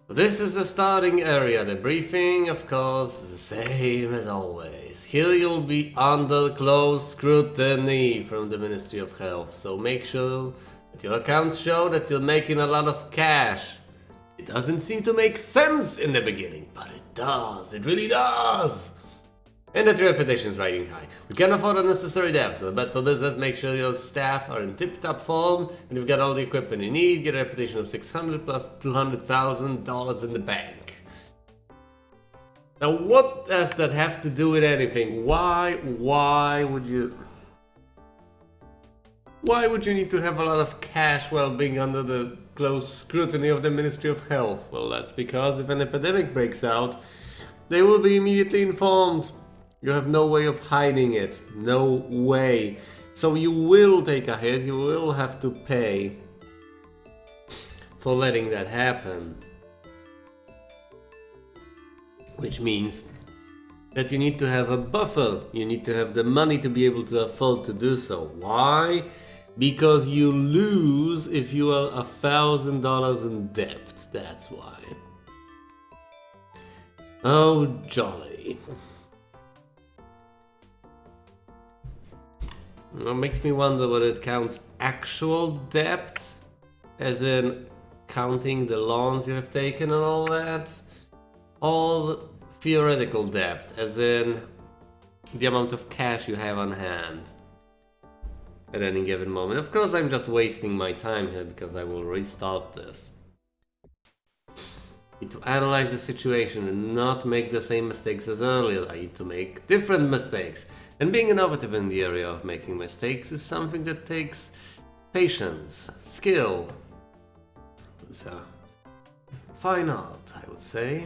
This is the starting area. The briefing, of course, is the same as always. Here you'll be under close scrutiny from the Ministry of Health, so make sure that your accounts show that you're making a lot of cash. It doesn't seem to make sense in the beginning, but it does. It really does. And that your reputation is riding high. We can't afford unnecessary debts, so bet for business, make sure your staff are in tip-top form, and you've got all the equipment you need. Get a reputation of $600 plus $200,000 in the bank. Now, what does that have to do with anything? Why would you need to have a lot of cash while being under the close scrutiny of the Ministry of Health? Well, that's because if an epidemic breaks out, they will be immediately informed. You have no way of hiding it. No way. So you will take a hit. You will have to pay for letting that happen. Which means that you need to have a buffer. You need to have the money to be able to afford to do so. Why? Because you lose if you are $1,000 in debt. That's why. Oh, jolly. It makes me wonder whether it counts actual debt, as in counting the loans you have taken and all that, or theoretical debt, as in the amount of cash you have on hand at any given moment. Of course, I'm just wasting my time here because I will restart this. I need to analyze the situation and not make the same mistakes as earlier. I need to make different mistakes. And being innovative in the area of making mistakes is something that takes patience, skill. It's a fine art, I would say.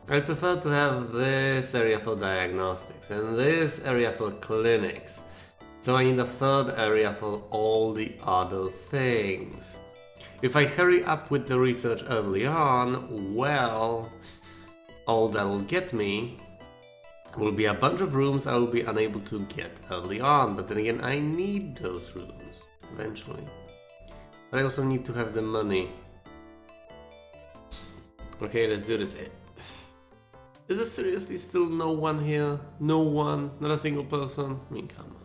I prefer to have this area for diagnostics and this area for clinics. So I need a third area for all the other things. If I hurry up with the research early on, well, all that will get me will be a bunch of rooms I will be unable to get early on. But then again, I need those rooms eventually. But I also need to have the money. Okay, let's do this. Is there seriously still no one here? No one? Not a single person? I mean, come on.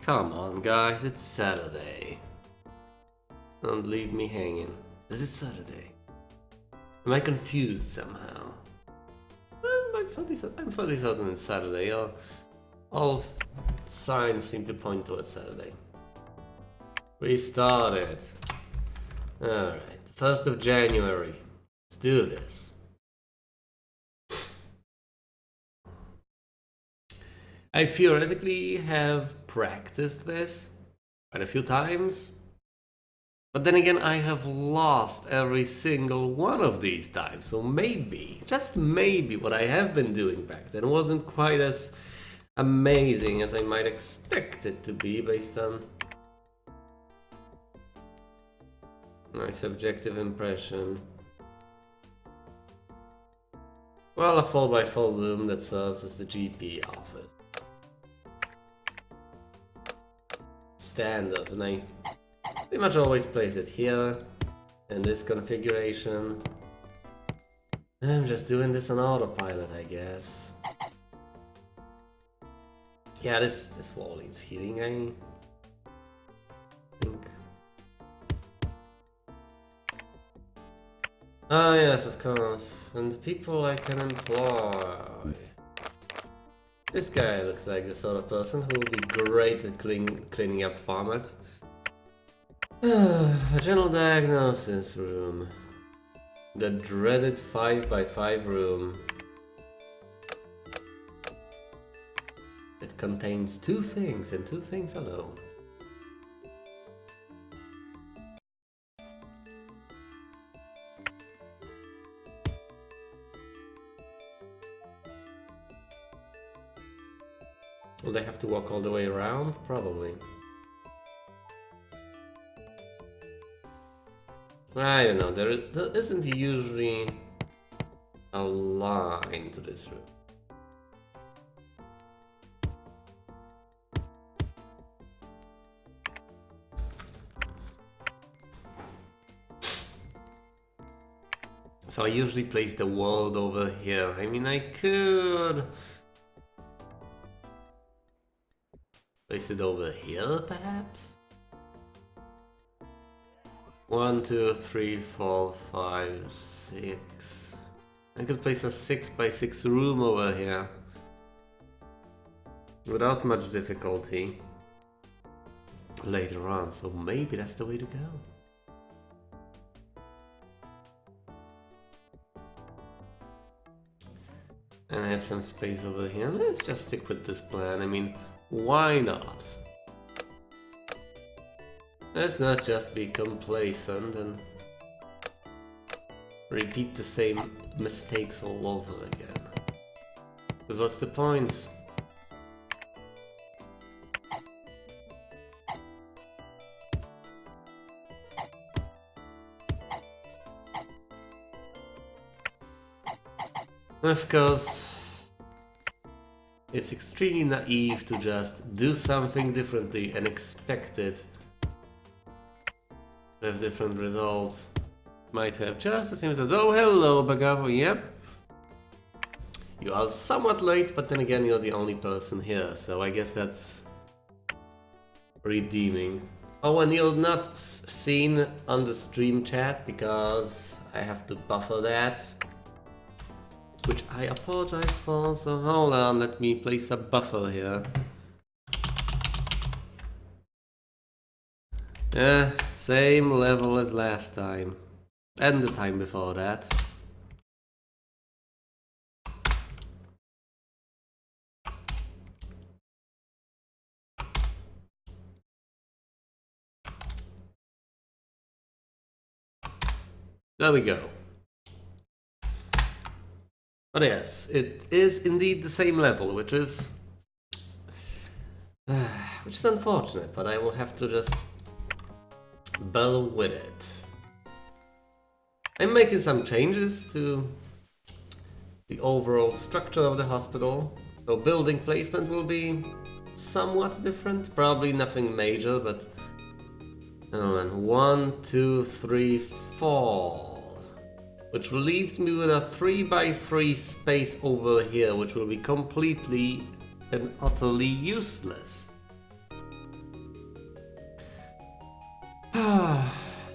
Come on, guys, it's Saturday. Don't leave me hanging. Is it Saturday? Am I confused somehow? I'm fairly certain it's Saturday. All signs seem to point towards Saturday. Restart it. Alright, 1st of January. Let's do this. I theoretically have practiced this quite a few times. But then again, I have lost every single one of these times. So maybe, just maybe, what I have been doing back then wasn't quite as amazing as I might expect it to be based on my subjective impression. Well, a 4x4 room that serves as the GP of it. Standard, and I pretty much always place it here in this configuration. I'm just doing this on autopilot, I guess. Yeah, this wall needs heating, I think. Ah, yes, of course. And the people I can employ. This guy looks like the sort of person who will be great at cleaning up vomit. A general diagnosis room. The dreaded 5x5 room. It contains 2 things and 2 things alone. Will they have to walk all the way around? Probably. I don't know, there isn't usually a line to this room. So I usually place the world over here. I mean, I could place it over here, perhaps? 1, 2, 3, 4, 5, 6. I could place a 6x6 room over here without much difficulty later on, so maybe that's the way to go. And I have some space over here. Let's just stick with this plan. I mean, why not? Let's not just be complacent and repeat the same mistakes all over again. Because what's the point? Of course, it's extremely naive to just do something differently and expect it to have different results. Might have just the same results. Oh, hello, Bagavo, yep. You are somewhat late, but then again, you're the only person here, so I guess that's redeeming. Oh, and you're not seen on the stream chat because I have to buffer that, which I apologize for, so hold on, let me place a buffer here. Same level as last time, and the time before that. There we go. But yes, it is indeed the same level, which is unfortunate, but I will have to just bear with it. I'm making some changes to the overall structure of the hospital, so building placement will be somewhat different, probably nothing major, but oh, and 1, 2, 3, 4. Which leaves me with a 3x3 space over here, which will be completely and utterly useless.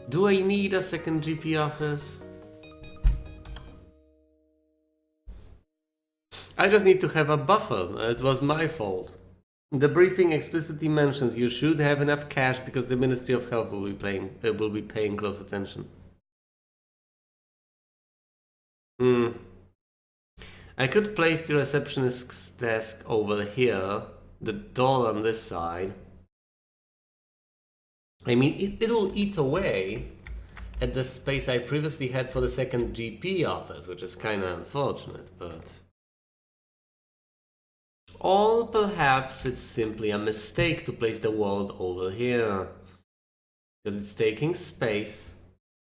Do I need a second GP office? I just need to have a buffer. It was my fault. The briefing explicitly mentions you should have enough cash because the Ministry of Health will be paying close attention. I could place the receptionist's desk over here, the door on this side. I mean, it'll eat away at the space I previously had for the second GP office, which is kind of unfortunate, but... Or perhaps it's simply a mistake to place the world over here, because it's taking space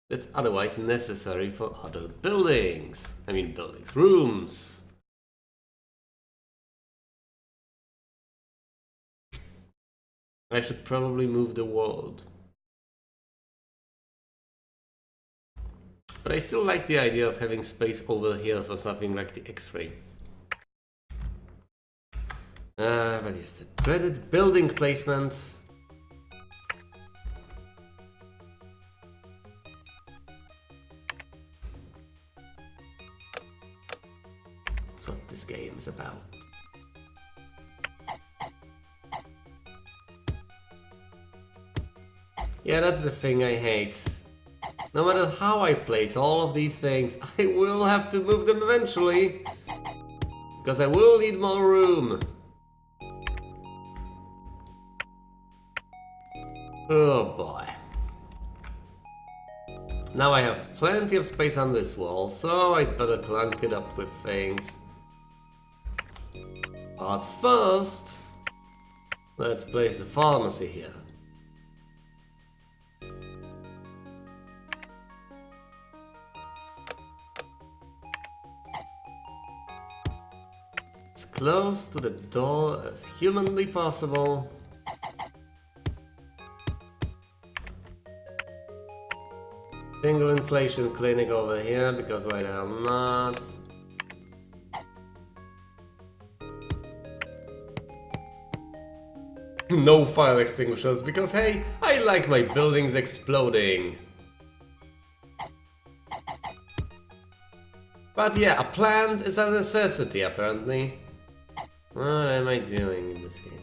that's otherwise necessary for other buildings. I mean buildings, rooms. I should probably move the world. But I still like the idea of having space over here for something like the X-ray. But yes, the dreaded building placement. What this game is about. Yeah, that's the thing I hate. No matter how I place all of these things, I will have to move them eventually. Because I will need more room. Oh boy. Now I have plenty of space on this wall, so I'd better clunk it up with things. But first, let's place the pharmacy here. As close to the door as humanly possible. Single inflation clinic over here, because why the hell not? No fire extinguishers, because hey, I like my buildings exploding. But yeah, a plant is a necessity apparently. What am I doing in this game?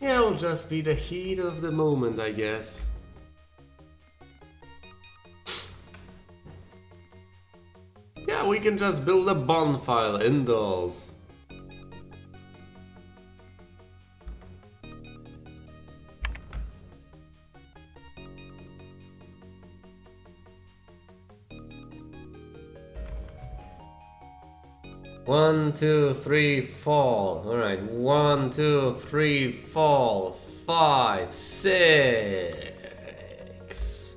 Yeah, it'll just be the heat of the moment, I guess. Yeah, we can just build a bonfire indoors. One, two, three, fall. Alright, 1, 2, 3, fall. 5, 6.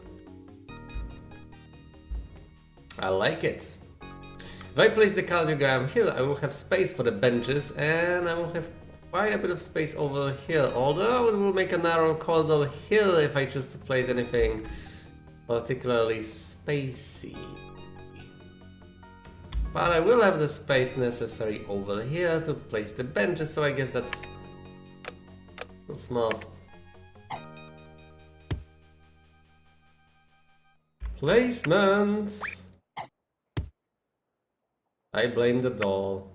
I like it. If I place the cardiogram here, I will have space for the benches and I will have quite a bit of space over here. Although it will make a narrow corridor here if I choose to place anything particularly spacey. But I will have the space necessary over here to place the benches, so I guess that's smart. Placement! I blame the doll.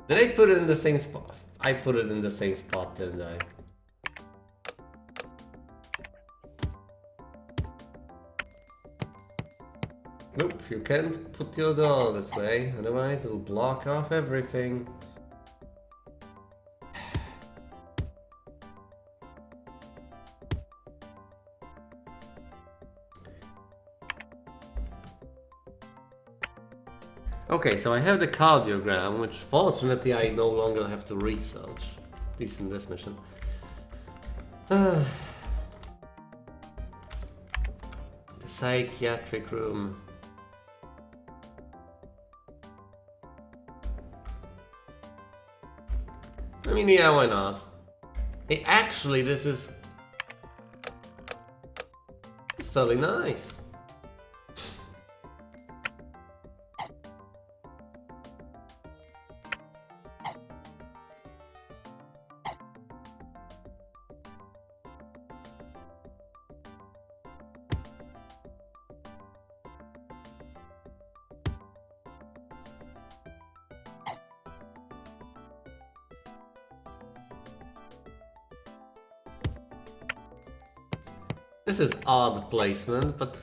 Did I put it in the same spot? I put it in the same spot, didn't I? Nope, you can't put your doll this way, otherwise it'll block off everything. Okay, so I have the cardiogram, which fortunately I no longer have to research, at least in this mission. The Psychiatric Room. I mean, yeah, why not? Hey, actually, it's fairly nice. This is odd placement, but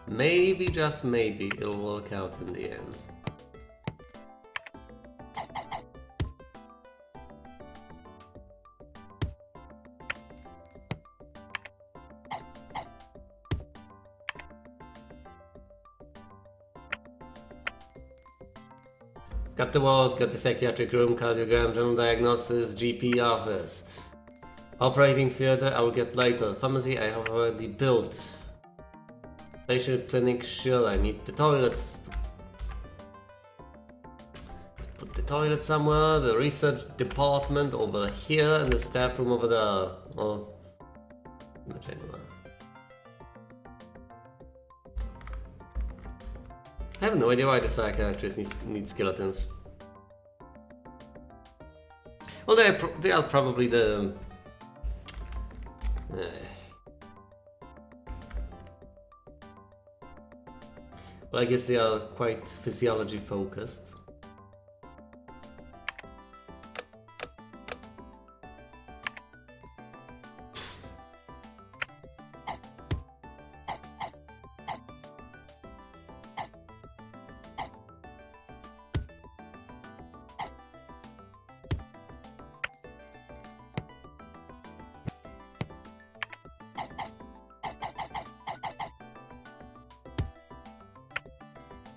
maybe, just maybe, it'll work out in the end. Got the ward, got the psychiatric room, cardiogram, general diagnosis, GP office. Operating theater, I will get later. Pharmacy, I have already built. Patient clinic, sure, I need the toilets. Put the toilet somewhere, the research department over here, and the staff room over there. Oh, much anywhere. I have no idea why the psychiatrists need skeletons. Well, they are probably the... Well, I guess they are quite physiology focused.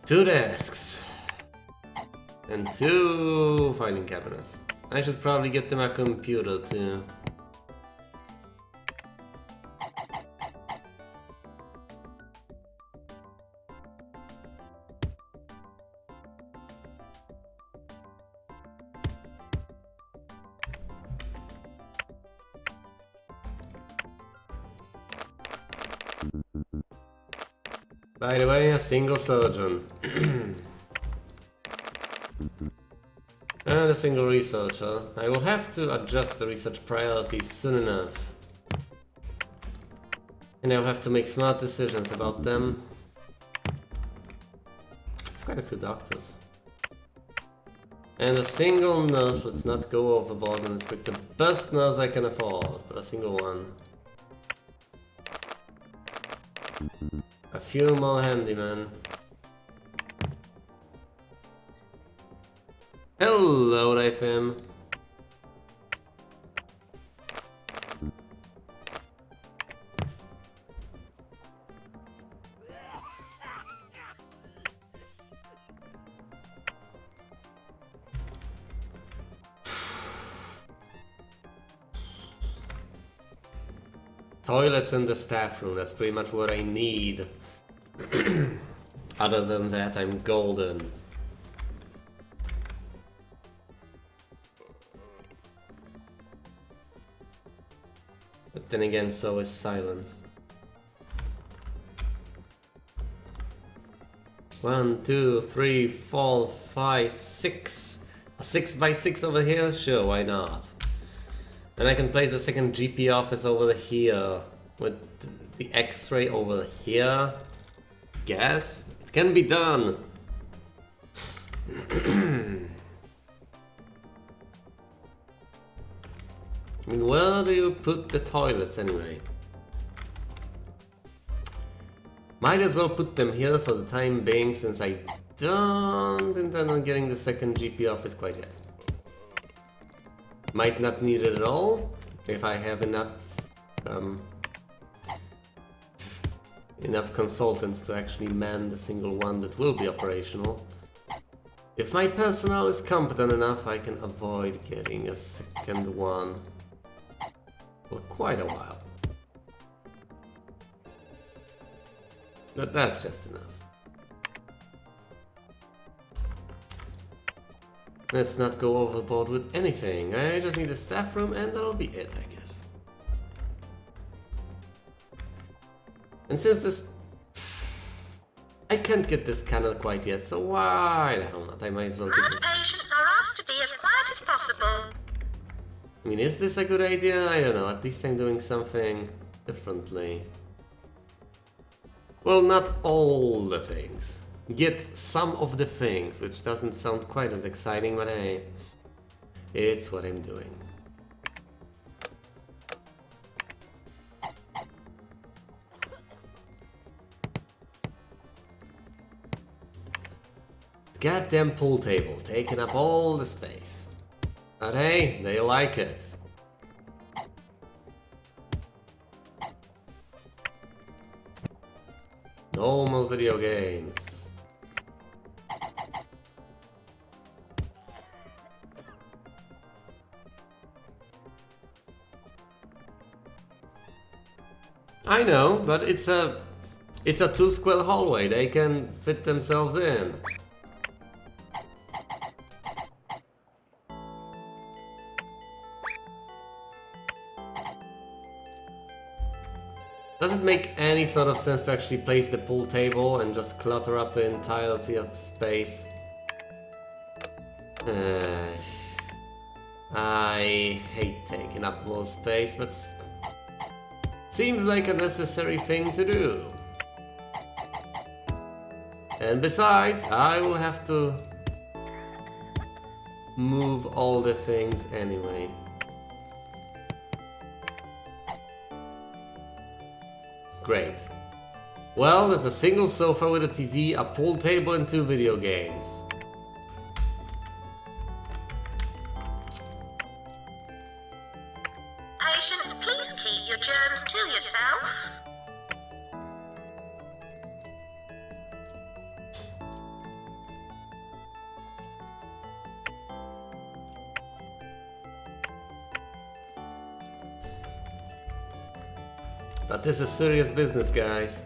Two desks. And 2 filing cabinets. I should probably get them a computer too. By the way, a single surgeon. And a single researcher. I will have to adjust the research priorities soon enough. And I'll have to make smart decisions about them. It's quite a few doctors. And a single nurse, let's not go overboard and expect the best nurse I can afford, but a single one. A few more handymen. Hello, Rifim. Toilets in the staff room, that's pretty much what I need. Other than that, I'm golden. But then again, so is silence. 1, 2, 3, 4, 5, 6. A 6x6 over here? Sure, why not? And I can place a second GP office over here. With the X-ray over here. Guess? It can be done. I mean, where do you put the toilets anyway? Might as well put them here for the time being, since I don't intend on getting the second GP office quite yet. Might not need it at all, if I have enough consultants to actually man the single one that will be operational. If my personnel is competent enough, I can avoid getting a second one for quite a while. But that's just enough. Let's not go overboard with anything. I just need a staff room and that'll be it, I guess. And since this... I can't get this canal quite yet, so why the hell not? I might as well get this... Patients are asked to be as quiet as possible. I mean, is this a good idea? I don't know. At least I'm doing something differently. Well, not all the things. Get some of the things, which doesn't sound quite as exciting, but hey, it's what I'm doing. Goddamn pool table, taking up all the space. But hey, they like it. No more video games. I know, but it's a 2-square hallway. They can fit themselves in. Does it make any sort of sense to actually place the pool table and just clutter up the entirety of space? I hate taking up more space, but seems like a necessary thing to do. And besides, I will have to move all the things anyway. Great. Well, there's a single sofa with a TV, a pool table, and 2 video games. Patients, please keep your germs to yourself. But this is serious business, guys.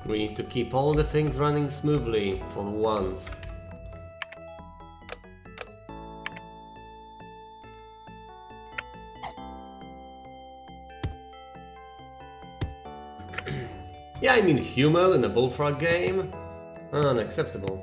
We need to keep all the things running smoothly for once. Yeah, I mean humor in a bullfrog game? Unacceptable.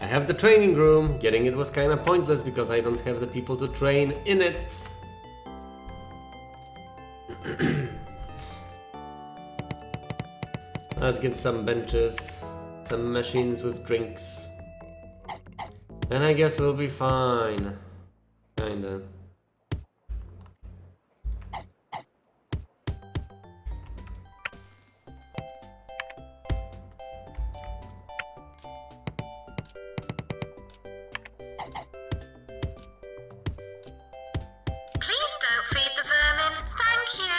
I have the training room. Getting it was kinda pointless because I don't have the people to train in it. Let's get some benches, some machines with drinks. And I guess we'll be fine. Kinda. Please don't feed the vermin. Thank you.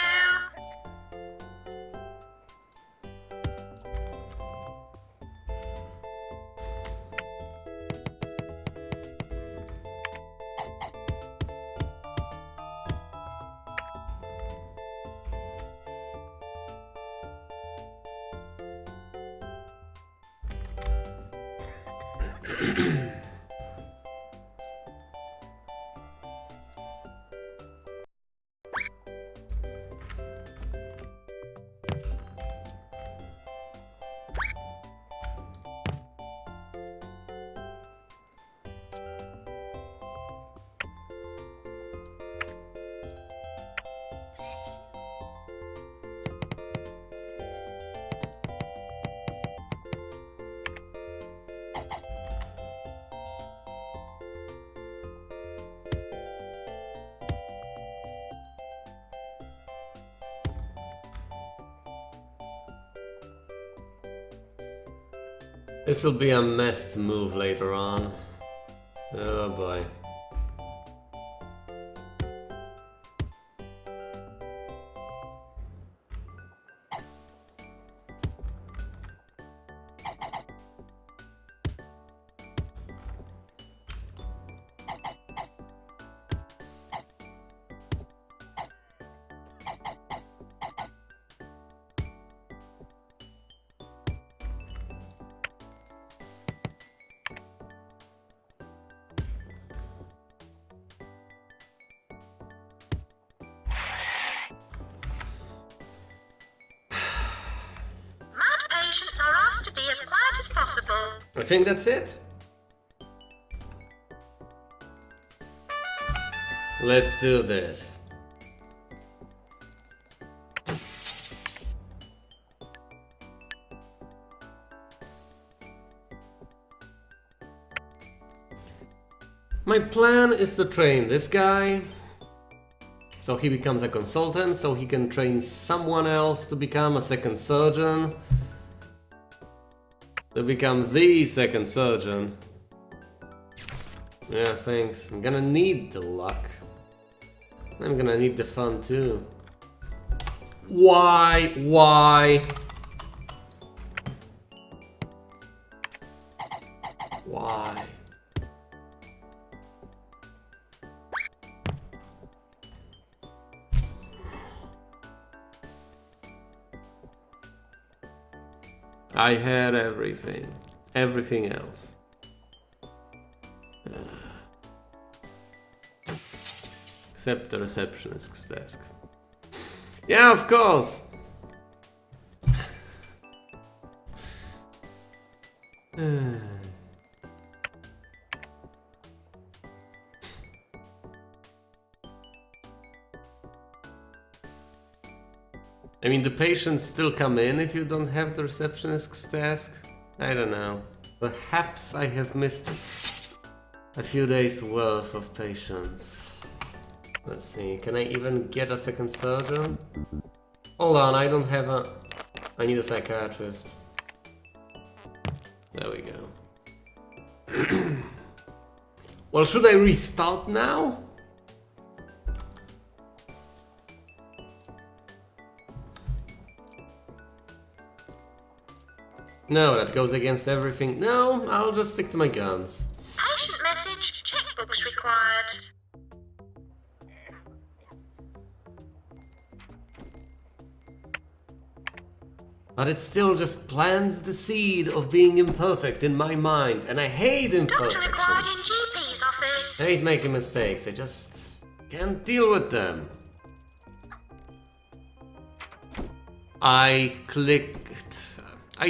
This will be a mess to move later on. Oh boy. Mad patients are asked to be as quiet as possible. I think that's it. Let's do this. My plan is to train this guy, so he becomes a consultant, so he can train someone else to become a second surgeon, to become the second surgeon. Yeah, thanks. I'm gonna need the luck. I'm gonna need the fun too. Why? Why? Why? I had everything. Everything else. Except the receptionist's desk. Yeah, of course! I mean, the patients still come in if you don't have the receptionist's desk? I don't know. Perhaps I have missed a few days worth of patience. Let's see, can I even get a second surgeon? Hold on, I don't have a... I need a psychiatrist. There we go. Well, should I restart now? No, that goes against everything. No, I'll just stick to my guns. Patient message, checkbooks required. But it still just plants the seed of being imperfect in my mind, and I hate Doctor required imperfection. in GP's office. I hate making mistakes, I just can't deal with them. I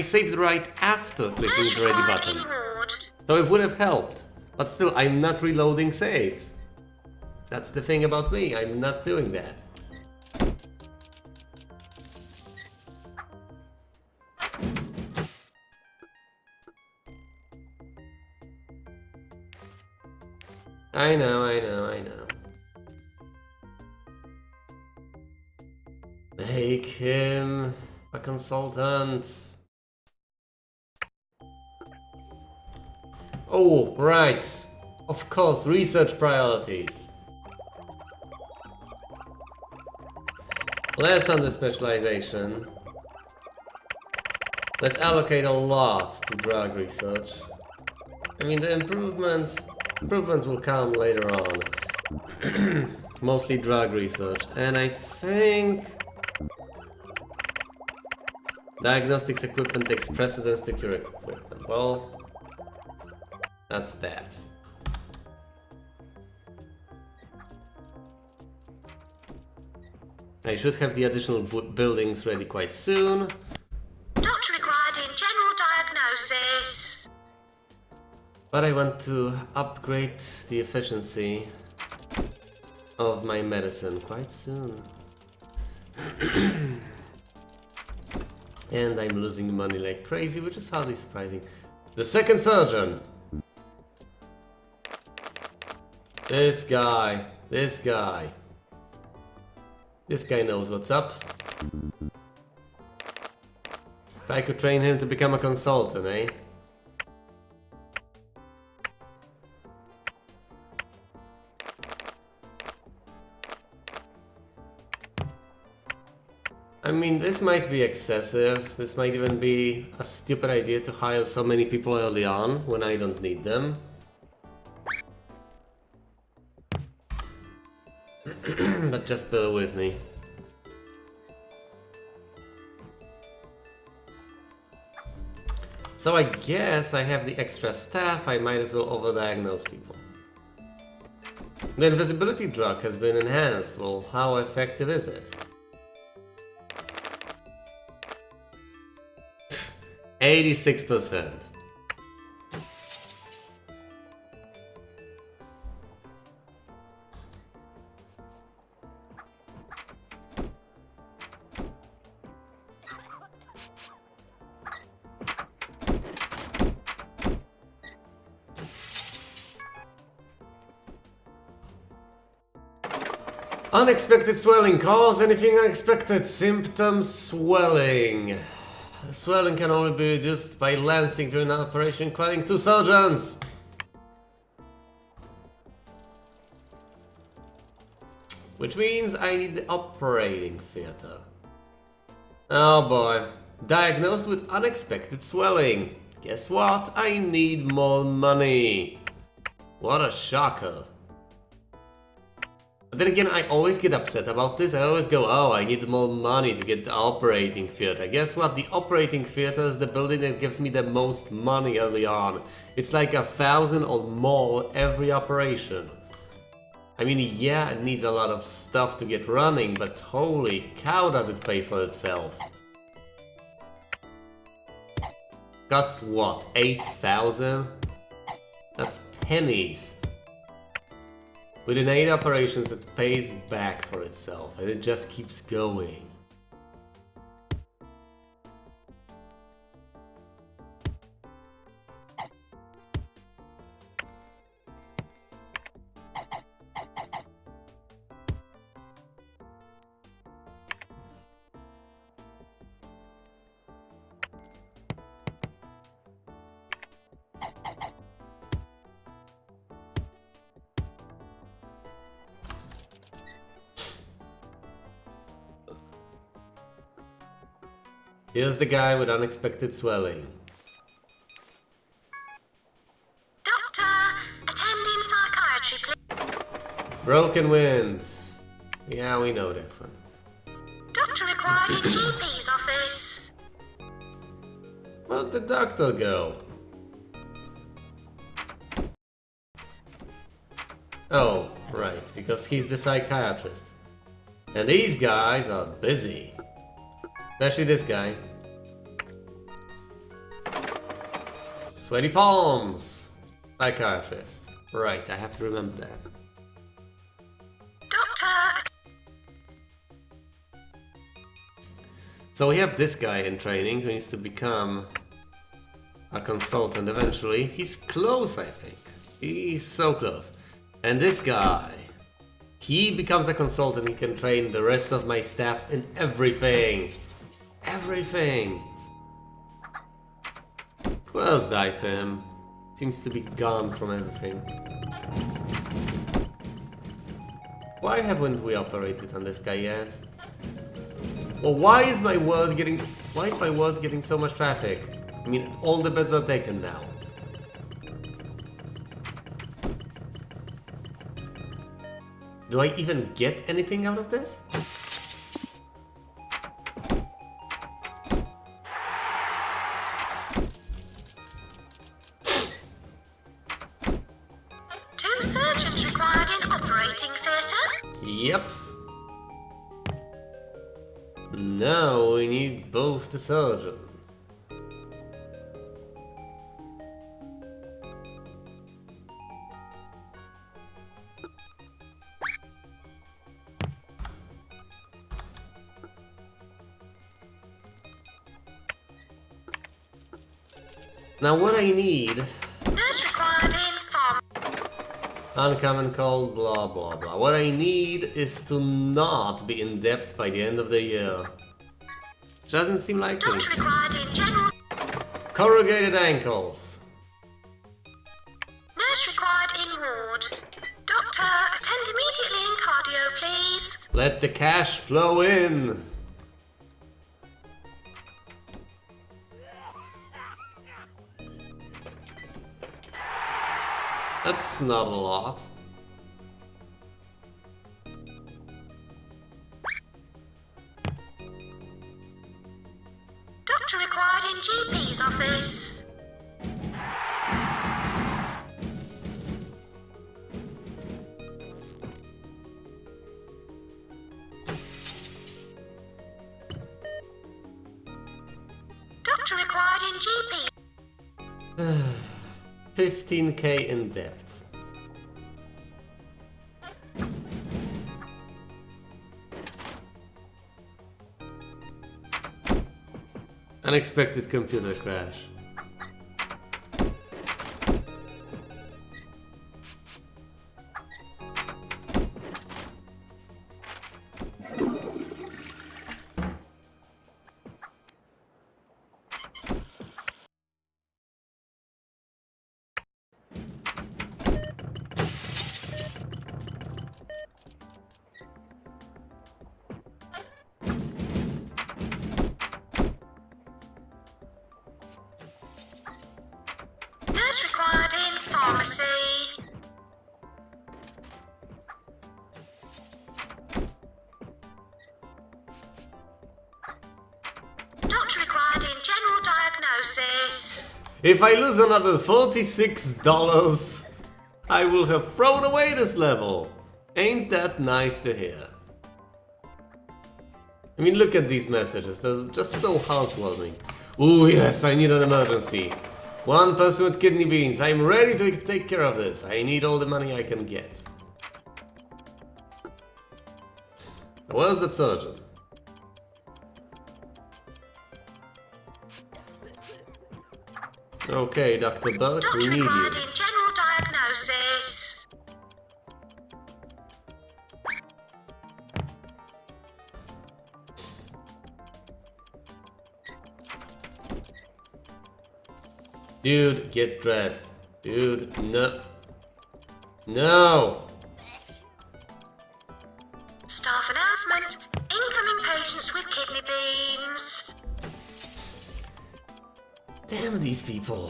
saved right after clicking Nurse the ready required button. in ward. So it would have helped. But still, I'm not reloading saves. That's the thing about me, I'm not doing that. I know. Make him a consultant. Oh, right. Of course, research priorities. Less on the specialization. Let's allocate a lot to drug research. I mean, the improvements will come later on. Mostly drug research. And I think diagnostics equipment takes precedence to cure equipment. Well, that's that. I should have the additional buildings ready quite soon. Doctor required in general diagnosis. But I want to upgrade the efficiency of my medicine quite soon. And I'm losing money like crazy, which is hardly surprising. The second surgeon! This guy knows what's up. If I could train him to become a consultant, eh? I mean, this might be excessive. This might even be a stupid idea to hire so many people early on when I don't need them. But just bear with me. So I guess I have the extra staff, I might as well overdiagnose people. The invisibility drug has been enhanced. Well, how effective is it? 86%. Unexpected swelling. Cause anything unexpected. Symptoms swelling. Swelling can only be reduced by lancing during an operation requiring 2 surgeons. Which means I need the operating theater. Oh boy. Diagnosed with unexpected swelling. Guess what? I need more money. What a shocker. But then again, I always get upset about this. I always go, oh, I need more money to get the operating theater. Guess what? The operating theater is the building that gives me the most money early on. It's like 1,000 or more every operation. I mean, yeah, it needs a lot of stuff to get running, but holy cow, does it pay for itself. Costs what? 8,000? That's pennies. Within 8 operations, it pays back for itself, and it just keeps going. Here's the guy with unexpected swelling. Doctor, attending psychiatry, please. Broken wind. Yeah, we know that one. Doctor required in GP's office. Where'd the doctor go? Oh, right, because he's the psychiatrist. And these guys are busy. Especially this guy. Sweaty palms. Psychiatrist. Right, I have to remember that. Doctor, So we have this guy in training who needs to become a consultant eventually. He's close, I think. He's so close. And this guy, he becomes a consultant. He can train the rest of my staff in everything. Everything. Where's Difem? Seems to be gone from everything. Why haven't we operated on this guy yet? Well, why is my world getting so much traffic? I mean, all the beds are taken now. Do I even get anything out of this? two surgeons required in operating theatre. Yep. Now we need both the surgeons. Now what I need... Nurse required in pharmacy. Uncommon cold, blah blah blah. What I need is to not be in debt by the end of the year. Which doesn't seem likely. Doctor required in general. Corrugated ankles. Nurse required in ward. Doctor, attend immediately in cardio, please. Let the cash flow in. That's not a lot. Doctor required in GP's office. Doctor required in GP. 15k in debt. Unexpected computer crash. Nurse required in pharmacy. Doctor required in general diagnosis. If I lose another $46, I will have thrown away this level. Ain't that nice to hear? I mean, look at these messages. They're just so heartwarming. Ooh, yes, I need an emergency. One person with kidney beans. I'm ready to take care of this. I need all the money I can get. Where's that surgeon? Okay, Dr. Burke, we Doctor need you. required in general diagnosis. Dude, get dressed. Dude, no. No! Staff announcement. Incoming patients with kidney beans. Damn these people.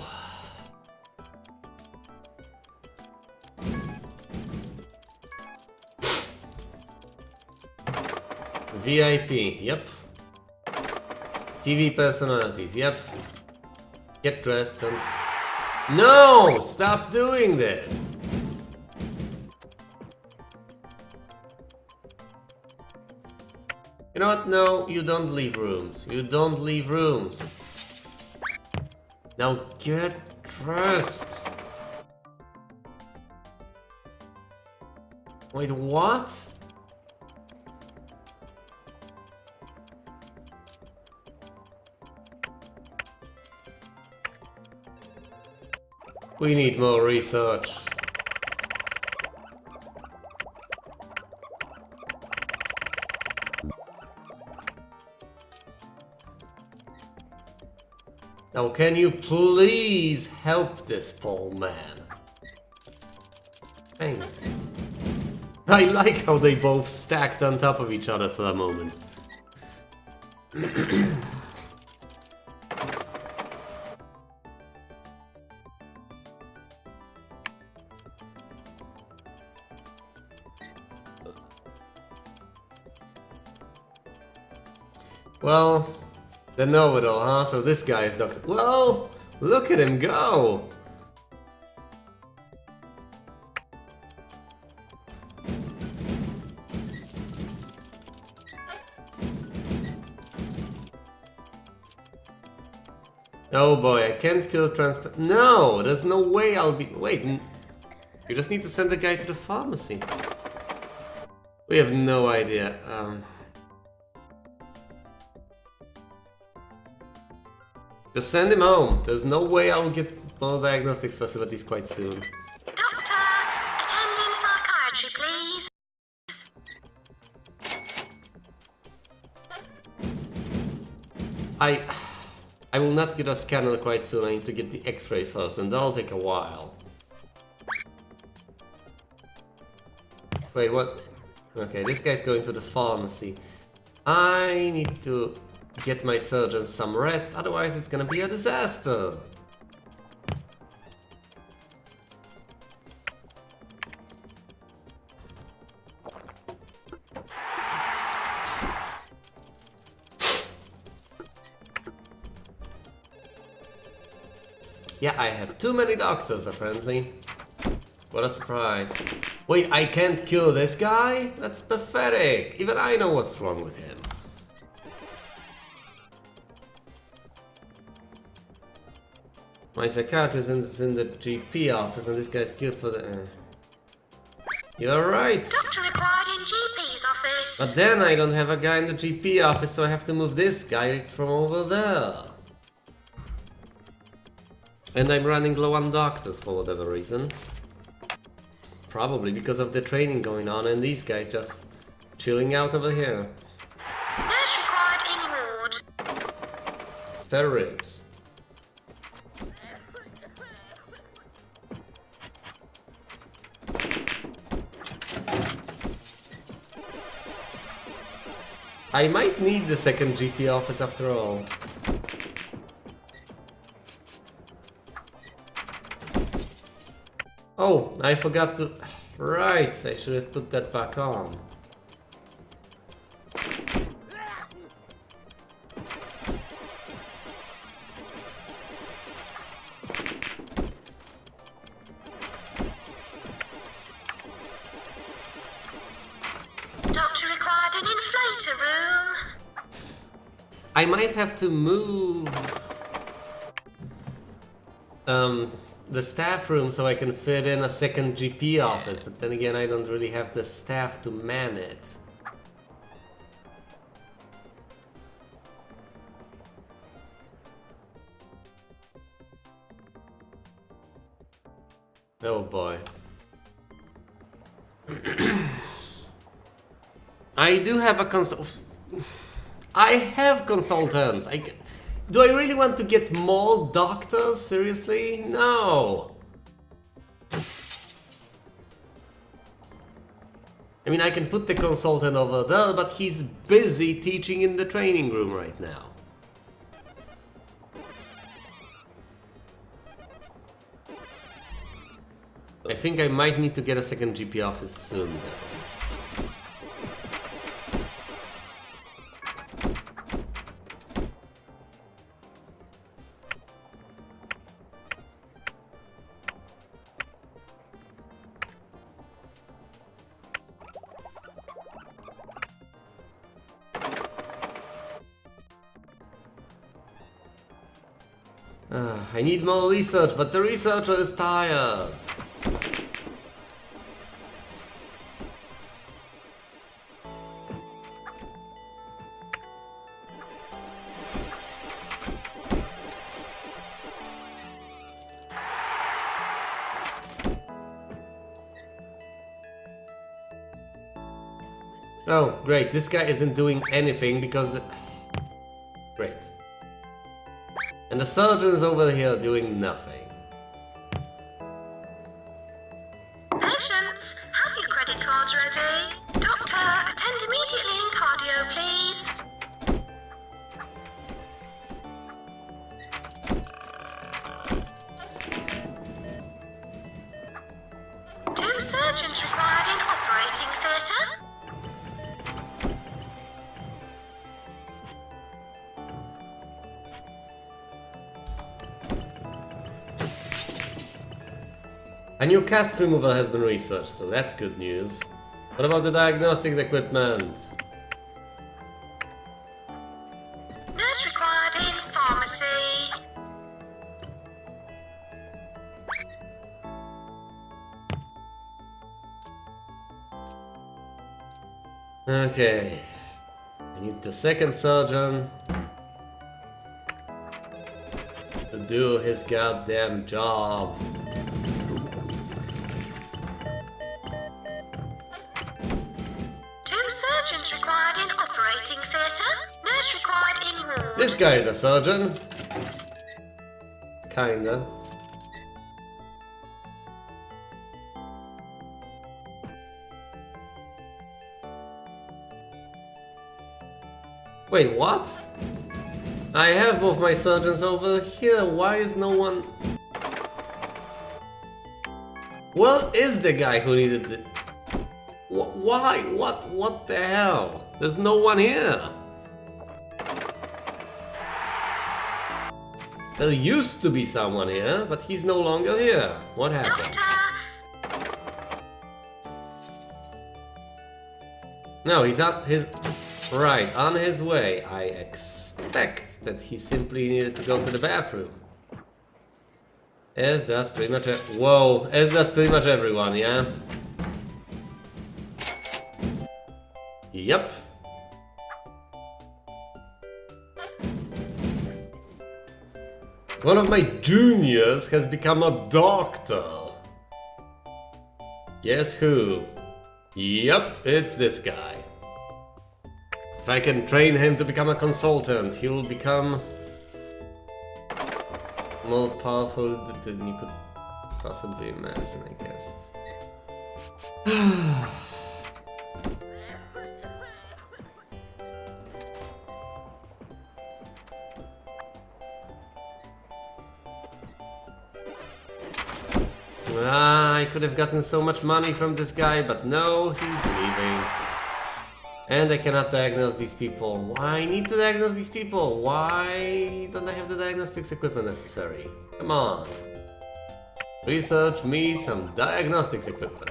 VIP, yep. TV personalities, yep. Get dressed and... No! Stop doing this! You know what? No, you don't leave rooms. You don't leave rooms. Now get dressed. Wait, what? We need more research. Now, can you please help this poor man? Thanks. I like how they both stacked on top of each other for a moment. Well, the know-it-all, huh? So this guy is Dr. Well, look at him go! Oh boy, I can't kill transport. No, there's no way I'll be. Wait, you just need to send the guy to the pharmacy. We have no idea. Just send him home. There's no way I'll get more diagnostics facilities quite soon. Doctor, attending psychiatry, please. I will not get a scanner quite soon. I need to get the X-ray first, and that'll take a while. Wait, what? Okay, this guy's going to the pharmacy. I need to get my surgeon some rest, otherwise it's gonna be a disaster. Yeah, I have too many doctors apparently. What a surprise. Wait, I can't kill this guy? That's pathetic. Even I know what's wrong with him. My psychiatrist is in the GP office and this guy's killed for the... You're right. Doctor required in GP's office. But then I don't have a guy in the GP office, so I have to move this guy from over there. And I'm running low on doctors for whatever reason. Probably because of the training going on and these guys just chilling out over here. Nurse required in ward. Spare ribs. I might need the second GP office after all. Oh, I forgot to... Right, I should have put that back on. Doctor required an inflator room. I might have to move... the staff room so I can fit in a second GP office, but then again I don't really have the staff to man it. Oh boy. I do have a I have consultants. Do I really want to get more doctors? Seriously? No. I mean, I can put the consultant over there, but he's busy teaching in the training room right now. I think I might need to get a second GP office soon. I need more research, but the researcher is tired. Oh, great, this guy isn't doing anything because the... Great. And the surgeon's over here doing nothing. Patients, have your credit cards ready? Doctor, attend immediately in cardio, please. Two surgeons required in operating theatre. A new cast remover has been researched, so that's good news. What about the diagnostics equipment? Nurse required in pharmacy. Okay. I need the second surgeon to do his goddamn job. Surgeons required in operating theatre. Nurse required in ward. This guy's a surgeon. Kinda. Wait, what? I have both my surgeons over here. Why is no one... Well, is the guy who needed the... Why? What the hell? There's no one here. There used to be someone here, but he's no longer here. What happened? Doctor! No, he's on his... Right, on his way. I expect that he simply needed to go to the bathroom. As does pretty much... Whoa, as does pretty much everyone, yeah? Yep. One of my juniors has become a doctor. Guess who? Yep, it's this guy. If I can train him to become a consultant, he will become more powerful than you could possibly imagine, I guess. I could have gotten so much money from this guy, but no, he's leaving. And I cannot diagnose these people. Why I need to diagnose these people? Why don't I have the diagnostics equipment necessary? Come on. Research me some diagnostics equipment.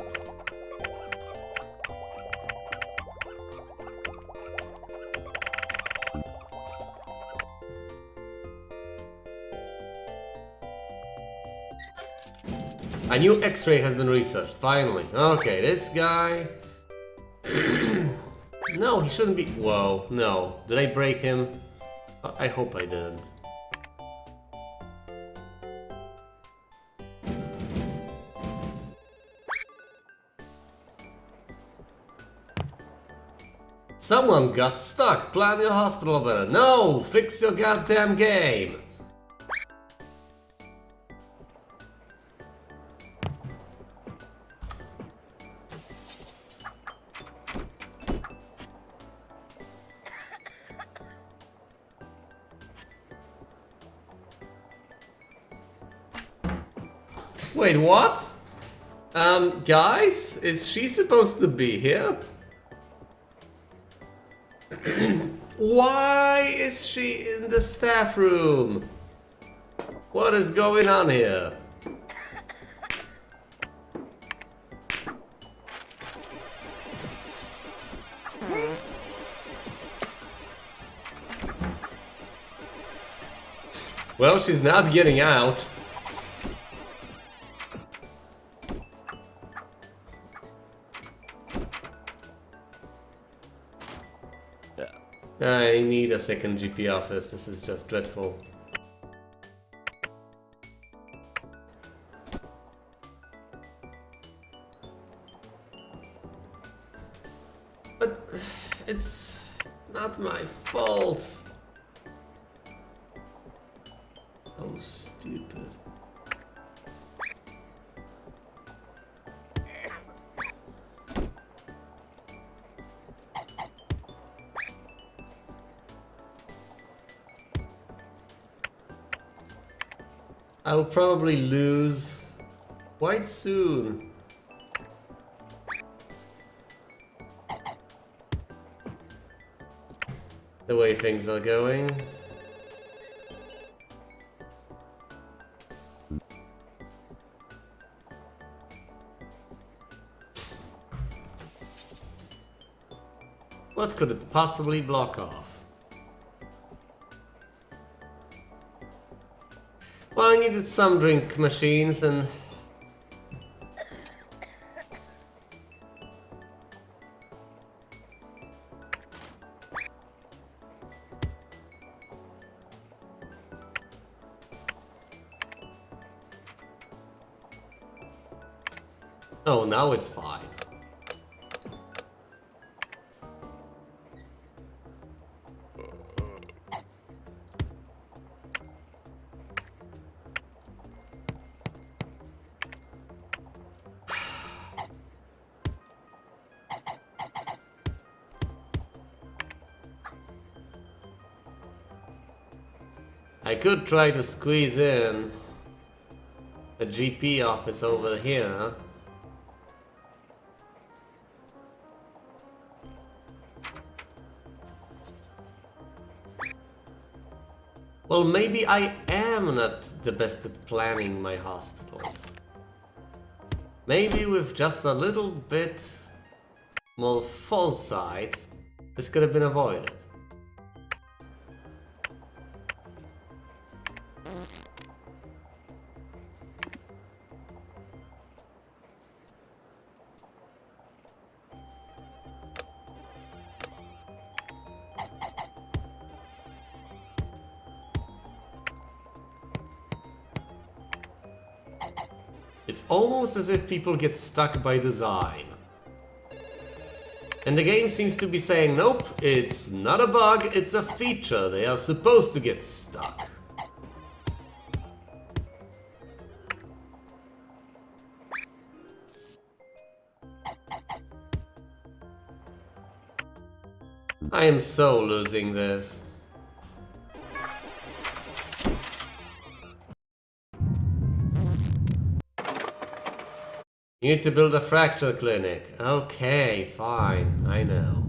A new X-ray has been researched, finally. Okay, this guy... No, he shouldn't be... Whoa, no. Did I break him? I hope I didn't. Someone got stuck. Plan your hospital better. No! Fix your goddamn game! Wait, what? Guys, is she supposed to be here? Why is she in the staff room? What is going on here? Well, she's not getting out. I need a second GP office. This is just dreadful. But it's not my fault. So stupid. I will probably lose quite soon. The way things are going. What could it possibly block off? Well, I needed some drink machines and... Oh, now it's fine. I could try to squeeze in a GP office over here. Well, maybe I am not the best at planning my hospitals. Maybe with just a little bit more foresight, this could have been avoided. It's almost as if people get stuck by design. And the game seems to be saying, nope, it's not a bug, it's a feature. They are supposed to get stuck. I am so losing this. You need to build a fracture clinic. Okay, fine, I know.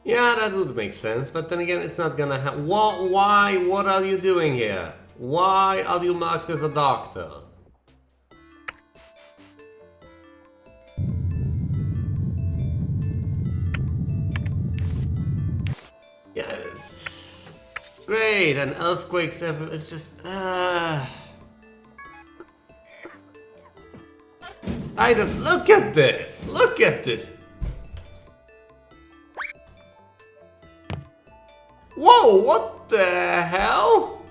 Yeah, that would make sense, but then again, it's not gonna happen. Why? What are you doing here? Why are you marked as a doctor? Yes. Great, and earthquakes everywhere. It's just... I I don't... Look at this! Look at this! Whoa, what the hell?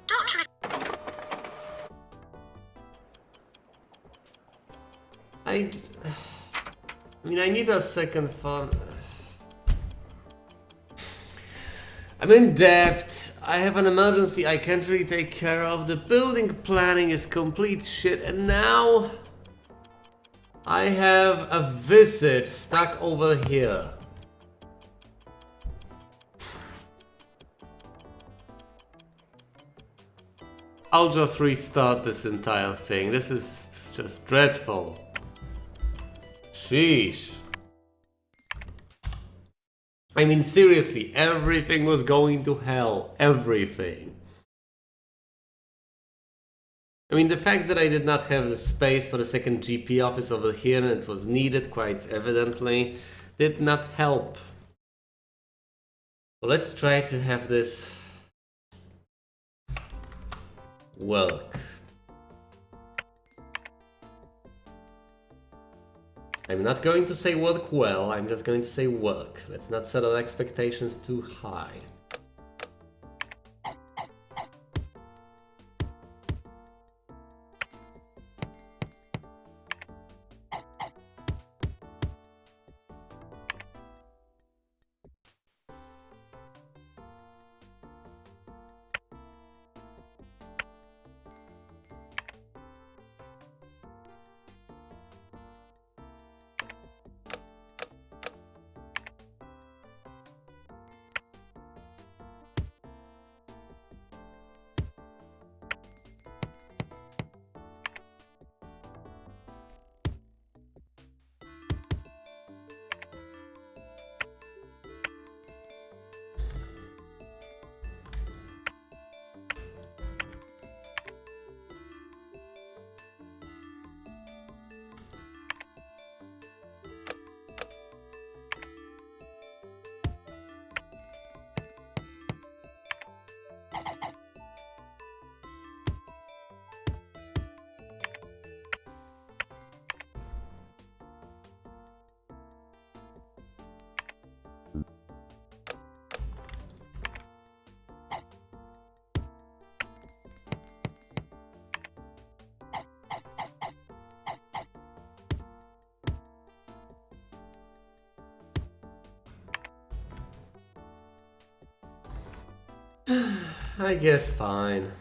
Doctor, I mean, I need a second phone. I'm in debt. I have an emergency I can't really take care of. The building planning is complete shit, and now I have a visit stuck over here. I'll just restart this entire thing. This is just dreadful. Sheesh. I mean, seriously, everything was going to hell. Everything. I mean, the fact that I did not have the space for the second GP office over here, and it was needed quite evidently, did not help. So let's try to have this work. I'm not going to say work well, I'm just going to say work. Let's not set our expectations too high. I guess fine.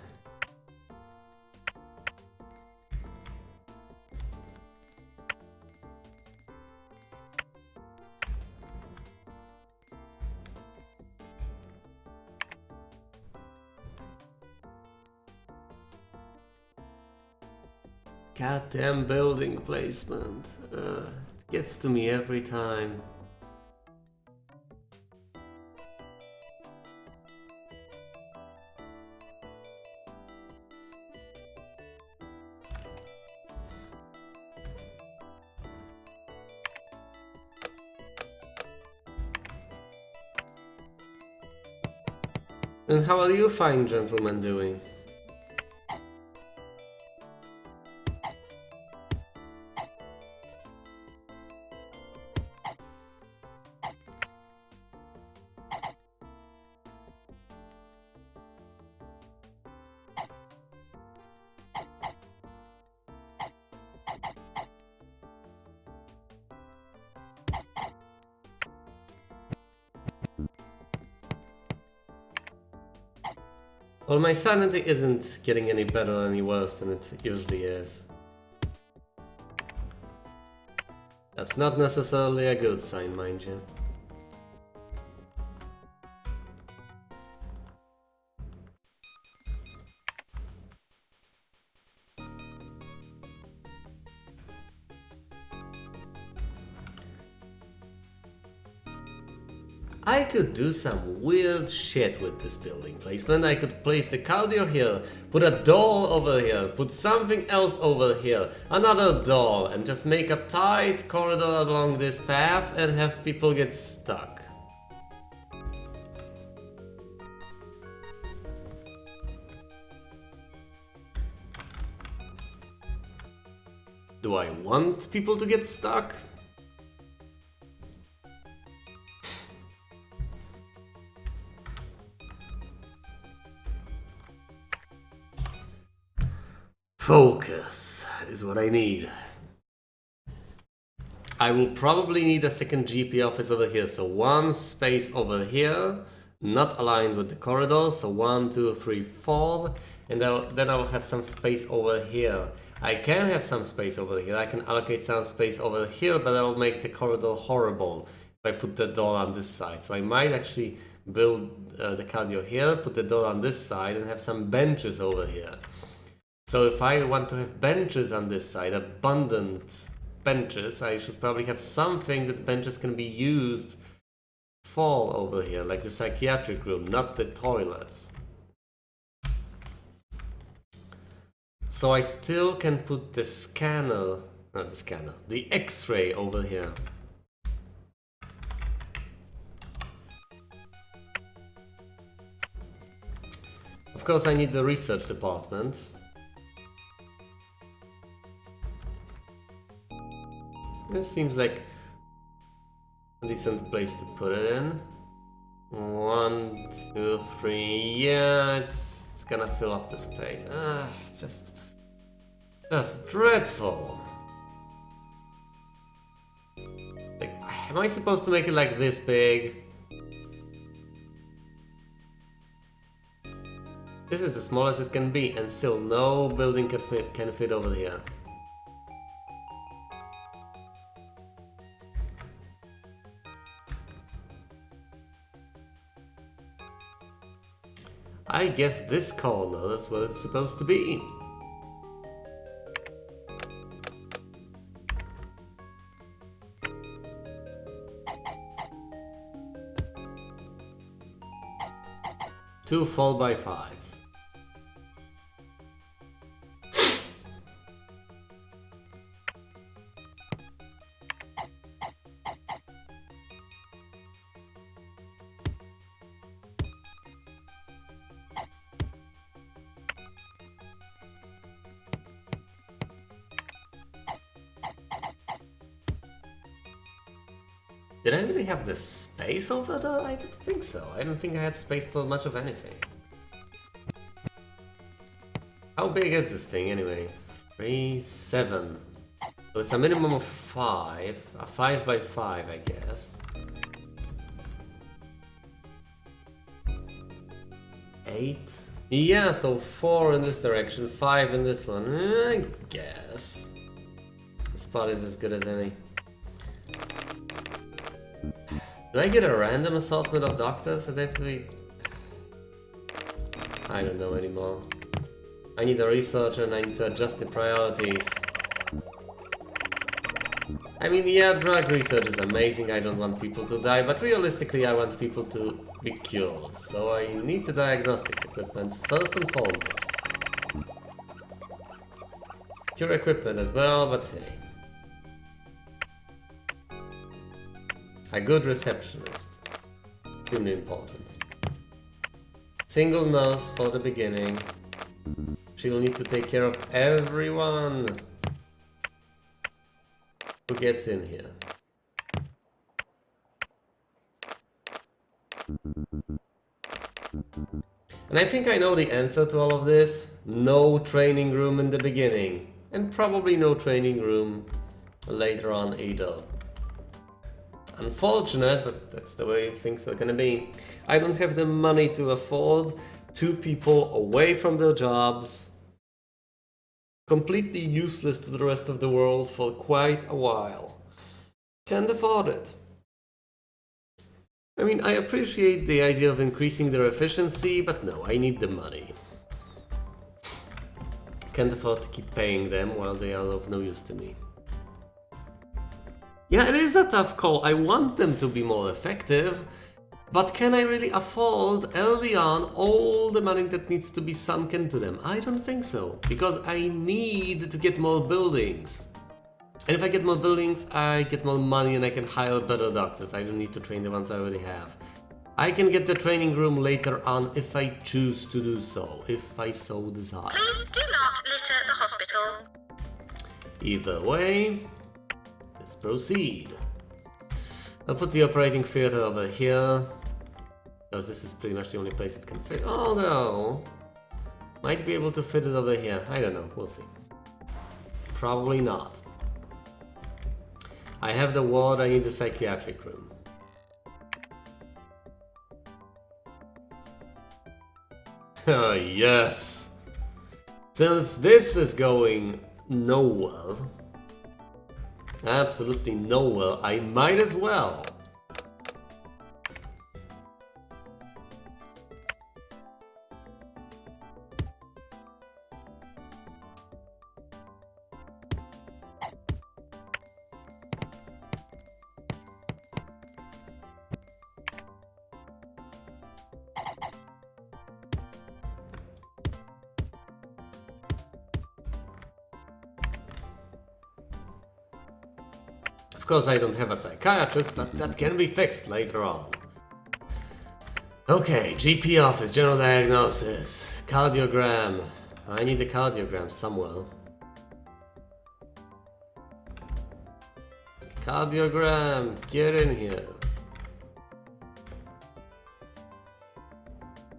Goddamn building placement. It gets to me every time. And how are you fine gentlemen doing? Well, my sanity isn't getting any better or any worse than it usually is. That's not necessarily a good sign, mind you. I could do some weird shit with this building placement. I could place the cardio here, put a door over here, put something else over here, another door, and just make a tight corridor along this path and have people get stuck. Do I want people to get stuck? Focus is what I need. I will probably need a second GP office over here, so one space over here, not aligned with the corridor, so 1, 2, 3, 4, and then I'll have some space over here. I can have some space over here, I can allocate some space over here, but that'll make the corridor horrible if I put the door on this side. So I might actually build the cardio here, put the door on this side, and have some benches over here. So if I want to have benches on this side, abundant benches, I should probably have something that benches can be used for over here, like the psychiatric room, not the toilets. So I still can put the scanner, not the scanner, the X-ray over here. Of course I need the research department. This seems like a decent place to put it in. 1, 2, 3. Yeah, it's gonna fill up the space. It's just dreadful. Like, am I supposed to make it like this big? This is the smallest it can be, and still no building can fit over here. I guess this corner is where it's supposed to be. Two 4x5s. Did I really have the space over there? I didn't think so. I don't think I had space for much of anything. How big is this thing anyway? 3, 7. So it's a minimum of 5. A 5x5, I guess. 8. Yeah, so 4 in this direction, 5 in this one. I guess. This spot is as good as any. Do I get a random assortment of doctors? I don't know anymore. I need a researcher and I need to adjust the priorities. I mean, yeah, drug research is amazing, I don't want people to die, but realistically I want people to be cured. So I need the diagnostics equipment first and foremost. Cure equipment as well, but hey. A good receptionist. Extremely important. Single nurse for the beginning. She will need to take care of everyone who gets in here. And I think I know the answer to all of this. No training room in the beginning. And probably no training room later on either. Unfortunate, but that's the way things are gonna be. I don't have the money to afford 2 people away from their jobs, completely useless to the rest of the world for quite a while. Can't afford it. I mean, I appreciate the idea of increasing their efficiency, but no, I need the money. Can't afford to keep paying them while they are of no use to me. Yeah, it is a tough call. I want them to be more effective, But can I really afford early on all the money that needs to be sunk into them? I don't think so, because I need to get more buildings. And if I get more buildings, I get more money and I can hire better doctors. I don't need to train the ones I already have. I can get the training room later on if I choose to do so, if I so desire. Please do not litter the hospital. Either way, let's proceed. I'll put the operating theater over here, because this is pretty much the only place it can fit. Although, might be able to fit it over here. I don't know, we'll see. Probably not. I have the ward, I need the psychiatric room. Yes! Since this is going nowhere, absolutely nowhere, I might as well. Of course, I don't have a psychiatrist, but that can be fixed later on. Okay, GP office, general diagnosis, cardiogram. I need the cardiogram somewhere. Cardiogram, get in here.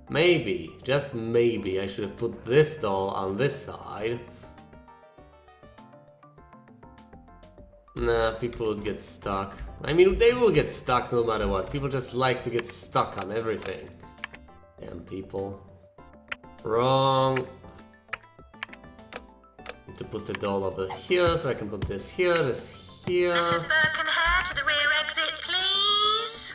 Maybe, just maybe, I should have put this doll on this side. Nah, people would get stuck. I mean, they will get stuck no matter what. People just like to get stuck on everything. Damn people. Wrong. Need to put the doll over here, so I can put this here, this here. Mrs. Birkenhair, to the rear exit, please.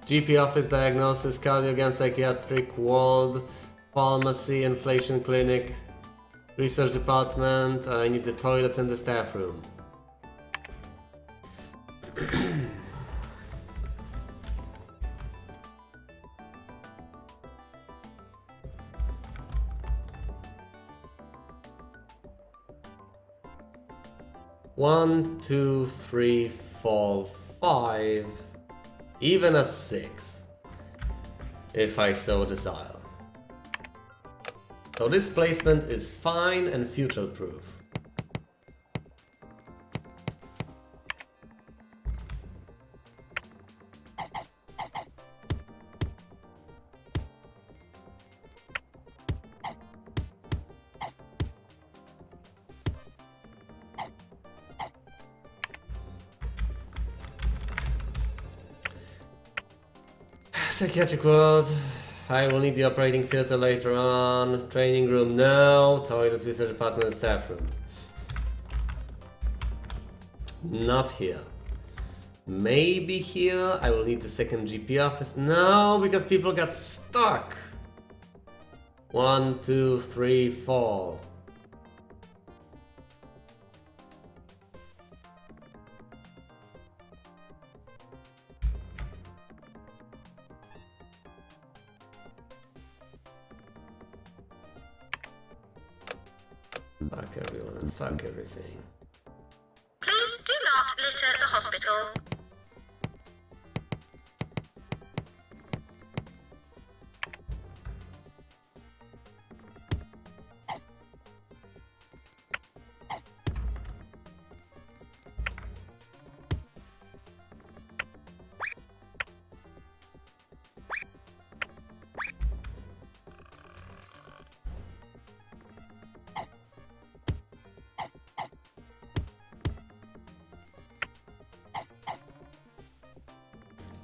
GP office, diagnosis, cardiogram, psychiatric ward, pharmacy, inflation clinic, research department. I need the toilets and the staff room. One, two, three, four, five, even a 6, if I so desire. So this placement is fine and future-proof. Psychiatric ward. I will need the operating theater later on. Training room now. Toilets, research department, and staff room. Not here. Maybe here. I will need the second GP office. No, because people got stuck. 1, 2, 3, 4. Fuck everyone and fuck everything. Please do not litter the hospital.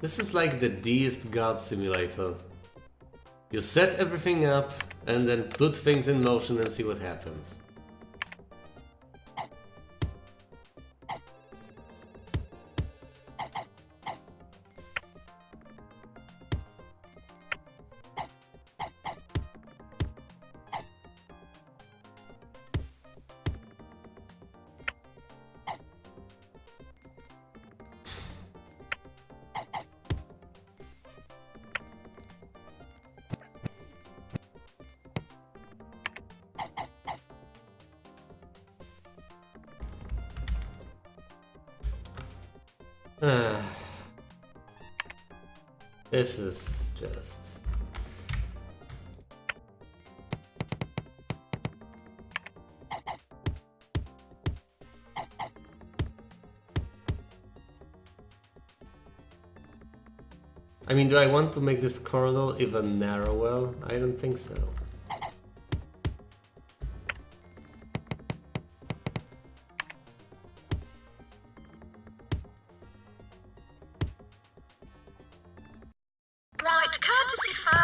This is like the Deist God Simulator. You set everything up and then put things in motion and see what happens. This is just... I mean, do I want to make this corridor even narrower? I don't think so. Right, courtesy phone.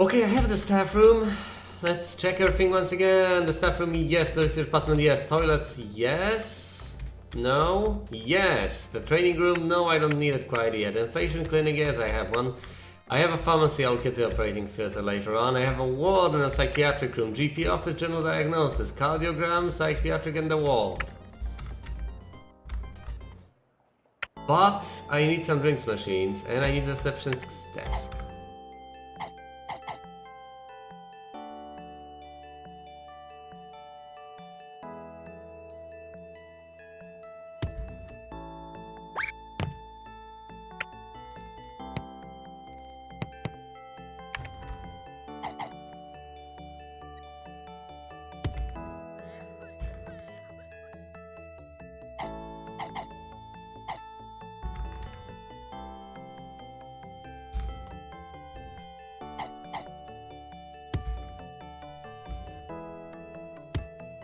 Okay, I have the staff room. Let's check everything once again. The staff room, yes. The research department, yes. Toilets, yes. No, yes. The training room, no, I don't need it quite yet. Inflation clinic, yes, I have one. I have a pharmacy, I'll get to operating theater later on. I have a ward and a psychiatric room. GP office, general diagnosis, cardiogram, psychiatric and the wall. But I need some drinks machines and I need a receptionist's desk.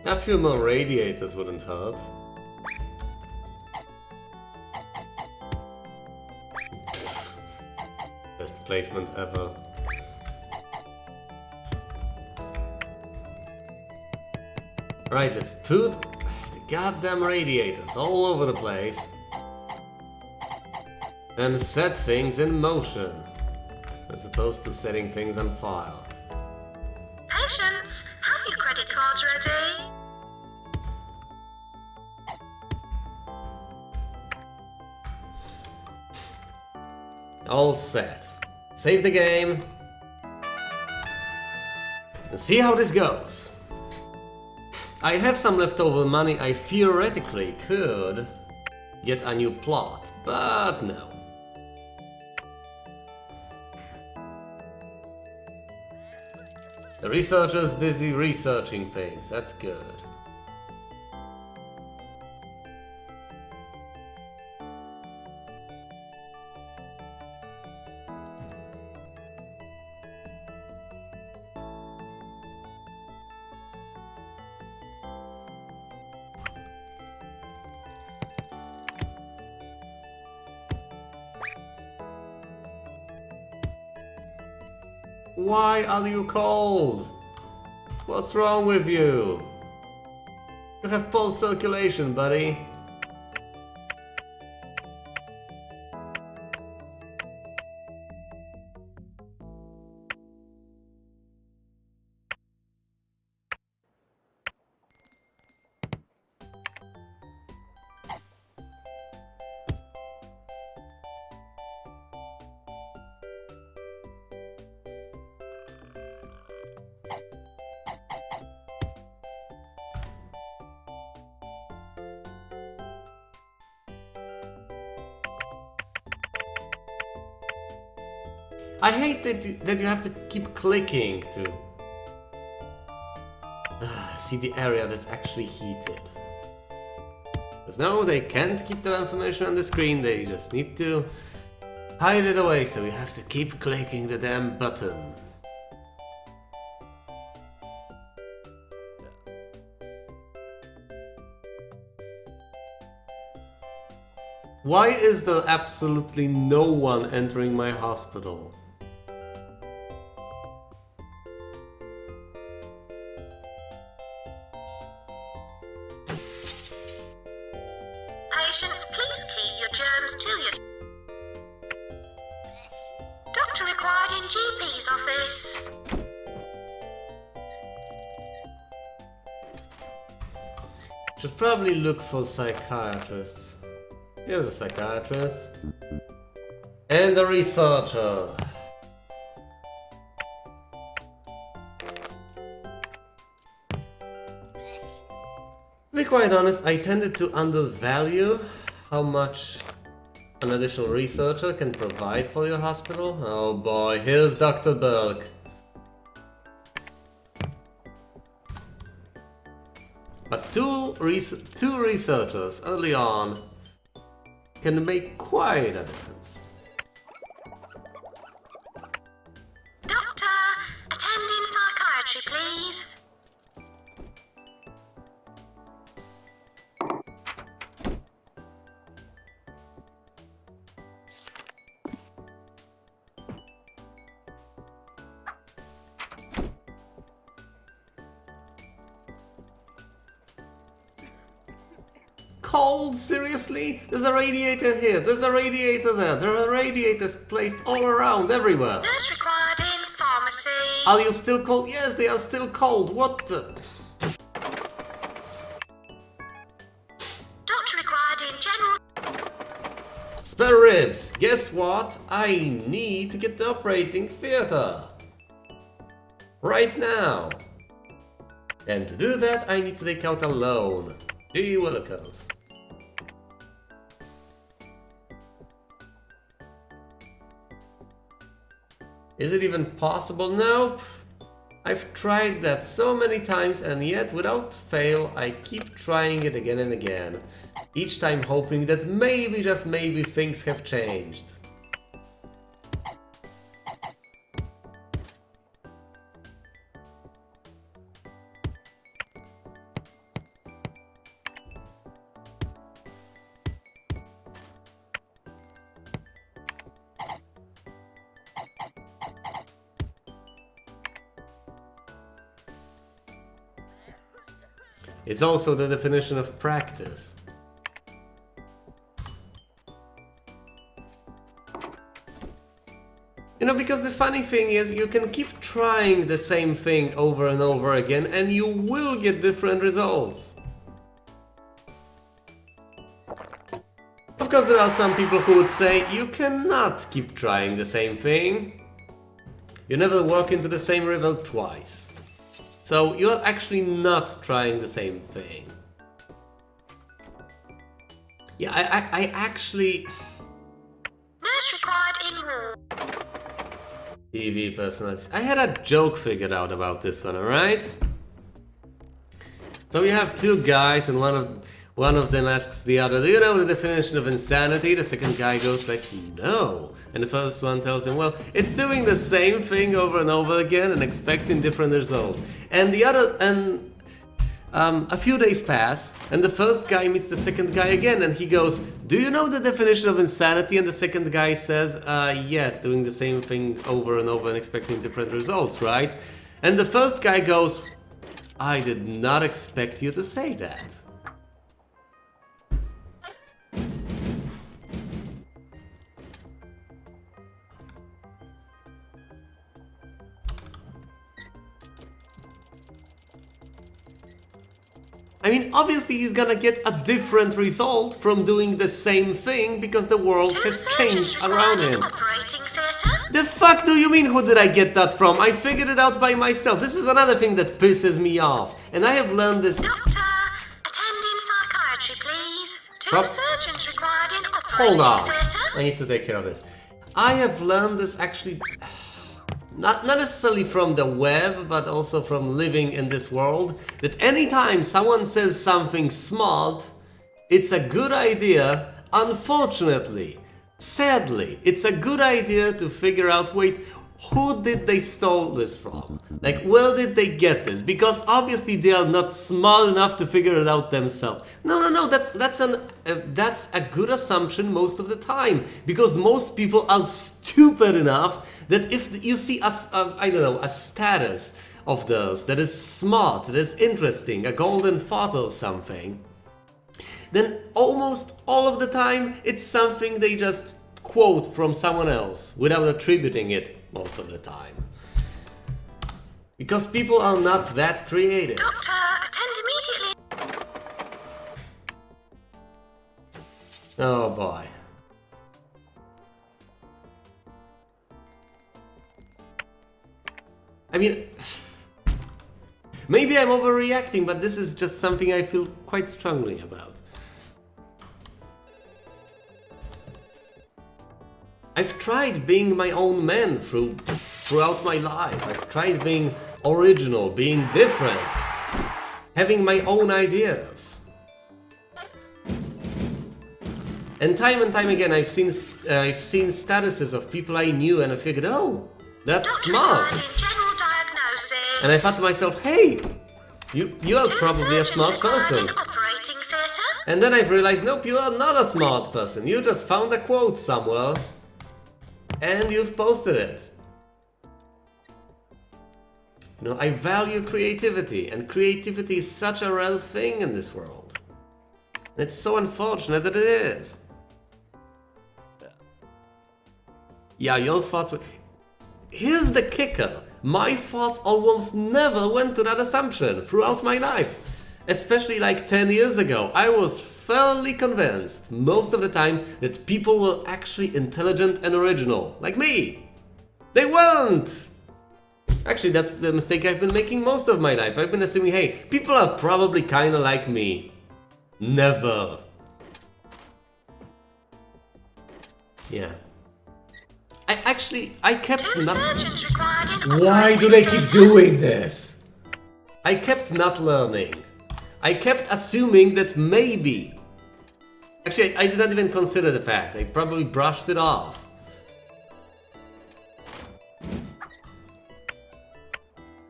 A few more radiators wouldn't hurt. Best placement ever. Right, let's put the goddamn radiators all over the place. And set things in motion. As opposed to setting things on fire. Patients, have your credit cards ready? All set. Save the game. And see how this goes. I have some leftover money. I theoretically could get a new plot, but no. The researcher's busy researching things. That's good. Why are you cold? What's wrong with you? You have pulse circulation, buddy. I hate that you have to keep clicking to see the area that's actually heated. Because no, they can't keep that information on the screen, they just need to hide it away, so you have to keep clicking the damn button. Why is there absolutely no one entering my hospital? Patients, please keep your germs to your... Doctor required in GP's office. Should probably look for psychiatrists. Here's a psychiatrist. And a researcher. To be quite honest, I tended to undervalue how much an additional researcher can provide for your hospital. Oh boy, here's Dr. Burke. But two researchers early on can make quite a difference. Doctor, attend in psychiatry, please. Cold? Seriously? There's a radiator here, there's a radiator there, there are radiators placed all around, everywhere. Nurse required in pharmacy. Are you still cold? Yes, they are still cold. What the? Doctor required in general. Spare ribs. Guess what? I need to get the operating theater. Right now. And to do that, I need to take out a loan. Gee willikers. Is it even possible? Nope. I've tried that so many times and yet without fail I keep trying it again and again. Each time hoping that maybe, just maybe, things have changed. It's also the definition of practice. You know, because the funny thing is, you can keep trying the same thing over and over again and you will get different results. Of course, there are some people who would say, you cannot keep trying the same thing. You never walk into the same river twice. So you're actually not trying the same thing. Yeah, I actually... Nurse required in room. TV personalities. I had a joke figured out about this one, alright? So we have two guys and one of them asks the other, do you know the definition of insanity? The second guy goes like, no. And the first one tells him, well, it's doing the same thing over and over again and expecting different results. And the other, a few days pass, and the first guy meets the second guy again, and he goes, do you know the definition of insanity? And the second guy says, yeah, it's doing the same thing over and over and expecting different results, right? And the first guy goes, I did not expect you to say that. I mean, obviously he's gonna get a different result from doing the same thing because the world has changed around him. Operating theatre. The fuck do you mean, who did I get that from? I figured it out by myself. This is another thing that pisses me off. And I have learned this... Doctor, attend in psychiatry, please. Two surgeons required in Hold operating on. theatre. I need to take care of this. I have learned this actually... Not necessarily from the web, but also from living in this world, that anytime someone says something smart, it's a good idea. Unfortunately, sadly, it's a good idea to figure out, wait, who did they stole this from? Like, where did they get this? Because obviously they are not smart enough to figure it out themselves. No, that's a good assumption most of the time, because most people are stupid enough that if you see a status of theirs that is smart, that is interesting, a golden thought or something, then almost all of the time it's something they just quote from someone else without attributing it most of the time. Because people are not that creative. Doctor, attend immediately. Oh boy. I mean, maybe I'm overreacting, but this is just something I feel quite strongly about. I've tried being my own man throughout my life. I've tried being original, being different, having my own ideas. And time again, I've seen statuses of people I knew, and I figured, oh, that's smart. General diagnosis. And I thought to myself, hey, you are probably a smart person. Operating theatre. And then I've realized, nope, you are not a smart person. You just found a quote somewhere, and you've posted it. You know, I value creativity, and creativity is such a rare thing in this world. And it's so unfortunate that it is. Yeah, your thoughts were... Here's the kicker. My thoughts almost never went to that assumption throughout my life. Especially like 10 years ago. I was fairly convinced, most of the time, that people were actually intelligent and original. Like me. They weren't! Actually, that's the mistake I've been making most of my life. I've been assuming, hey, people are probably kinda like me. Never. Yeah. I kept not... Why do they keep doing this? I kept not learning. I kept assuming that maybe... Actually, I did not even consider the fact. I probably brushed it off.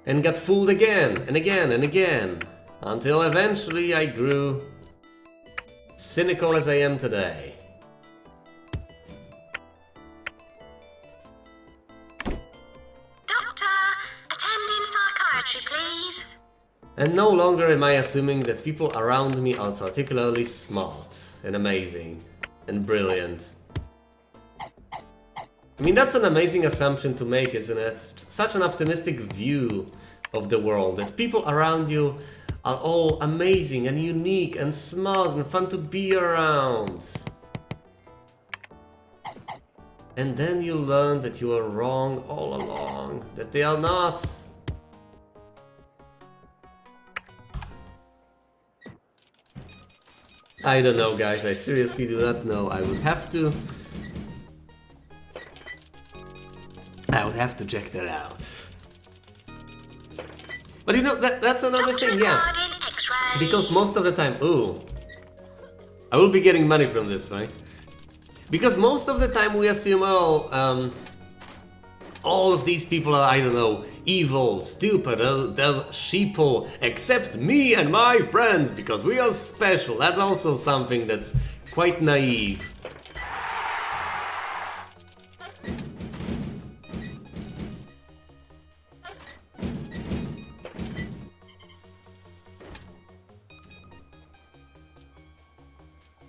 And got fooled again, and again, and again. Until eventually I grew cynical as I am today. Please. And no longer am I assuming that people around me are particularly smart and amazing and brilliant. I mean, that's an amazing assumption to make, isn't it? Such an optimistic view of the world, that people around you are all amazing and unique and smart and fun to be around. And then you learn that you were wrong all along, that they are not. I don't know, guys, I seriously do not know. I would have to check that out. But you know, that's another thing, yeah. Because most of the time, ooh, I will be getting money from this, right? Because most of the time we assume, oh, all of these people are, I don't know, evil, stupid, they're sheeple, except me and my friends, because we are special. That's also something that's quite naive.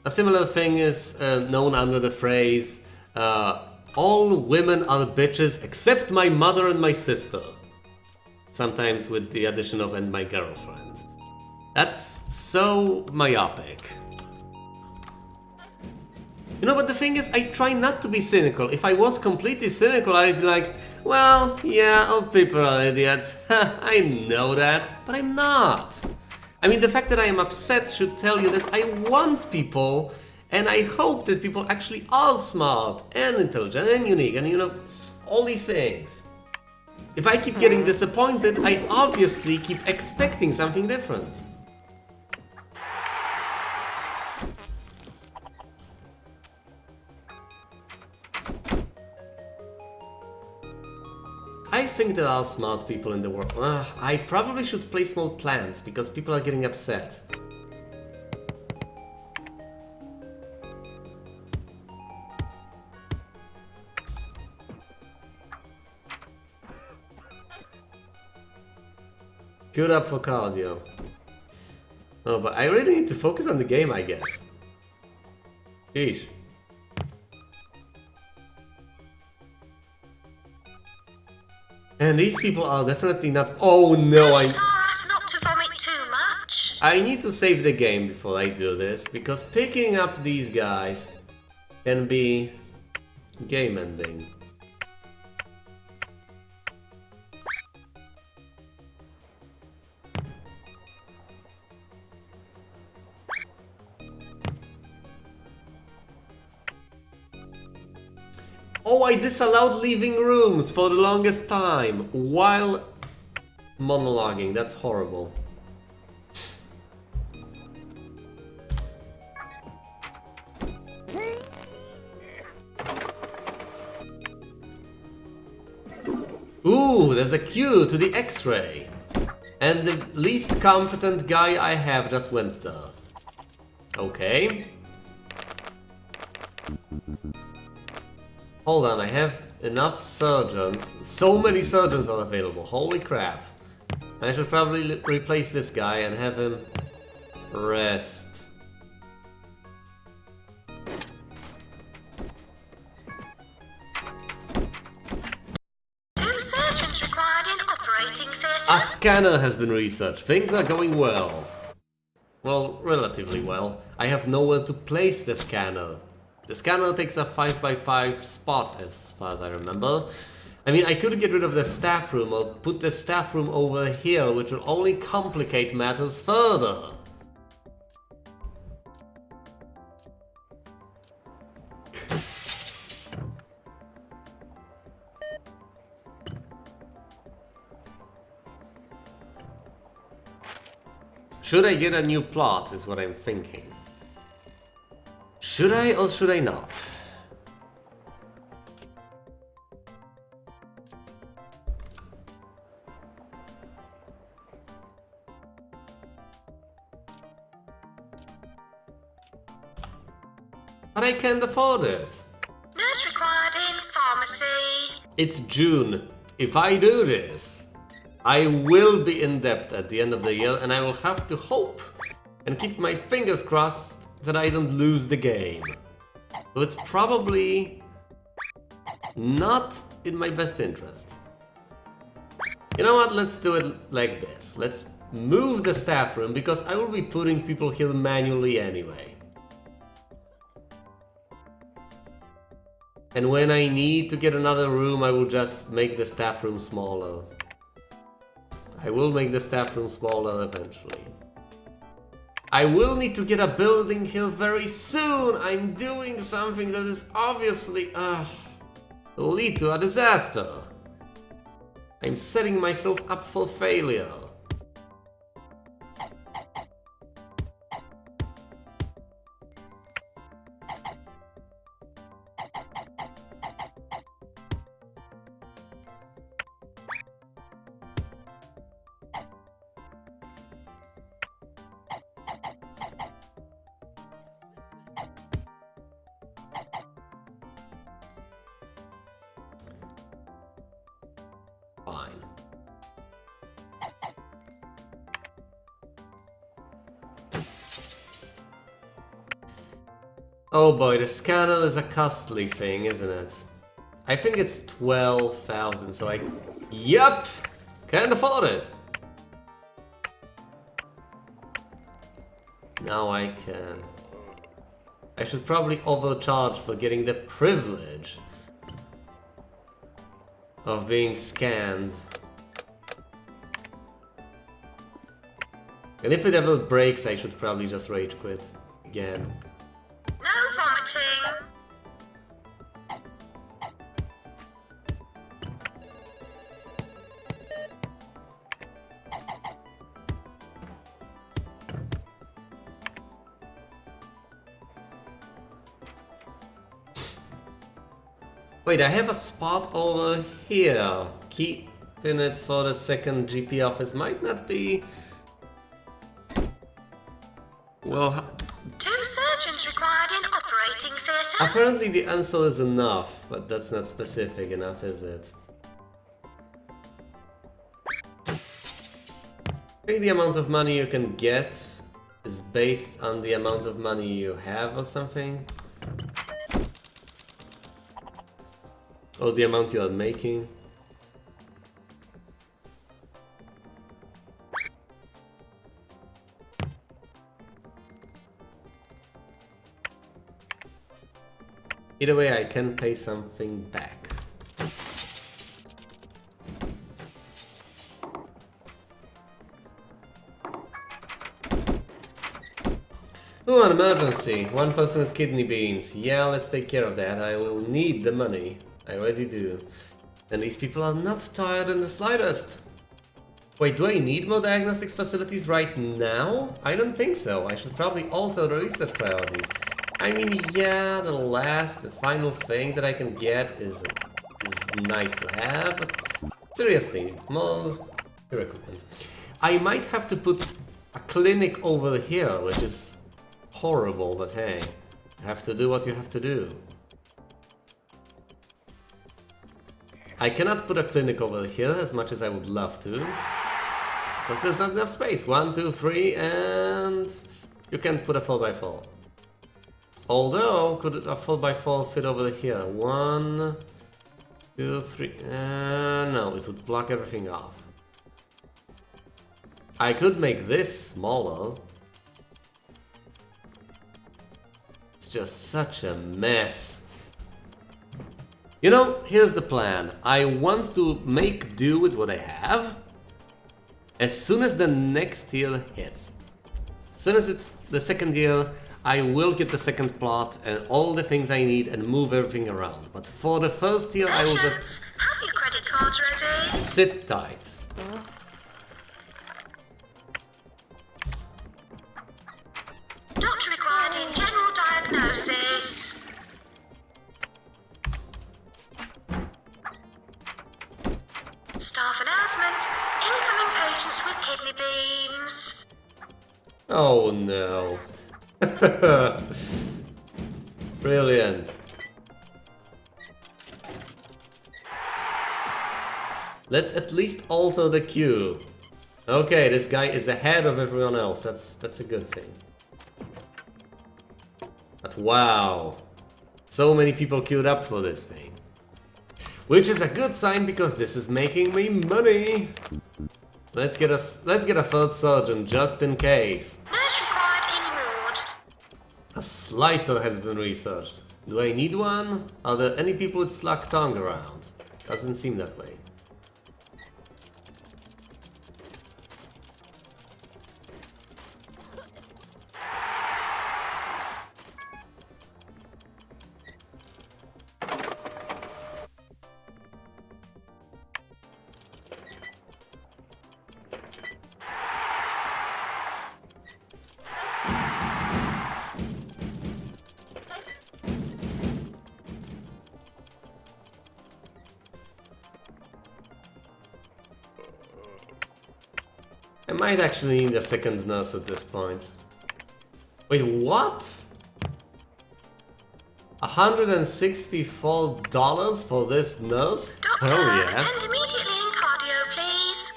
A similar thing is known under the phrase, all women are bitches except my mother and my sister. Sometimes with the addition of and my girlfriend. That's so myopic. You know, but the thing is, I try not to be cynical. If I was completely cynical, I'd be like, well, yeah, all people are idiots. I know that, but I'm not. I mean, the fact that I am upset should tell you that I want people, and I hope that people actually are smart and intelligent and unique and, you know, all these things. If I keep getting disappointed, I obviously keep expecting something different. I think there are smart people in the world. I probably should place more plants because people are getting upset. Good up for cardio. Oh, but I really need to focus on the game, I guess. Sheesh. And these people are definitely not. Oh no, Not to vomit too much. I need to save the game before I do this, because picking up these guys can be game ending. Oh, I disallowed leaving rooms for the longest time while monologuing. That's horrible. Ooh, there's a queue to the X-ray. And the least competent guy I have just went there. Okay. Hold on, I have enough surgeons. So many surgeons are available. Holy crap. I should probably replace this guy and have him rest. A scanner has been researched. Things are going well. Well, relatively well. I have nowhere to place the scanner. The scanner takes a 5x5 spot, as far as I remember. I mean, I could get rid of the staff room or put the staff room over here, which will only complicate matters further. Should I get a new plot, is what I'm thinking. Should I or should I not? But I can't afford it. Nurse required in pharmacy. It's June. If I do this, I will be in debt at the end of the year, and I will have to hope and keep my fingers crossed that I don't lose the game. So it's probably not in my best interest. You know what, let's do it like this. Let's move the staff room, because I will be putting people here manually anyway. And when I need to get another room, I will just make the staff room smaller. I will make the staff room smaller eventually. I will need to get a building here very soon. I'm doing something that is obviously will lead to a disaster. I'm setting myself up for failure. Fine. Oh boy, the scanner is a costly thing, isn't it? I think it's 12,000, so Yup! Can't afford it! Now I can. I should probably overcharge for getting the privilege of being scanned. And if it ever breaks, I should probably just rage quit again. No vomiting. Wait, I have a spot over here. Keeping it for the second GP office might not be... Well... 2 surgeons required in operating theatre. Apparently the answer is enough, but that's not specific enough, is it? I think the amount of money you can get is based on the amount of money you have or something. Or the amount you are making. Either way, I can pay something back. Ooh, an emergency. One person with kidney beans. Yeah, let's take care of that. I will need the money. I already do. And these people are not tired in the slightest. Wait, do I need more diagnostics facilities right now? I don't think so. I should probably alter the research priorities. I mean, yeah, the final thing that I can get is nice to have, but seriously, more equipment. I might have to put a clinic over here, which is horrible, but hey, you have to do what you have to do. I cannot put a clinic over here as much as I would love to, because there's not enough space. 1, 2, 3, and you can't put a 4x4. Although, could a 4x4 fit over here? 1, 2, 3. No, it would block everything off. I could make this smaller. It's just such a mess. You know, here's the plan. I want to make do with what I have as soon as the next year hits. As soon as it's the second year, I will get the second plot and all the things I need and move everything around. But for the first year, I will just... Have your credit cards ready? Sit tight. Doctor required in general diagnosis. Staff announcement. Incoming patients with kidney beans. Oh no. Brilliant. Let's at least alter the queue. Okay, this guy is ahead of everyone else. That's a good thing. But wow. So many people queued up for this thing. Which is a good sign because this is making me money. Let's get a third surgeon just in case. Nurse required in ward. A slicer has been researched. Do I need one? Are there any people with slack tongue around? Doesn't seem that way. I might actually need a second nurse at this point. Wait, what? $164 for this nurse? Doctor, Hell yeah. attend immediately in cardio, please.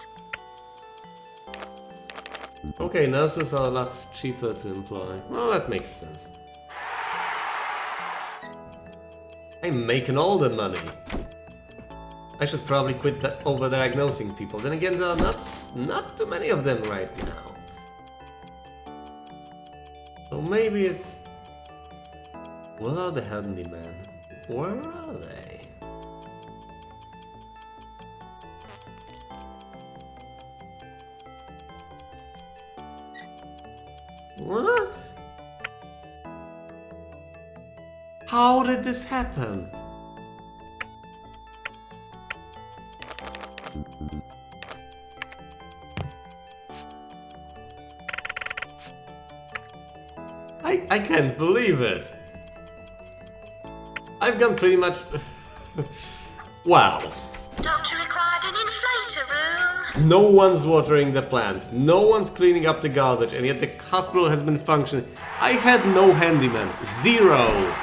Okay, nurses are a lot cheaper to employ. Well, that makes sense. I'm making all the money. I should probably quit overdiagnosing people. Then again, there are not too many of them right now. So maybe it's... Where are the handymen? Where are they? What? How did this happen? I can't believe it. I've gone pretty much... Wow. Doctor required an inflator room. No one's watering the plants, no one's cleaning up the garbage, and yet the hospital has been functioning. I had no handyman. 0.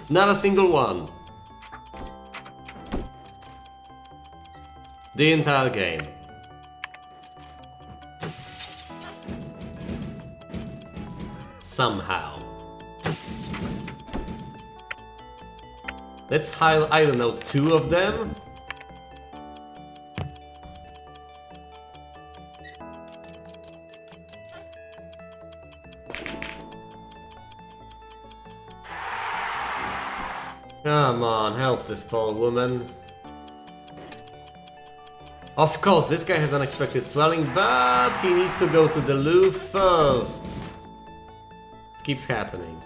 Not a single one. The entire game. Somehow. Let's hire, I don't know, 2 of them? Come on, help this poor woman. Of course, this guy has unexpected swelling, but he needs to go to the loo first. It keeps happening.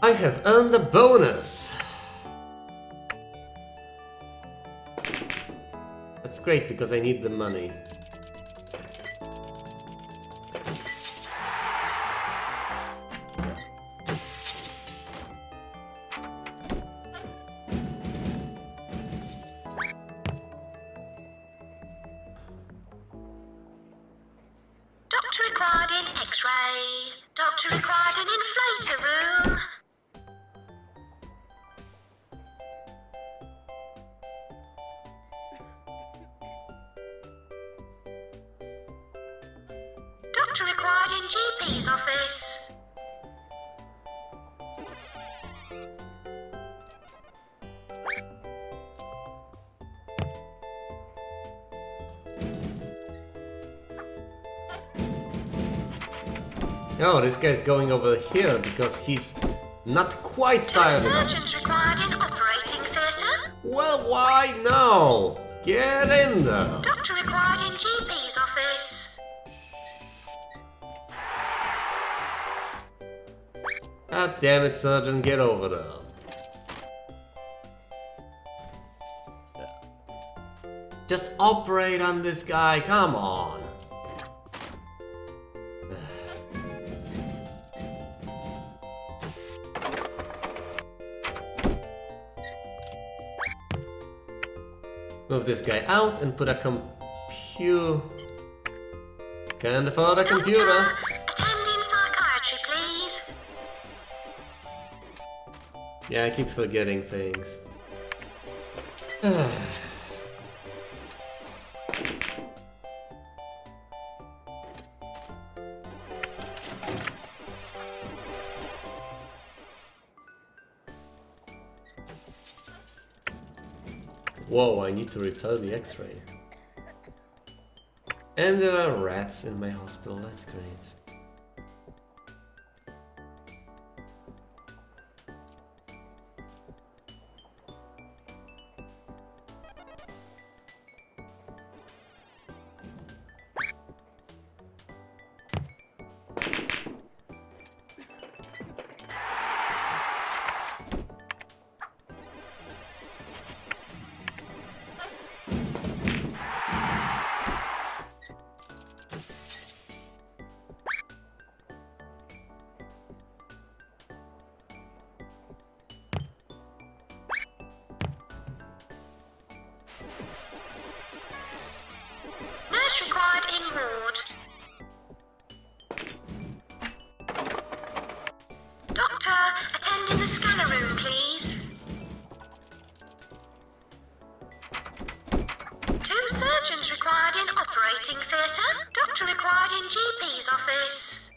I have earned a bonus. That's great because I need the money. Doctor required in X-ray. Doctor required in inflator room. Doctor required in GP's office. Oh, this guy's going over here because he's not quite Two tired enough. surgeons required in operating theatre. Well, why no? Get in there. Doctor required in GP's office. God damn it, surgeon, get over there. Just operate on this guy, come on. Move this guy out and put a computer. Can't afford a computer. Doctor, attend in psychiatry, please. Yeah, I keep forgetting things. Whoa, I need to repair the X-ray. And there are rats in my hospital, that's great. Nurse required in ward. Doctor, attend in the scanner room, please. Two surgeons required in operating theatre. Doctor required in GP's office.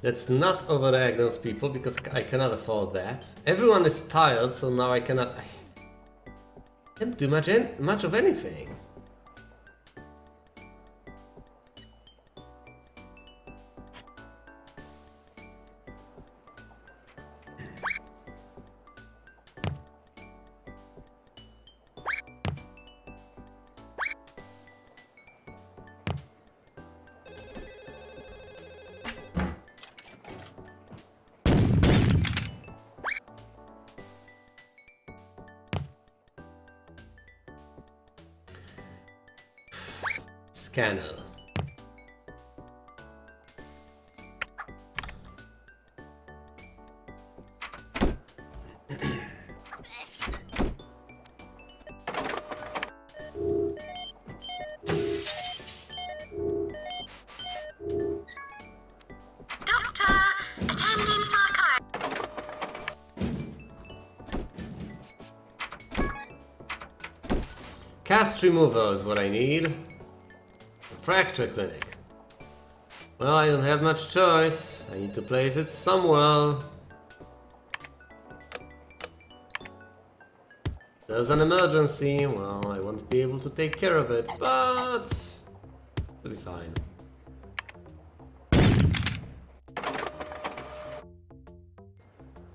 Let's not overdiagnose people because I cannot afford that. Everyone is tired, so now I cannot... I can't do much of anything. Scanner. Doctor, attend in psychiatry. Cast removal is what I need. A fracture clinic. Well, I don't have much choice. I need to place it somewhere. There's an emergency. Well, I won't be able to take care of it, but it'll be fine.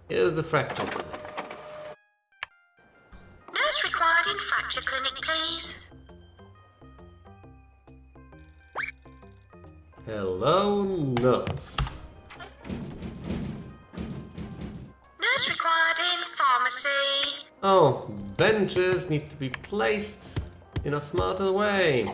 Here's the fracture clinic. Nurse required in fracture clinic, please. Hello, nurse. Nurse required in pharmacy. Oh, benches need to be placed in a smarter way.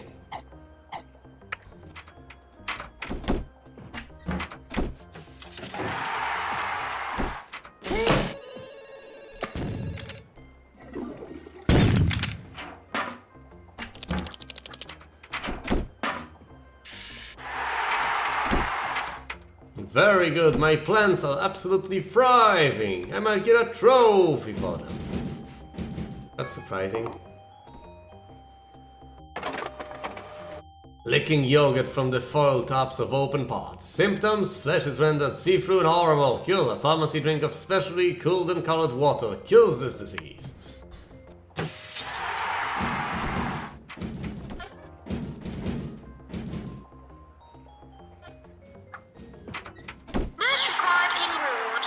Very good, my plants are absolutely thriving. I might get a trophy for them. That's surprising. Licking yogurt from the foil tops of open pots. Symptoms: flesh is rendered see-through and horrible. Cure: a pharmacy drink of specially cooled and colored water kills this disease. Nurse required in ward.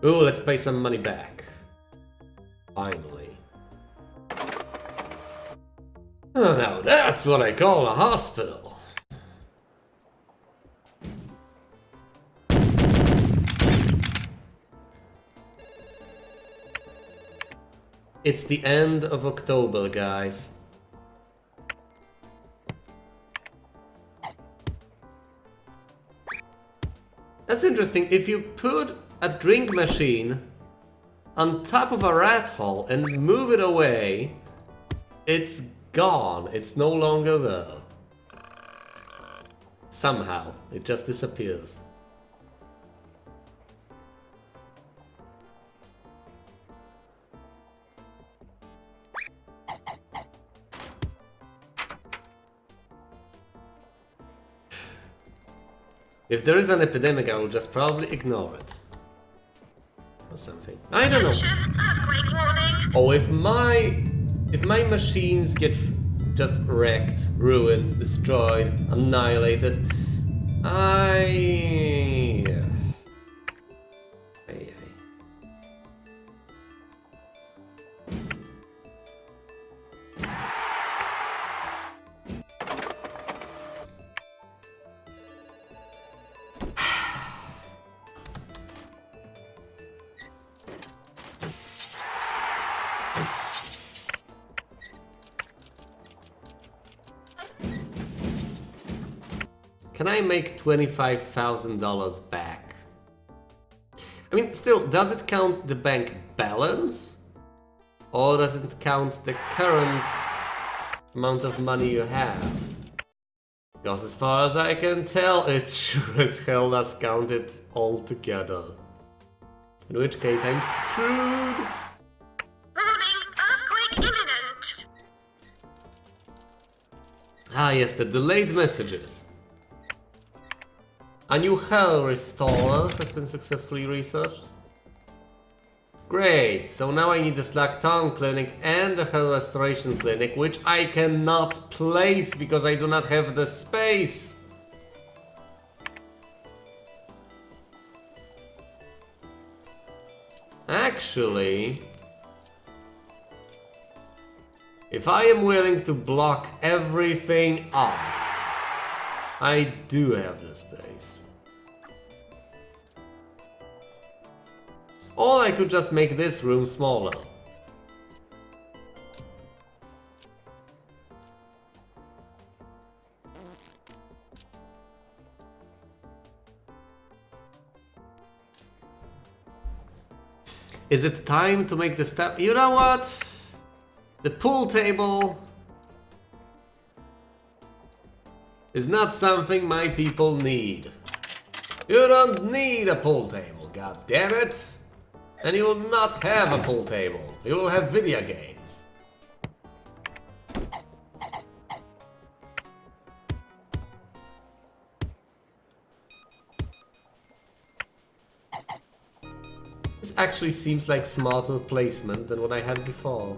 Ooh, let's pay some money back. Finally. Oh, now that's what I call a hospital. It's the end of October, guys. That's interesting. If you put a drink machine on top of a rat hole and move it away, it's gone. It's no longer there. Somehow, it just disappears. If there is an epidemic, I will just probably ignore it. Or something. I don't know. Attention, earthquake warning. Oh, if my machines get just wrecked, ruined, destroyed, annihilated, I. Can I make $25,000 back? I mean, still, does it count the bank balance? Or does it count the current amount of money you have? Because as far as I can tell, it sure as hell does count it all together. In which case, I'm screwed. Warning, earthquake imminent. Ah yes, the delayed messages. A new hell restorer has been successfully researched. Great, so now I need the Slack Town Clinic and the Hell Restoration Clinic, which I cannot place because I do not have the space. Actually, if I am willing to block everything off, I do have the space. Or I could just make this room smaller. Is it time to make the step? You know what? The pool table is not something my people need. You don't need a pool table, god damn it! And you will not have a pool table. You will have video games. This actually seems like smarter placement than what I had before.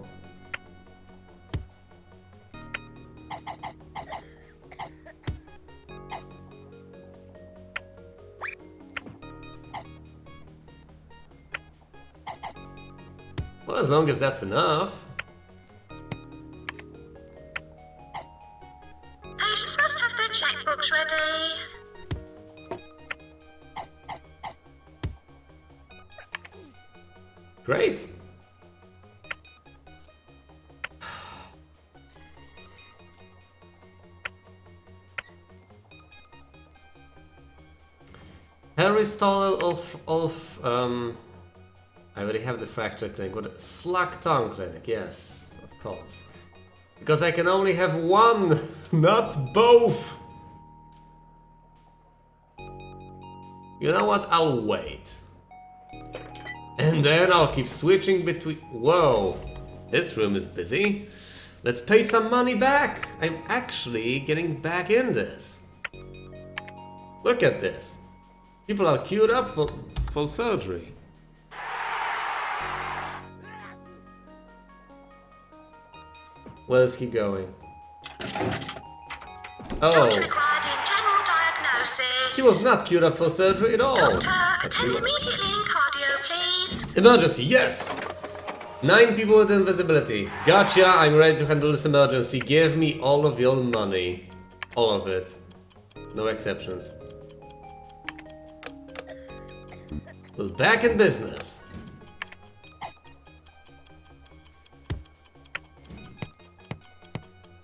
as long as that's enough. Patients must have their checkbooks ready. Great. Aristotle I already have the fracture clinic. What? Slug tongue clinic, yes, of course. Because I can only have one, not both. You know what? I'll wait. And then I'll keep switching between... Whoa, this room is busy. Let's pay some money back. I'm actually getting back in this. Look at this. People are queued up for surgery. Where is he going? Oh. Doctor required in general diagnosis. He was not queued up for surgery at all. Doctor, attend immediately in cardio, please. Emergency, yes! 9 people with invisibility. Gotcha, I'm ready to handle this emergency. Give me all of your money. All of it. No exceptions. We're back in business.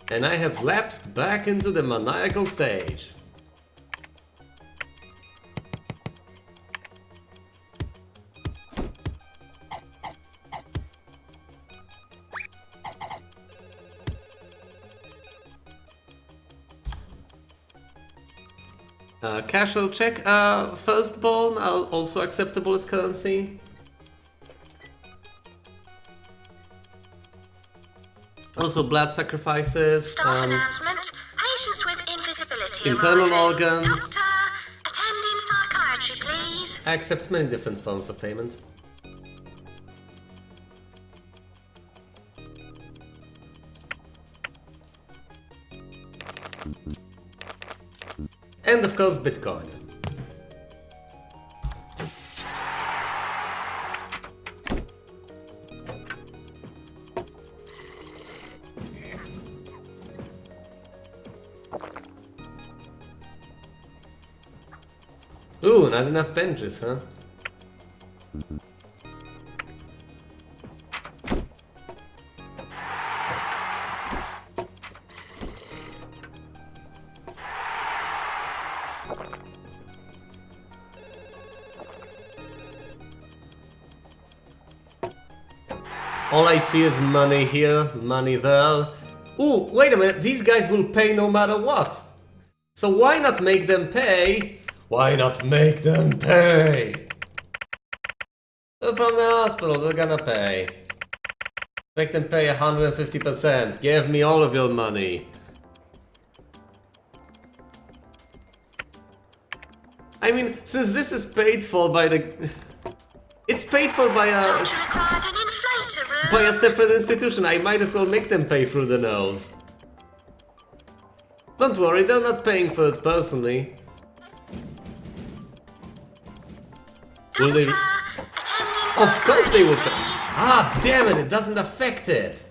And I have lapsed back into the maniacal stage. Casual check, firstborn, also acceptable as currency. Also blood sacrifices. Staff announcement. Patients with invisibility internal arriving. organs. Doctor, attend in psychiatry, please. I accept many different forms of payment. And of course, Bitcoin. Ooh, not enough benches, huh? All I see is money here, money there. Ooh, wait a minute, these guys will pay no matter what. So why not make them pay? Why not make them pay? They're from the hospital, they're gonna pay. Make them pay 150%. Give me all of your money. I mean, since this is paid for by the... It's paid for by a separate institution. I might as well make them pay through the nose. Don't worry, they're not paying for it personally. Will they? Of course they will pay. Ah, damn it, it doesn't affect it.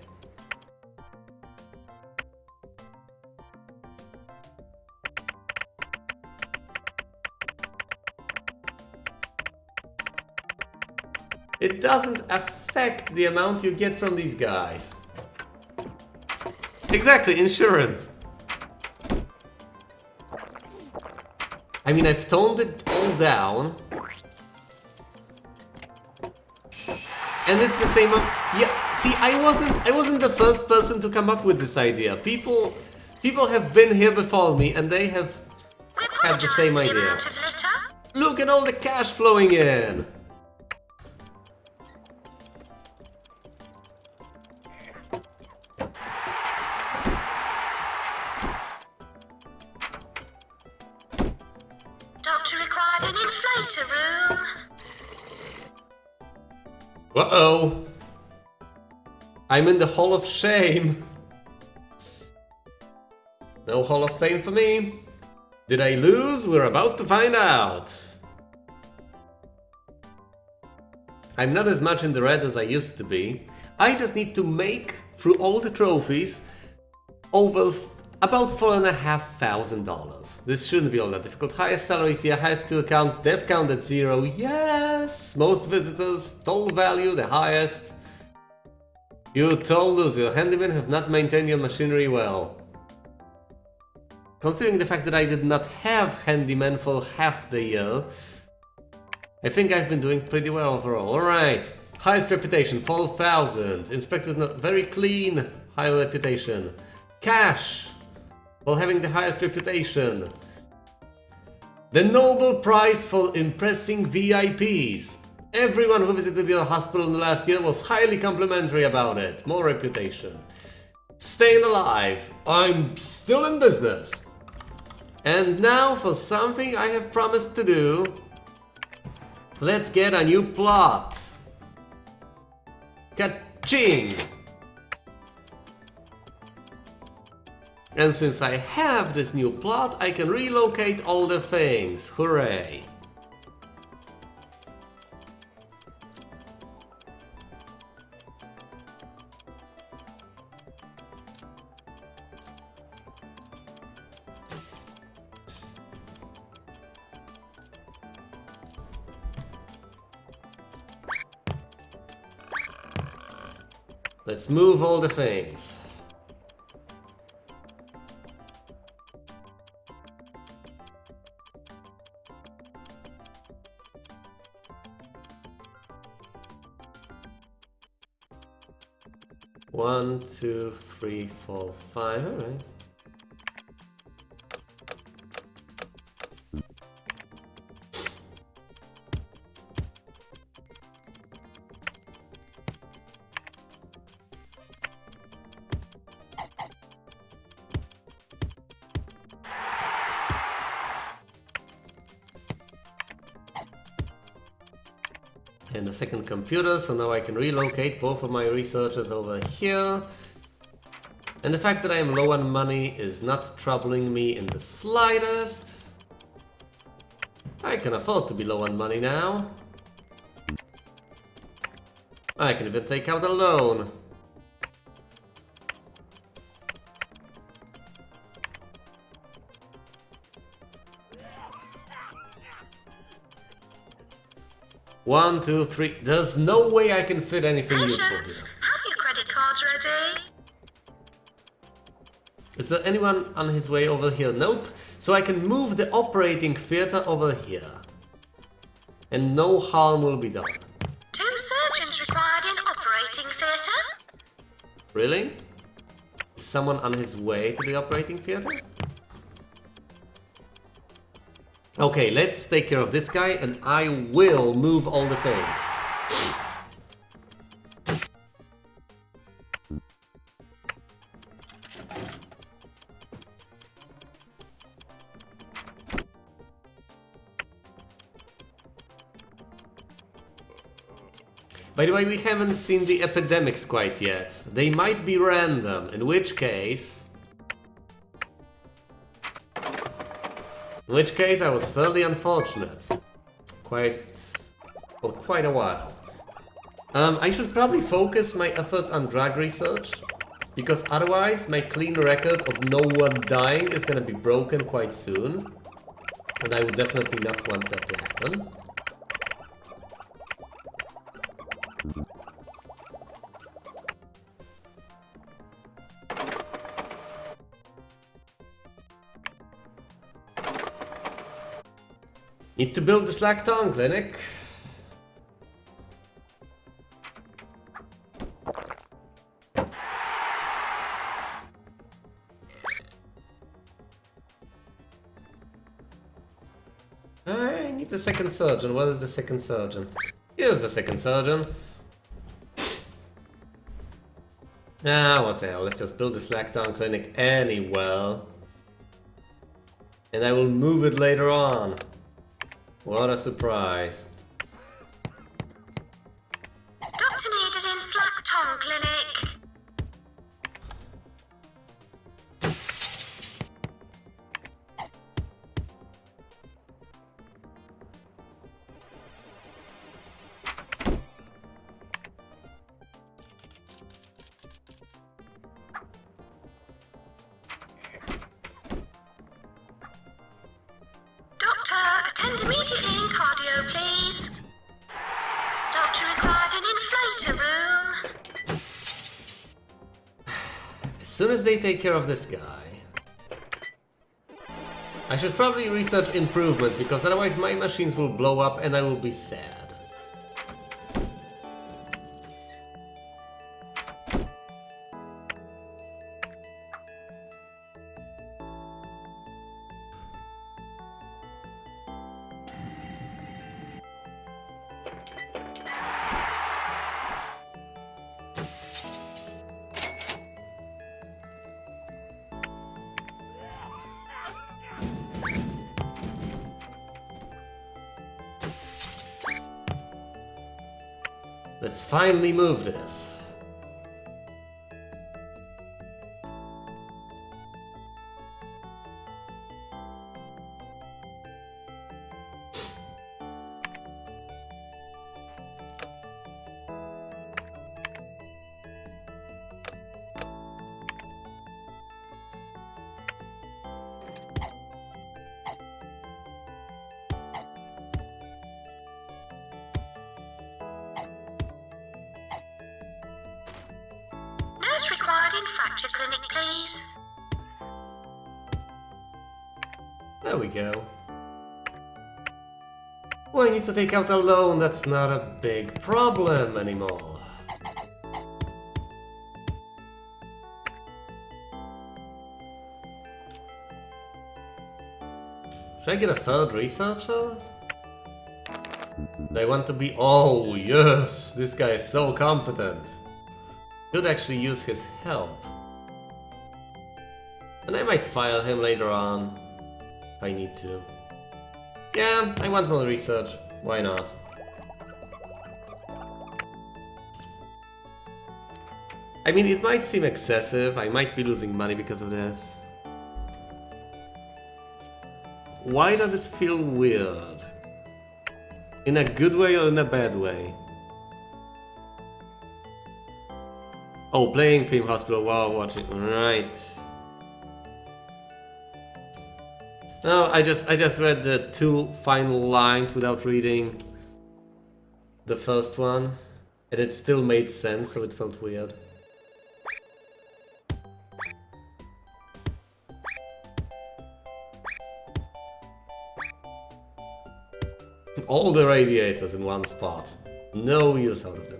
It doesn't affect the amount you get from these guys. Exactly, insurance. I mean, I've toned it all down. And it's the same. Yeah, see, I wasn't the first person to come up with this idea. People have been here before me, and they have had the same idea. Look at all the cash flowing in. Doctor required an inflator room. Uh-oh. I'm in the Hall of Shame. No Hall of Fame for me. Did I lose? We're about to find out. I'm not as much in the red as I used to be. I just need to make, through all the trophies, over about $4,500. This shouldn't be all that difficult. Highest salaries here, highest kill count, death count at 0, yes! Most visitors, total value, the highest. You told us your handymen have not maintained your machinery well. Considering the fact that I did not have handymen for half the year, I think I've been doing pretty well overall. Alright, highest reputation, 4,000. Inspector's not very clean, high reputation. Cash, while having the highest reputation. The Nobel Prize for impressing VIPs. Everyone who visited your hospital in the last year was highly complimentary about it. More reputation. Staying alive. I'm still in business. And now for something I have promised to do. Let's get a new plot. Ka-ching! And since I have this new plot, I can relocate all the things. Hooray! Let's move all the things. One, two, three, four, five. All right. And the second computer, so now I can relocate both of my researchers over here. And the fact that I am low on money is not troubling me in the slightest. I can afford to be low on money now. I can even take out a loan. One, two, three. There's no way I can fit anything useful here. Have your credit cards ready? Is there anyone on his way over here? Nope. So I can move the operating theater over here. And no harm will be done. 2 surgeons required in operating theatre. Really? Is someone on his way to the operating theater? Okay, let's take care of this guy and I will move all the things. By the way, we haven't seen the epidemics quite yet. They might be random, in which case I was fairly unfortunate. For quite a while. I should probably focus my efforts on drug research, because otherwise my clean record of no one dying is gonna be broken quite soon. And I would definitely not want that to happen. Need to build the Slack Tongue Clinic. I need the second surgeon. What is the second surgeon? Here's the second surgeon. Ah, what the hell. Let's just build the Slack Tongue Clinic anywhere. And I will move it later on. What a surprise. Doctor needed in Slack Tongue Clinic. immediately in cardio, please. Doctor required in inflator room. As soon as they take care of this guy, I should probably research improvements, because otherwise my machines will blow up and I will be sad. Let's finally move this. Nurse required in fracture clinic, please. There we go. Well, I need to take out a loan. That's not a big problem anymore. Should I get a third researcher? They want to be... Oh, yes! This guy is so competent. Could actually use his help. And I might fire him later on, if I need to. Yeah, I want more research. Why not? I mean, it might seem excessive. I might be losing money because of this. Why does it feel weird? In a good way or in a bad way? Oh, playing Theme Hospital while watching. Right. No, I just read the two final lines without reading the first one, and it still made sense, so it felt weird. All the radiators in one spot. No use out of them.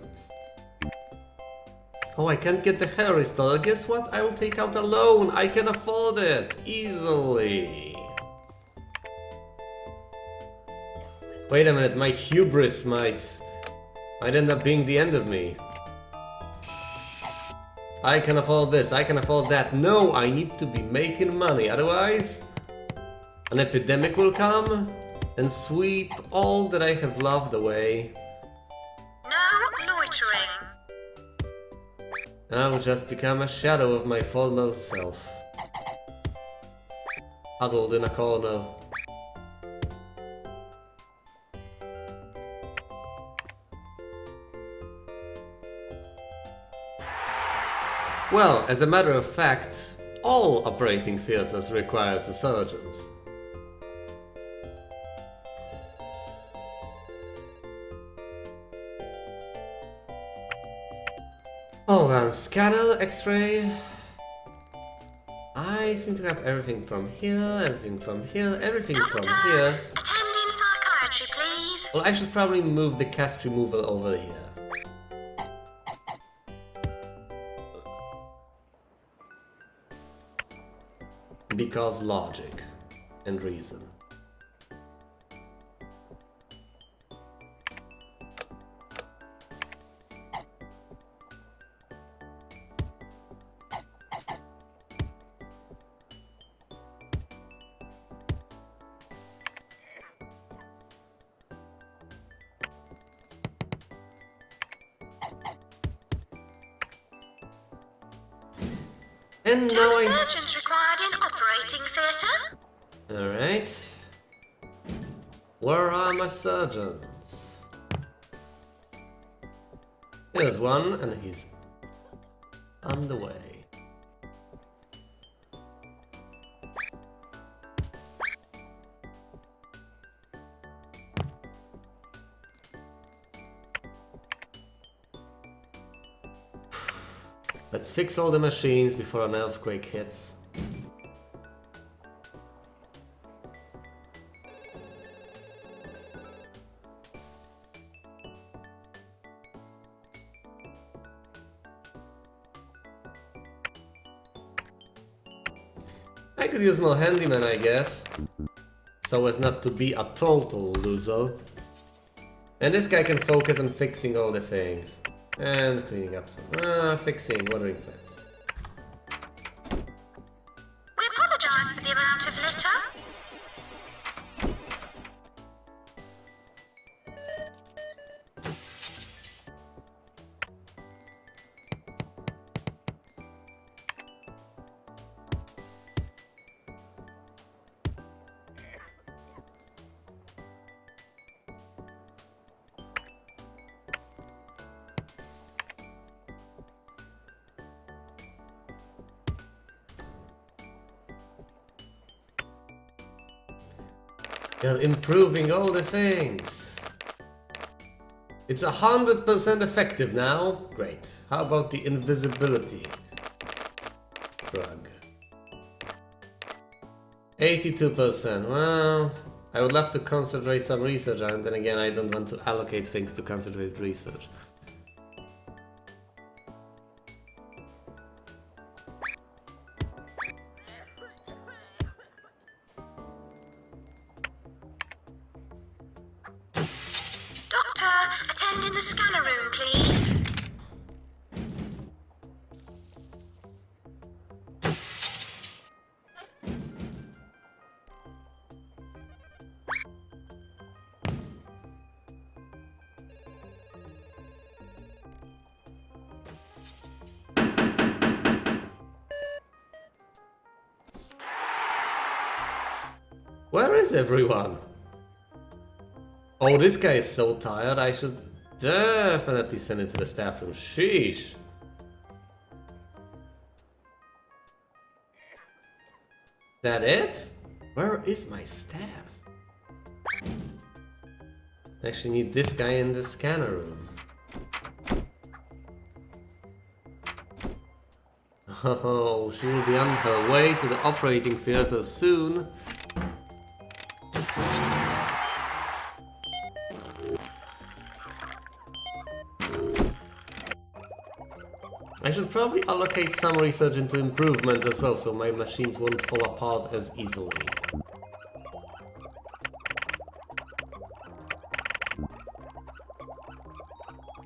Oh, I can't get the hair restored. Guess what? I will take out a loan. I can afford it easily. Wait a minute, my hubris might end up being the end of me. I can afford this, I can afford that. No, I need to be making money, otherwise an epidemic will come and sweep all that I have loved away. No loitering. I will just become a shadow of my former self, huddled in a corner. Well, as a matter of fact, all operating theaters require two surgeons. Hold on, scanner, x-ray. I seem to have everything from here, everything from here, everything from here. Attending psychiatry, please. Well, I should probably move the cast removal over here. Because logic and reason. And Two now surgeons required in operating theatre. Alright. Where are my surgeons? Here's one, and he's on the way. Let's fix all the machines before an earthquake hits. I could use more handyman, I guess, so as not to be a total loser. And this guy can focus on fixing all the things. And cleaning up some... fixing watering plants. We apologize for the amount of litter. They're improving all the things. It's 100% effective now. Great. How about the invisibility drug? 82%. Well, I would love to concentrate some research, and then again, I don't want to allocate things to concentrate research. Attend in the scanner room, please. Where is everyone? Oh, this guy is so tired, I should definitely send him to the staff room. Sheesh. That it? Where is my staff? I actually need this guy in the scanner room. Oh, she will be on her way to the operating theater soon. I should probably allocate some research into improvements as well, so my machines won't fall apart as easily.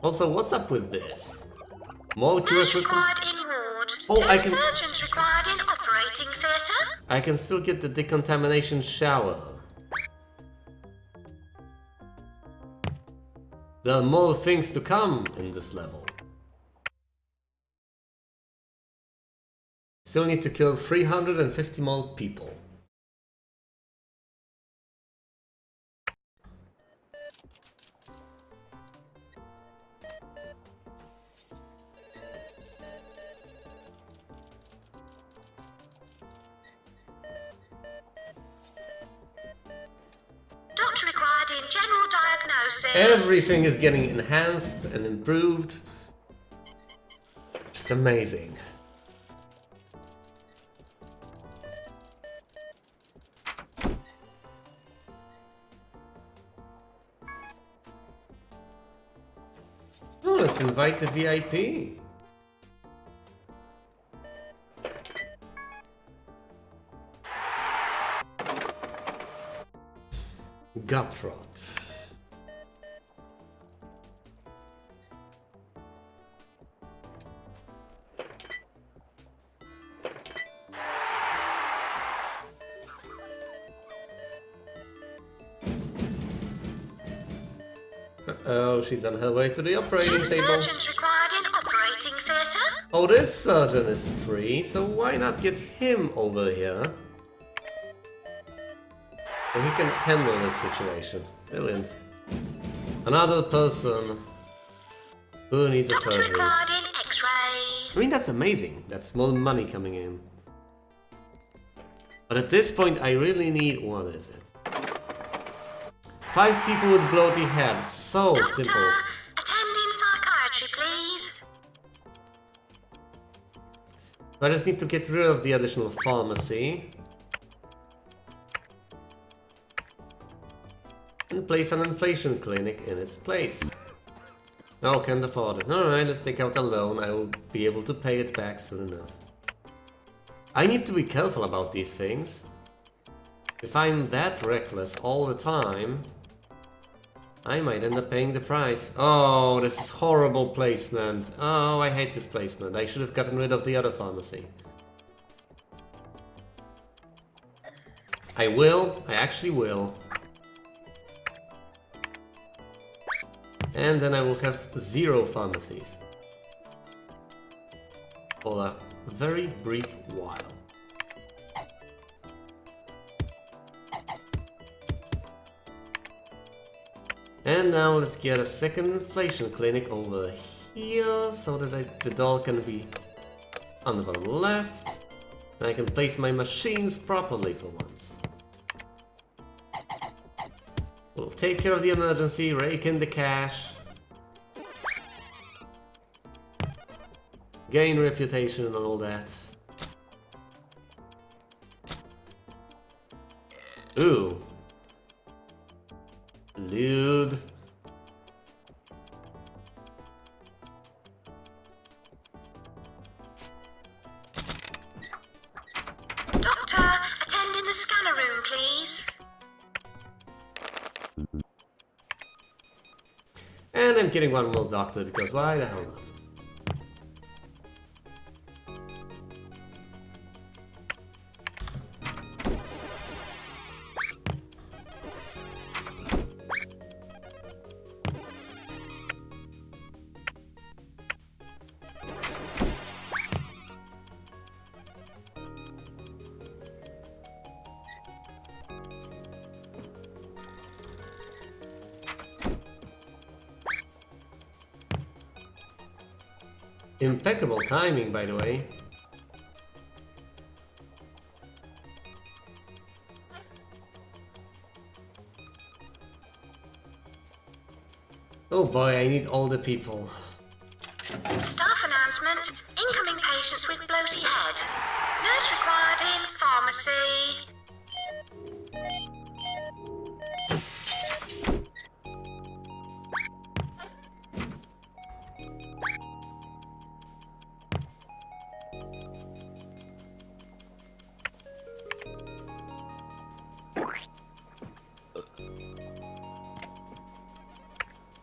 Also, what's up with this? Molecular required in ward. Oh, I can. Surgeons required in operating theatre. I can still get the decontamination shower. There are more things to come in this level. Still need to kill 350 more people. Doctor required in general diagnosis. Everything is getting enhanced and improved. Just amazing. Oh, let's invite the VIP. Gut rot. Oh, she's on her way to the operating table. Surgeons required in operating theatre. Oh, this surgeon is free, so why not get him over here? So he can handle this situation. Brilliant. Another person who needs a surgery. Required in X-ray. I mean, that's amazing. That's more money coming in. But at this point, I really need... What is it? 5 people with bloaty heads. So simple. Attend in psychiatry, please. I just need to get rid of the additional pharmacy. And place an inflation clinic in its place. Oh, can't afford it. Alright, let's take out a loan. I will be able to pay it back soon enough. I need to be careful about these things. If I'm that reckless all the time, I might end up paying the price. Oh, this is horrible placement. Oh, I hate this placement. I should have gotten rid of the other pharmacy. I will. I actually will. And then I will have 0 pharmacies. For a very brief while. And now let's get a second inflation clinic over here, so that the doll can be on the bottom left. And I can place my machines properly for once. We'll take care of the emergency, rake in the cash. Gain reputation and all that. Ooh. Lewd. Doctor, attend in the scanner room, please. And I'm getting one more doctor because why the hell not? Impeccable timing, by the way. Oh boy, I need all the people. Staff announcement. Incoming patients with bloaty head. Nurse required in pharmacy.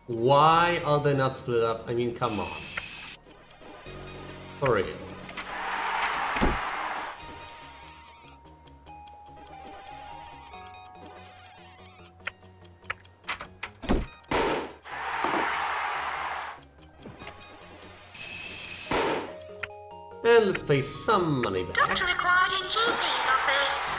Why are they not split up? I mean, come on. For real. And let's pay some money back. Doctor required in GP's office.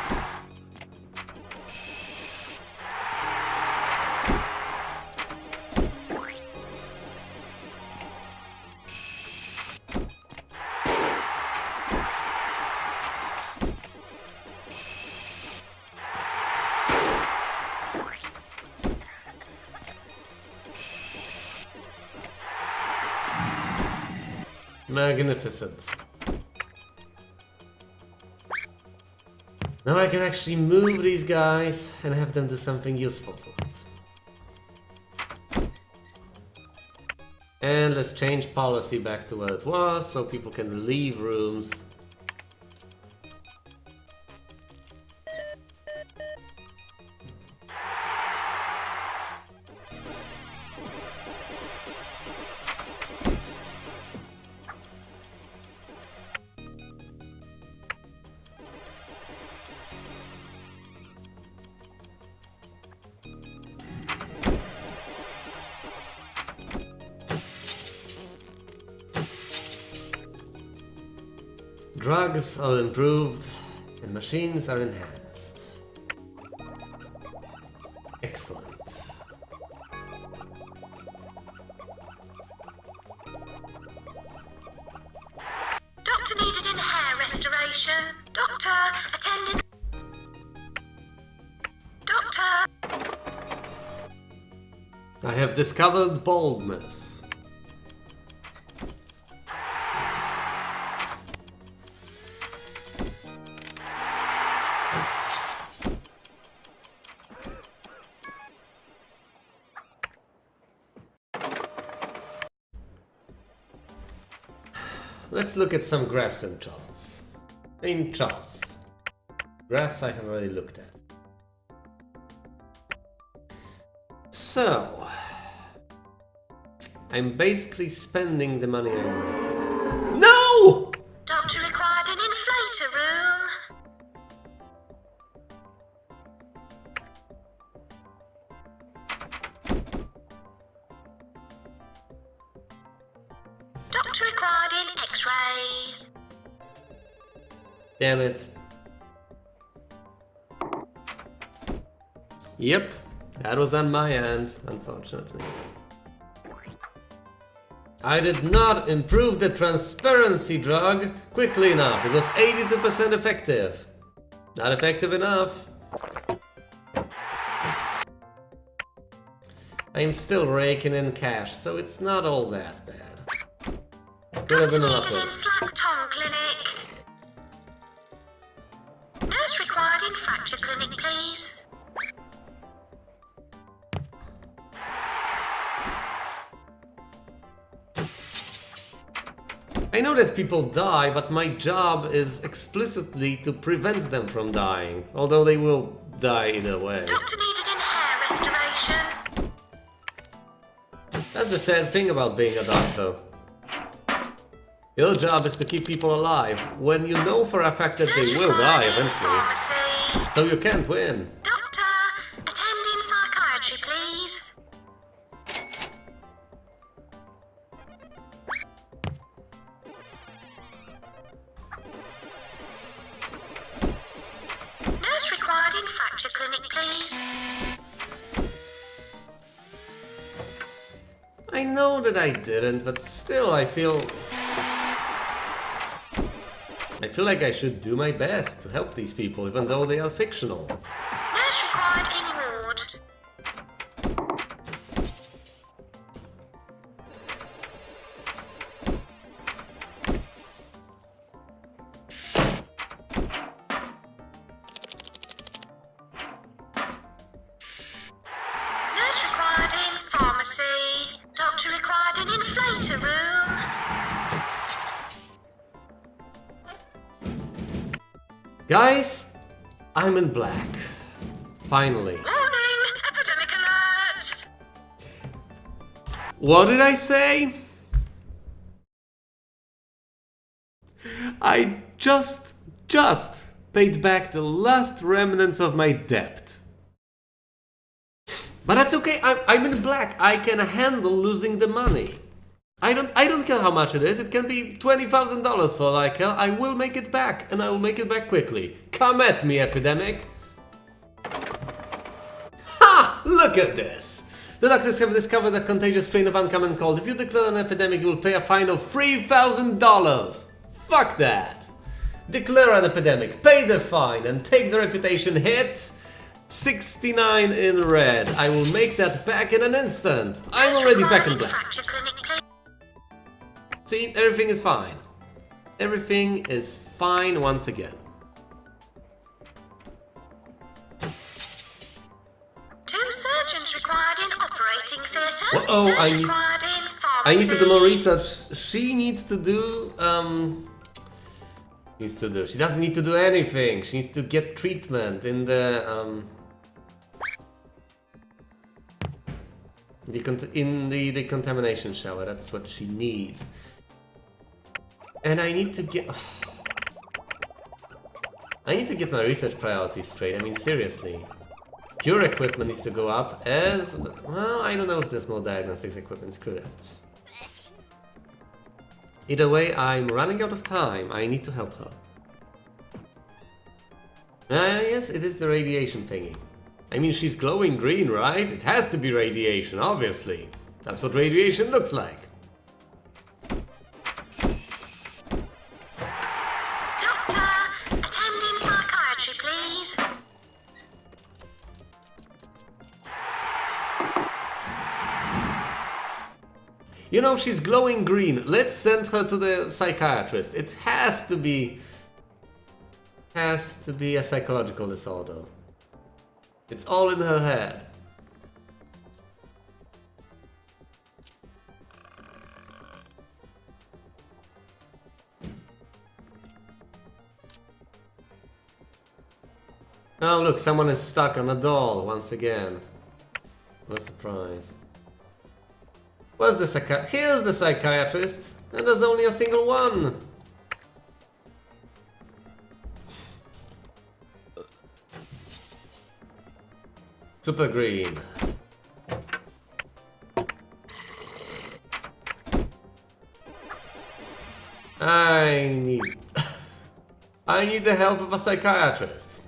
Magnificent. Now I can actually move these guys and have them do something useful for us. And let's change policy back to where it was so people can leave rooms. Drugs are improved and machines are enhanced. Excellent. Doctor needed in hair restoration. Doctor, attend in... Doctor... I have discovered boldness. let's look at some graphs and charts. I mean, charts. Graphs I have already looked at. So, I'm basically spending the money I'm making. No! Doctor required in inflator room. Doctor required in X-ray. Damn it. Yep, that was on my end, unfortunately. I did not improve the transparency drug quickly enough. It was 82% effective. Not effective enough. I am still raking in cash, so it's not all that bad. Could have been a lot Needed in worse. Slack Tongue Clinic. Nurse required in Fracture Clinic, please. I know that people die, but my job is explicitly to prevent them from dying, although they will die either way. Doctor needed in hair restoration. That's the sad thing about being a doctor. Your job is to keep people alive, when you know for a fact that they will die eventually. Pharmacy. So you can't win. Doctor, attend in psychiatry, please. Nurse required in Fracture Clinic, please. I know that I didn't, but still I feel like I should do my best to help these people, even though they are fictional. Nurse required in ward. Nurse required in pharmacy. Doctor required in inflator room. Guys, I'm in black. Finally. Warning! Epidemic alert! What did I say? I just paid back the last remnants of my debt. But that's okay, I'm in black. I can handle losing the money. I don't care how much it is. It can be $20,000 for all I care. I will make it back, and I will make it back quickly. Come at me, epidemic. Ha! Look at this. The doctors have discovered a contagious strain of uncommon cold. If you declare an epidemic, you will pay a fine of $3,000. Fuck that. Declare an epidemic, pay the fine, and take the reputation hit. 69 in red. I will make that back in an instant. I'm already back in black. Fracture Clinic, please. See, everything is fine. Everything is fine once again. Two surgeons required in operating theatre. Uh-oh, Nurse I need- required in pharmacy. I need to do more research. She needs to do, she doesn't need to do anything. She needs to get treatment in the, in the decontamination shower. That's what she needs. And I need to get... I need to get my research priorities straight. I mean, seriously. Cure equipment needs to go up as... Well, I don't know if there's more diagnostics equipment. Screw that. Either way, I'm running out of time. I need to help her. Yes, it is the radiation thingy. I mean, she's glowing green, right? It has to be radiation, obviously. That's what radiation looks like. Doctor, attend in psychiatry, please. You know, she's glowing green. Let's send her to the psychiatrist. It has to be a psychological disorder. It's all in her head. Oh look, someone is stuck on a doll once again. What a surprise. Where's the Here's the psychiatrist, and there's only a single one. Super green. I need the help of a psychiatrist.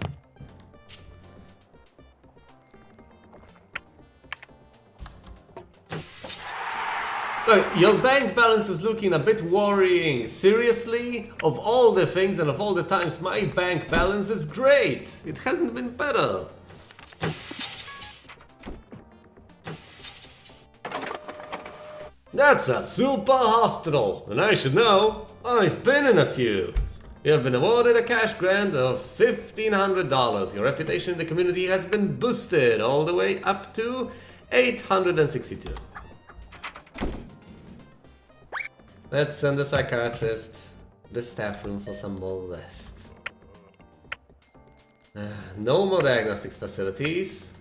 Look, your bank balance is looking a bit worrying. Seriously? Of all the things and of all the times, my bank balance is great. It hasn't been better. That's a super hospital, and I should know. I've been in a few. You have been awarded a cash grant of $1,500. Your reputation in the community has been boosted all the way up to 862. Let's send the psychiatrist to the staff room for some more rest. No more diagnostics facilities.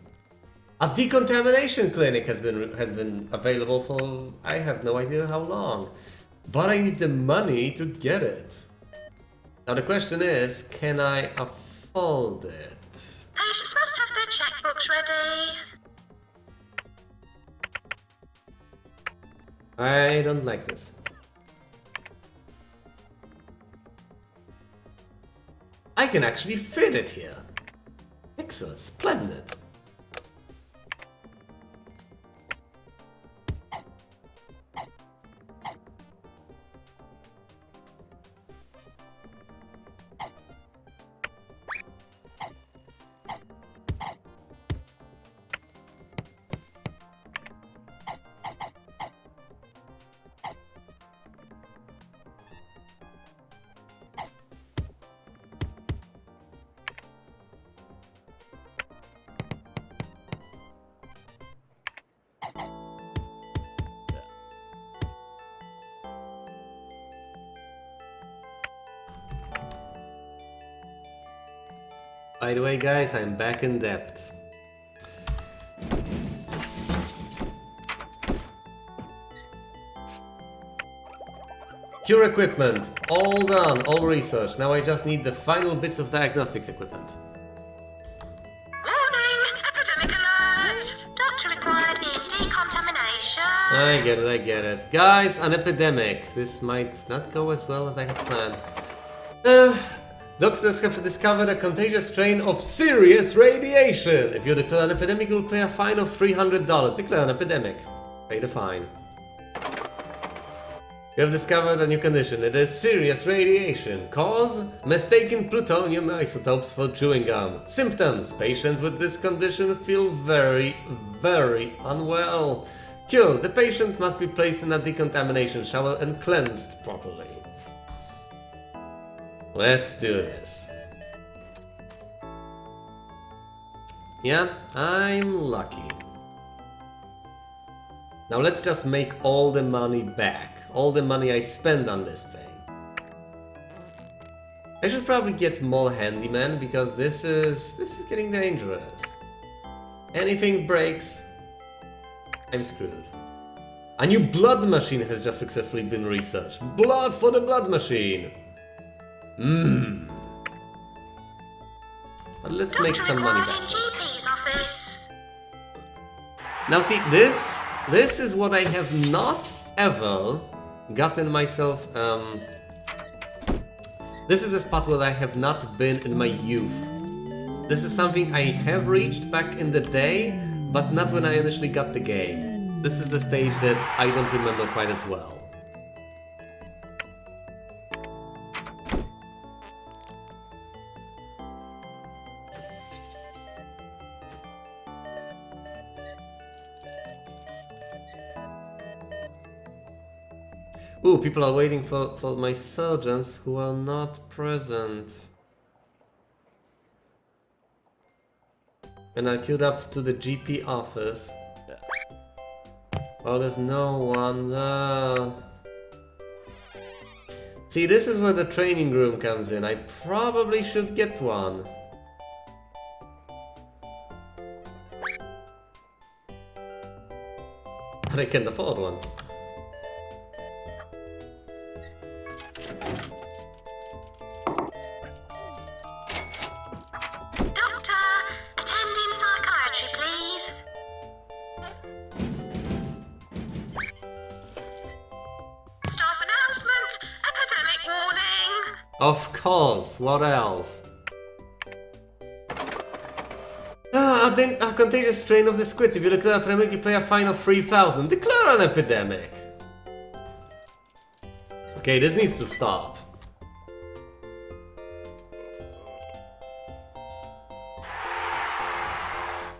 A decontamination clinic has been available for I have no idea how long, but I need the money to get it. Now the question is, can I afford it? Patients must have their checkbooks ready. I don't like this. I can actually fit it here. Excellent, splendid. By the way, guys, I'm back in debt. Cure equipment, all done, all research. Now I just need the final bits of diagnostics equipment. Warning! Epidemic alert! Doctor required in decontamination. I get it. Guys, an epidemic. This might not go as well as I had planned. Doctors have discovered a contagious strain of serious radiation. If you declare an epidemic, you'll pay a fine of $300. Declare an epidemic. Pay the fine. You have discovered a new condition. It is serious radiation. Cause? Mistaken plutonium isotopes for chewing gum. Symptoms? Patients with this condition feel very, very unwell. Cure? The patient must be placed in a decontamination shower and cleansed properly. Let's do this. Yeah, I'm lucky. Now let's just make all the money back. All the money I spend on this thing. I should probably get more handyman because this is getting dangerous. Anything breaks, I'm screwed. A new blood machine has just successfully been researched. Blood for the blood machine! But let's make some money back. GP's office. Now see, this is what I have not ever gotten myself, this is a spot where I have not been in my youth. This is something I have reached back in the day, but not when I initially got the game. This is the stage that I don't remember quite as well. Ooh, people are waiting for my surgeons who are not present. And I queued up to the GP office. Well, there's no one there. See, this is where the training room comes in. I probably should get one. But I can't afford one. Doctor, attending psychiatry, please. Staff announcement, epidemic warning. Of course, what else? A contagious strain of the squids. If you declare a pandemic, you pay a fine of 3,000. Declare an epidemic! Okay, this needs to stop.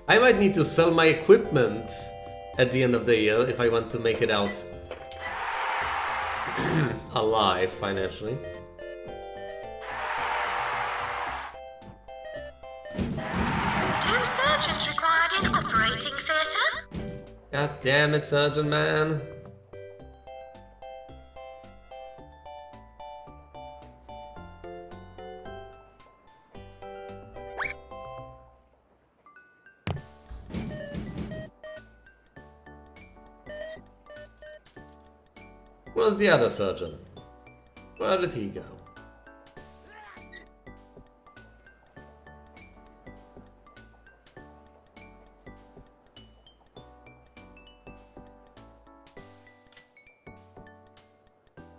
I might need to sell my equipment at the end of the year if I want to make it out alive financially. Two surgeons required in operating theatre. God damn it, Surgeon Man. Where's the other surgeon? Where did he go?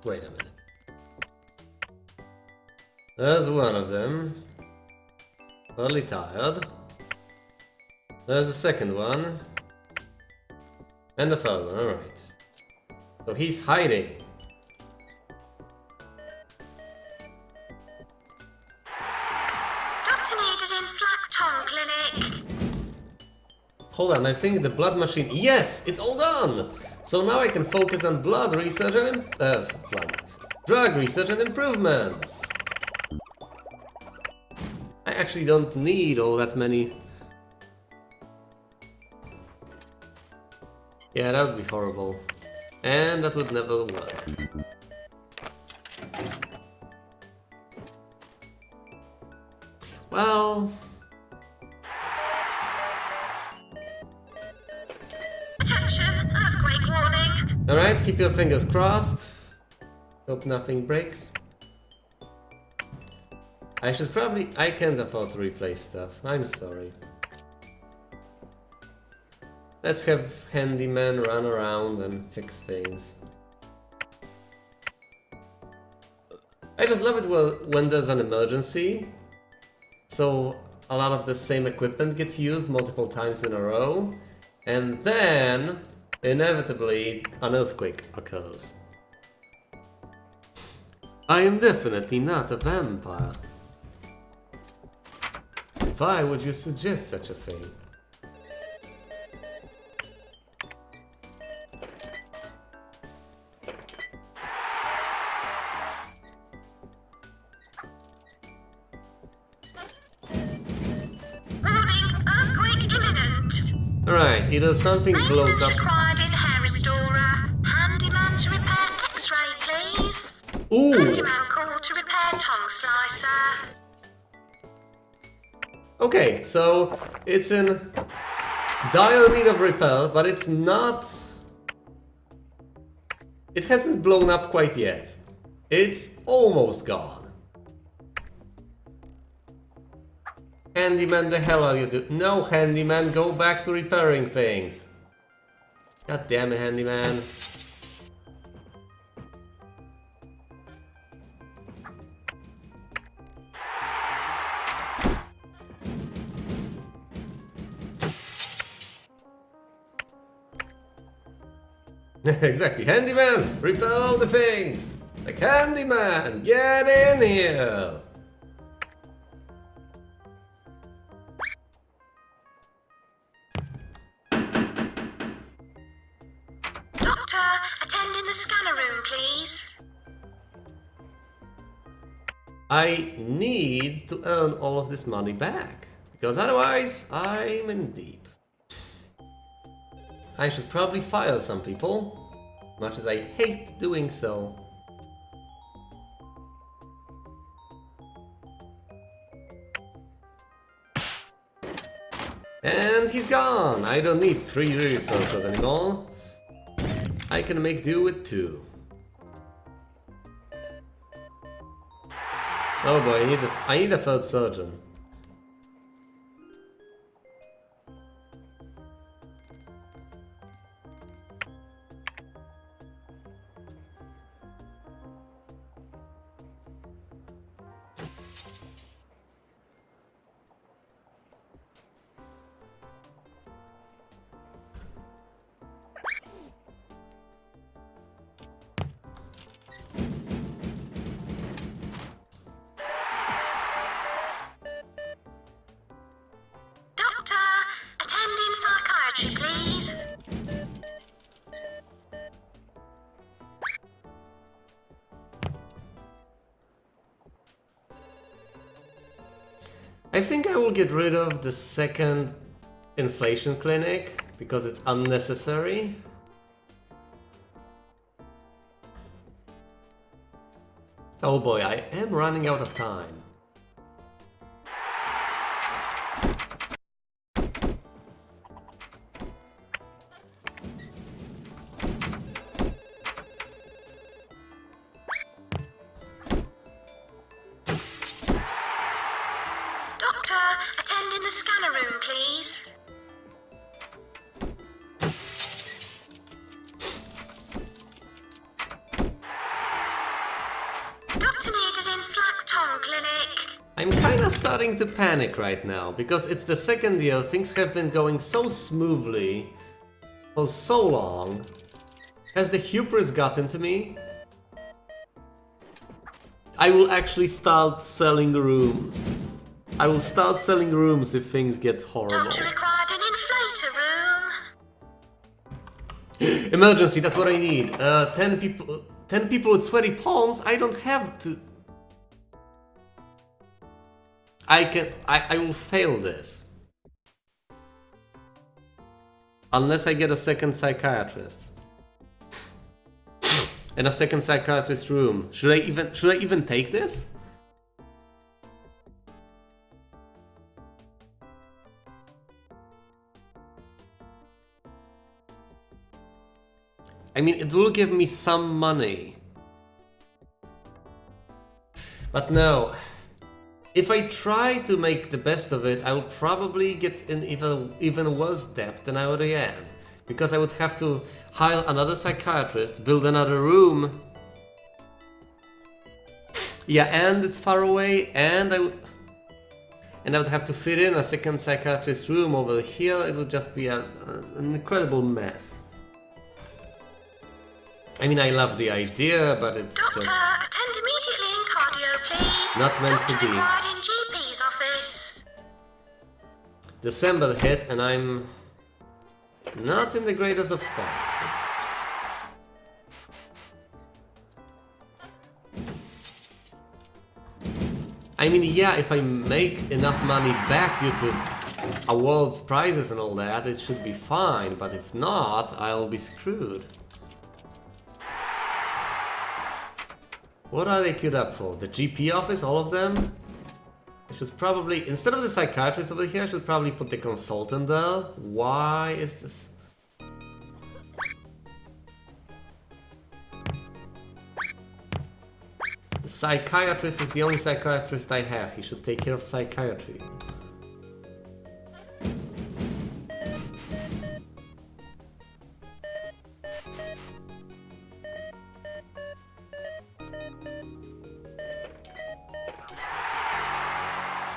Wait a minute. There's one of them. Early tired. There's the second one. And the third one, alright. So he's hiding. Doctor needed in Slack Tongue Clinic. Hold on, I think the blood machine... Yes! It's all done! So now I can focus on blood research and... drug research and improvements! I actually don't need all that many... Yeah, that would be horrible. And that would never work. Well... Attention, earthquake warning. Alright, keep your fingers crossed. Hope nothing breaks. I can't afford to replace stuff. I'm sorry. Let's have handyman run around and fix things. I just love it when there's an emergency. So a lot of the same equipment gets used multiple times in a row. And then, inevitably, an earthquake occurs. I am definitely not a vampire. Why would you suggest such a thing? Warning, earthquake imminent. Alright, either something blows Maintenance up... required in hair restorer. Handyman to repair X-ray, please. Ooh! Handyman call to repair tongue slicer. Okay, so it's in dire need of repair, but it's not... It hasn't blown up quite yet. It's almost gone. Handyman, the hell are you doing? No, Handyman, go back to repairing things. God damn it, Handyman. Exactly, Handyman, repair all the things. Like Handyman, get in here. Doctor, attend in the scanner room, please. I need to earn all of this money back, because otherwise I'm in deep. I should probably fire some people, much as I hate doing so. And he's gone! I don't need 3 researchers anymore. I can make do with 2. Oh boy, I need a 3rd surgeon. Please. I think I will get rid of the 2nd inflation clinic because it's unnecessary. Oh boy, I am running out of time. Attend in the scanner room, please. Doctor needed in Slack Tongue Clinic. I'm kinda starting to panic right now, because it's the 2nd year, things have been going so smoothly for so long. Has the hubris gotten to me? I will actually start selling rooms. I will start selling rooms if things get horrible. Doctor required an inflator room. Emergency, that's what I need. 10 people with sweaty palms. I don't have to. I will fail this. Unless I get a 2nd psychiatrist. And a 2nd psychiatrist room. Should I even take this? I mean, it will give me some money. But no. If I try to make the best of it, I will probably get in even worse debt than I already am. Because I would have to hire another psychiatrist, build another room. Yeah, and it's far away, and I would have to fit in a 2nd psychiatrist room over here. It would just be an incredible mess. I mean, I love the idea, but it's Doctor, just attend immediately in cardio, please. not meant to Doctor be. required in GP's office. December hit, and I'm not in the greatest of spots. I mean, yeah, if I make enough money back due to awards, prizes and all that, it should be fine, but if not, I'll be screwed. What are they queued up for? The GP office, all of them? I should probably, instead of the psychiatrist over here, I should probably put the consultant there. Why is this? The psychiatrist is the only psychiatrist I have. He should take care of psychiatry.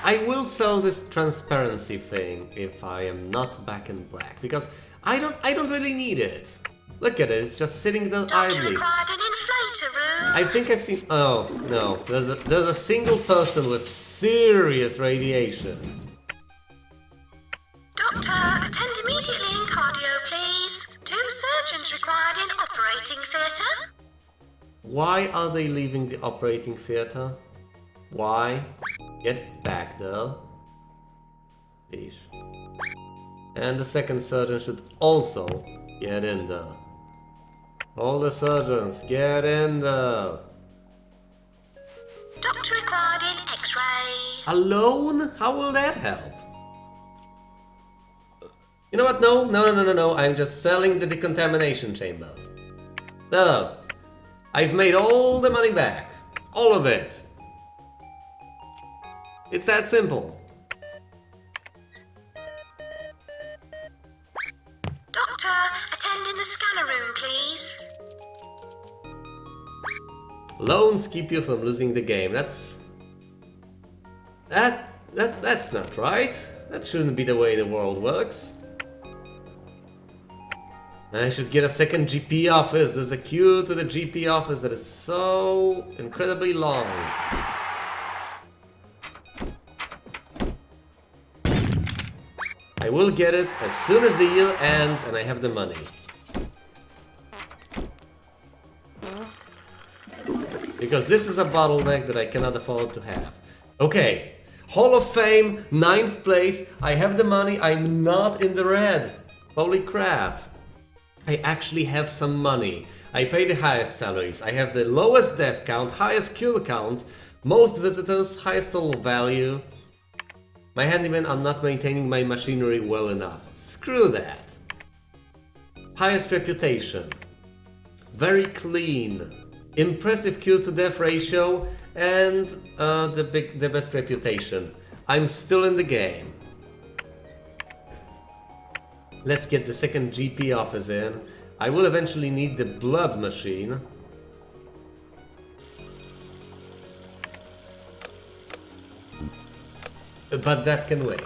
I will sell this transparency thing if I am not back in black, because I don't really need it. Look at it, it's just sitting there Doctor idly. required an inflator room. I think I've seen. Oh no, there's a single person with serious radiation. Doctor, attend immediately in cardio, please. 2 surgeons required in operating theatre. Why are they leaving the operating theater? Why? Get back there. Please. And the 2nd surgeon should also get in there. All the surgeons, get in there. Doctor required in X-ray. Alone? How will that help? You know what? No. I'm just selling the Decontamination Chamber. No, I've made all the money back. All of it. It's that simple. Doctor, attend in the scanner room, please. Loans keep you from losing the game. That's not right. That shouldn't be the way the world works. I should get a second GP office. There's a queue to the GP office that is so incredibly long. I will get it as soon as the year ends and I have the money. Because this is a bottleneck that I cannot afford to have. Okay, Hall of Fame, 9th place. I have the money, I'm not in the red. Holy crap. I actually have some money. I pay the highest salaries. I have the lowest death count, highest kill count, most visitors, highest total value. My handymen are not maintaining my machinery well enough. Screw that. Highest reputation. Very clean. Impressive kill to death ratio and the best reputation. I'm still in the game. Let's get the second GP office in. I will eventually need the blood machine. But that can wait.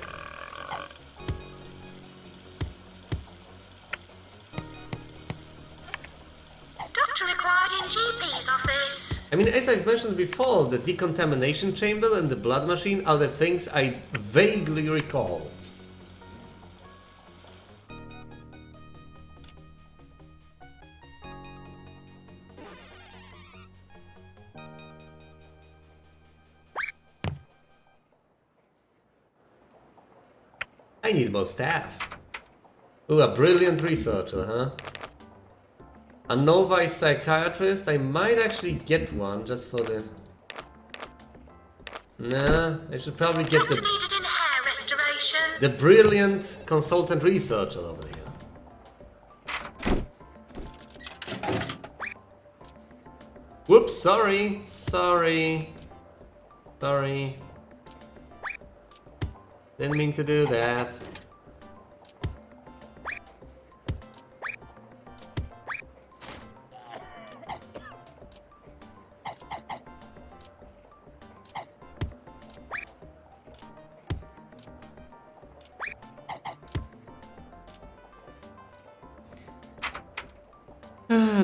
Doctor required in GP's office. I mean, as I've mentioned before, the Decontamination Chamber and the blood machine are the things I vaguely recall. I need more staff. Ooh, a brilliant researcher, huh? A novice psychiatrist? I might actually get one just for the... Nah, I should probably get Doctor needed in hair restoration. the brilliant consultant researcher over here. Whoops, sorry. Didn't mean to do that.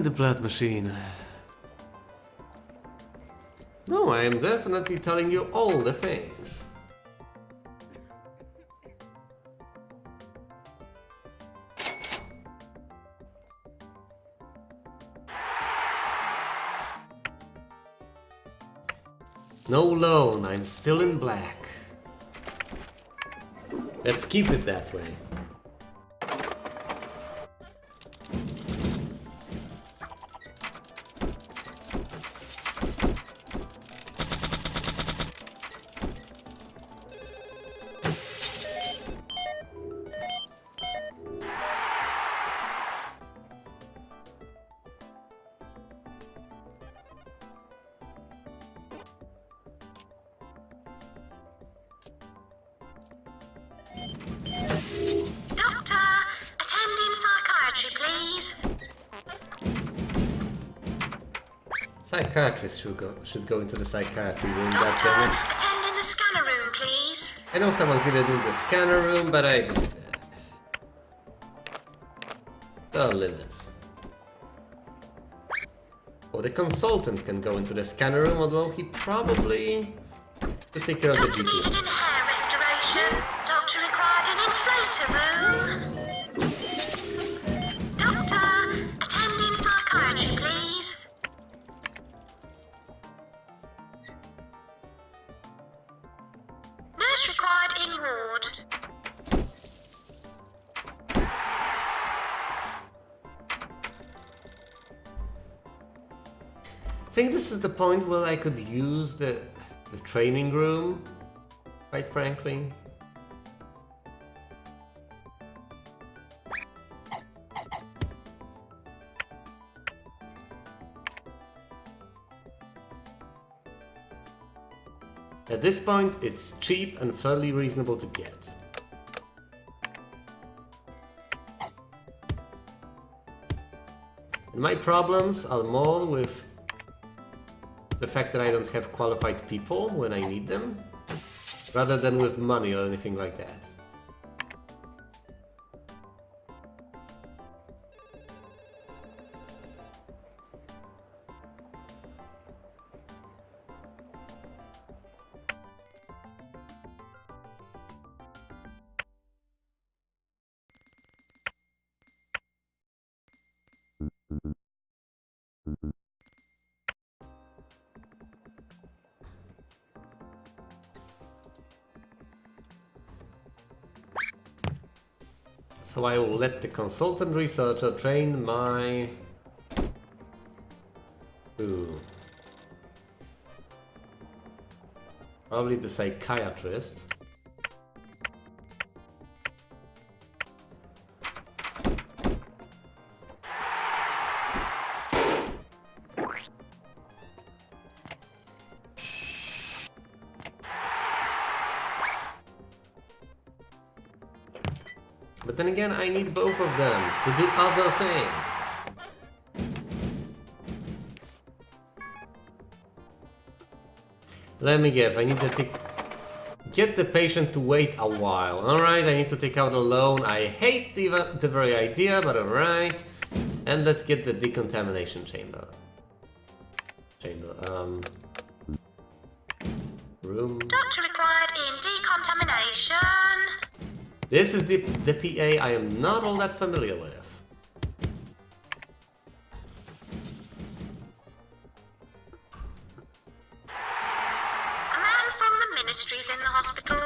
The blood machine. No, I am definitely telling you all the things. No loan, I'm still in black. Let's keep it that way. Doctor, attend in psychiatry, please. Psychiatrist should go into the psychiatry room. Doctor, goddammit. attend in the scanner room, please. I know someone's needed in the scanner room, but I just... there are limits. Oh, the consultant can go into the scanner room, although he probably could take care of the Doctor GP. needed in hair restoration. Doctor required in inflator room. Doctor, attend in psychiatry, please. Nurse required in ward. I think this is the point where I could use the training room, quite frankly. At this point, it's cheap and fairly reasonable to get. And my problems are more with the fact that I don't have qualified people when I need them, rather than with money or anything like that. So I will let the consultant researcher train my... Ooh. Probably the psychiatrist. But then again, I need both of them to do other things. Let me guess, I need to get the patient to wait a while. Alright, I need to take out a loan. I hate the very idea, but alright. And let's get the Decontamination Chamber. Room. Doctor required in decontamination. This is the PA I am not all that familiar with. A man from the ministries in the hospital.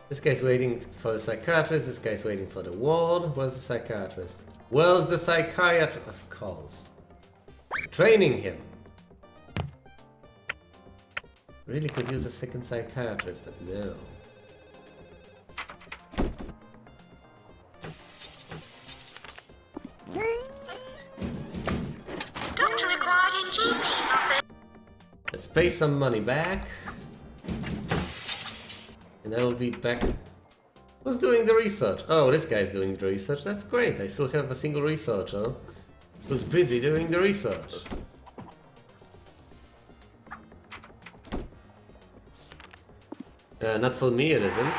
This guy's waiting for the psychiatrist, this guy's waiting for the ward. Where's the psychiatrist? Where's the psychiatrist? Of course. Training him. Really could use a second psychiatrist, but no. Doctor required in GP's office. Let's pay some money back. And I will be back. Who's doing the research? Oh, this guy's doing the research. That's great. I still have a single researcher who's busy doing the research. Not for me, it isn't.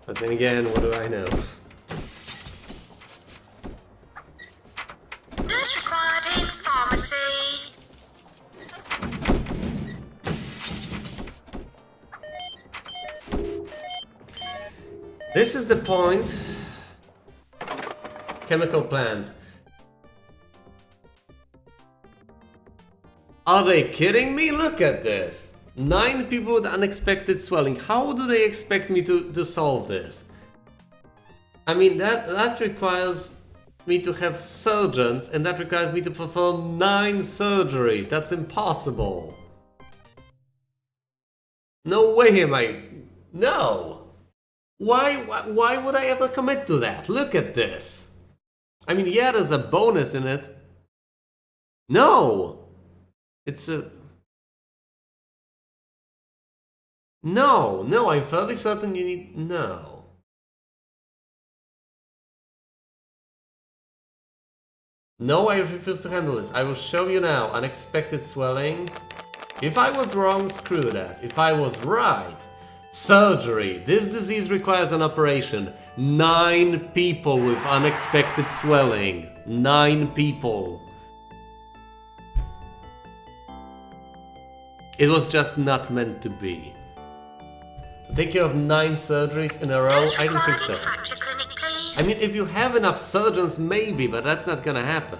But then again, what do I know? Nurse required in pharmacy. This is the point. Chemical plant. Are they kidding me? Look at this. 9 people with unexpected swelling. How do they expect me to solve this? I mean, that requires me to have surgeons, and that requires me to perform 9 surgeries. That's impossible. No way am I... No! Why would I ever commit to that? Look at this. I mean, yeah, there's a bonus in it. No! It's a... No, I'm fairly certain you need... No. No, I refuse to handle this. I will show you now. Unexpected swelling. If I was wrong, screw that. If I was right, surgery. This disease requires an operation. 9 people with unexpected swelling. 9 people. It was just not meant to be. Take care of 9 surgeries in a row? I don't think so. Fracture clinic, please. I mean, if you have enough surgeons, maybe, but that's not gonna happen.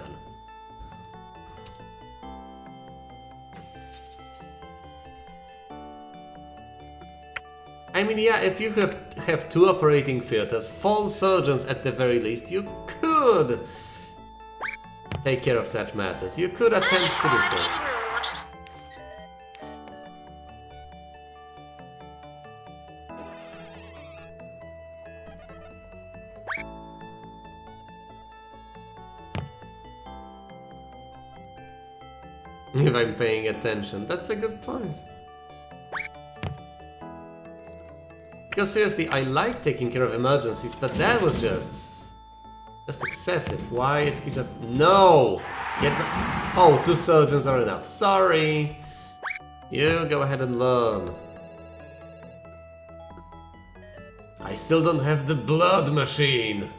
I mean, yeah, if you have 2 operating theaters, 4 surgeons at the very least, you could take care of such matters. You could attempt to do so. If I'm paying attention, that's a good point. Because seriously, I like taking care of emergencies, but that was just excessive. Why is he just... No! Oh, 2 surgeons are enough. Sorry. You go ahead and learn. I still don't have the blood machine.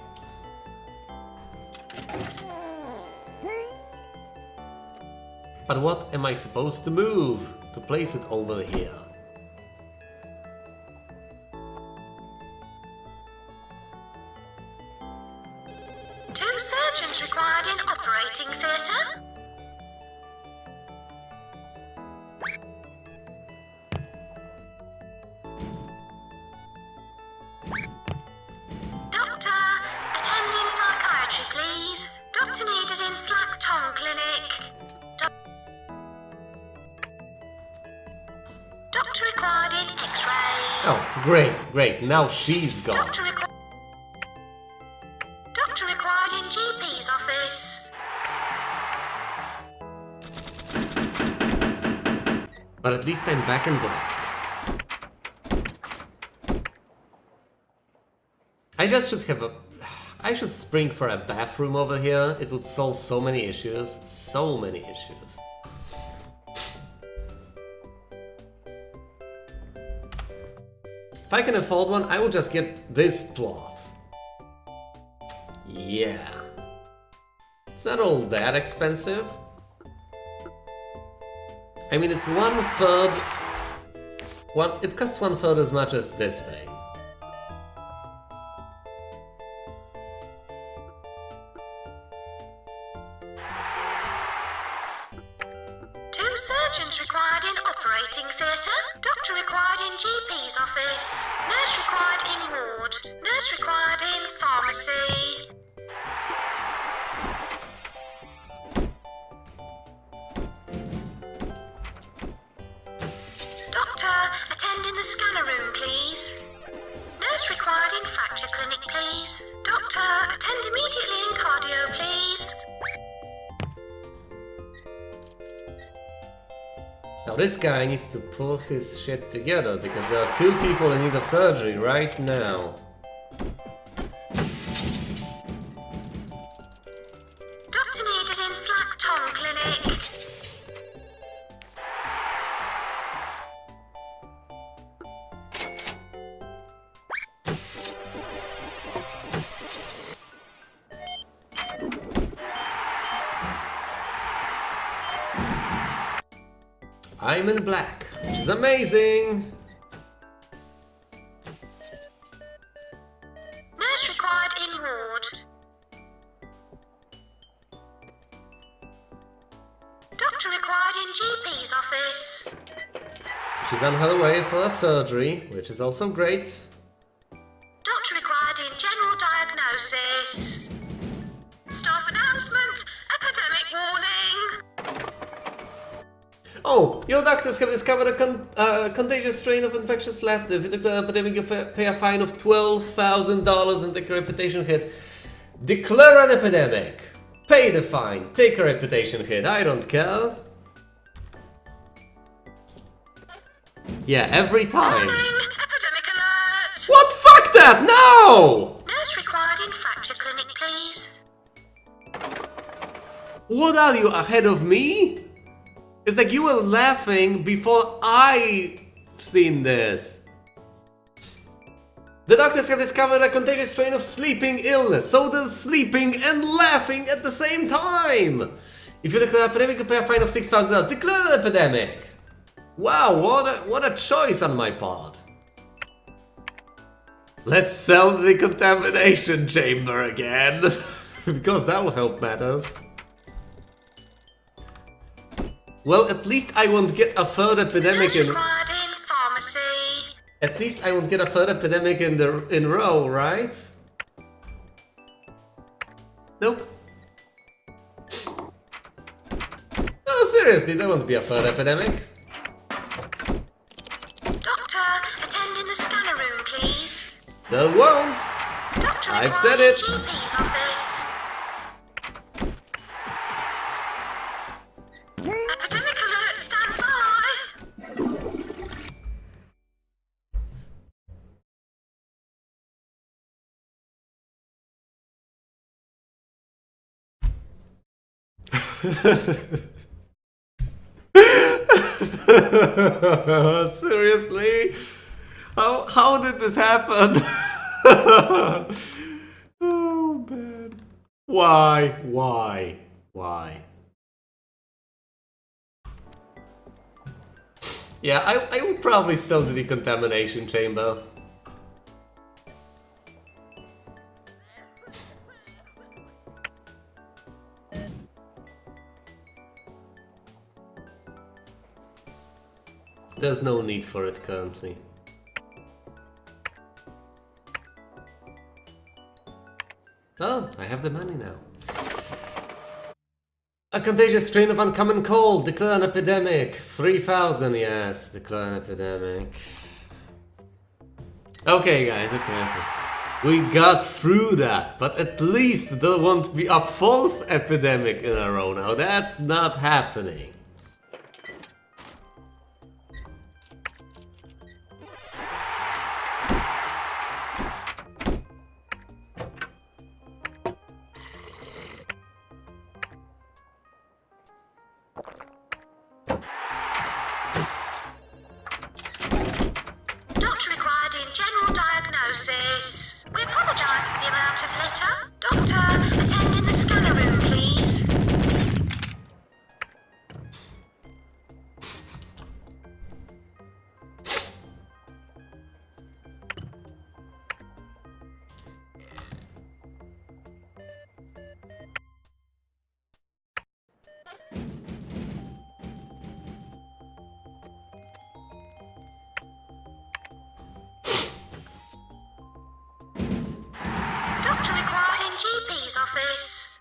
But what am I supposed to move to place it over here? Required in operating theatre. Doctor, attending psychiatry, please. Doctor needed in Slack Tongue Clinic. Doctor required in X-ray. Oh, great. Now she's gone. Doctor required in GP's office. But at least I'm back in black. I just should have I should spring for a bathroom over here. It would solve so many issues. So many issues. If I can afford one, I will just get this plot. Yeah. It's not all that expensive. I mean, it's 1/3. It costs 1/3 as much as this thing. Two surgeons required in operating theatre. Doctor required in GP's office. Nurse required in ward. Nurse required in pharmacy. Doctor, attend in the scanner room, please. Nurse required in fracture clinic, please. Doctor, attend immediately in cardio, please. Now this guy needs to pull his shit together because there are 2 people in need of surgery right now. Doctor needed in Slack Tongue Clinic. I'm in black, which is amazing! Nurse required in ward. Doctor required in GP's office. She's on her way for a surgery, which is also great. Doctor required in general diagnosis. Staff announcement, epidemic warning. Oh, your doctors have discovered a contagious strain of infectious laughter. If you declare an epidemic, you pay a fine of $12,000 and take a reputation hit. Declare an epidemic. Pay the fine. Take a reputation hit. I don't care. Yeah, every time. Warning, epidemic alert. What? Fuck that! No! Nurse required in fracture clinic, please. What are you, ahead of me? It's like you were laughing before I've seen this. The doctors have discovered a contagious strain of sleeping illness, so they're sleeping and laughing at the same time. If you declare an epidemic, you pay a fine of $6,000. Declare an epidemic. Wow, what a choice on my part. Let's sell the Decontamination Chamber again. Because that will help matters. Well, at least I won't get a third epidemic in... pharmacy. At least I won't get a third epidemic in row, right? Nope. No, seriously, there won't be a third epidemic. Doctor, attend in the scanner room, please. There won't. Doctor, I've said it. GP's office. Epidemic alert, stand by. Seriously? How did this happen? Oh man. Why? Yeah, I would probably sell the Decontamination Chamber. There's no need for it currently. Oh, I have the money now. A contagious strain of uncommon cold. Declare an epidemic. 3,000, yes. Declare an epidemic. Okay, guys, okay. We got through that, but at least there won't be a fourth epidemic in a row now. That's not happening. Doctor required in general diagnosis. We apologise for the amount of litter. Doctor, attend in the scanner room, please. Doctor required in GP's office.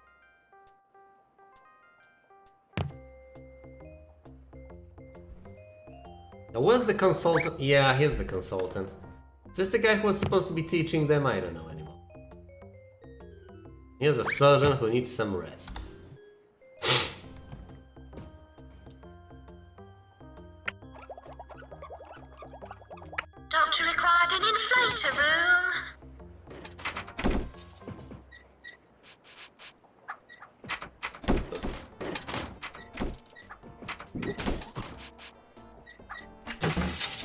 Now, where's the consultant? Yeah, here's the consultant. Is this the guy who was supposed to be teaching them? I don't know anymore. Here's a surgeon who needs some rest. Doctor required in inflator room.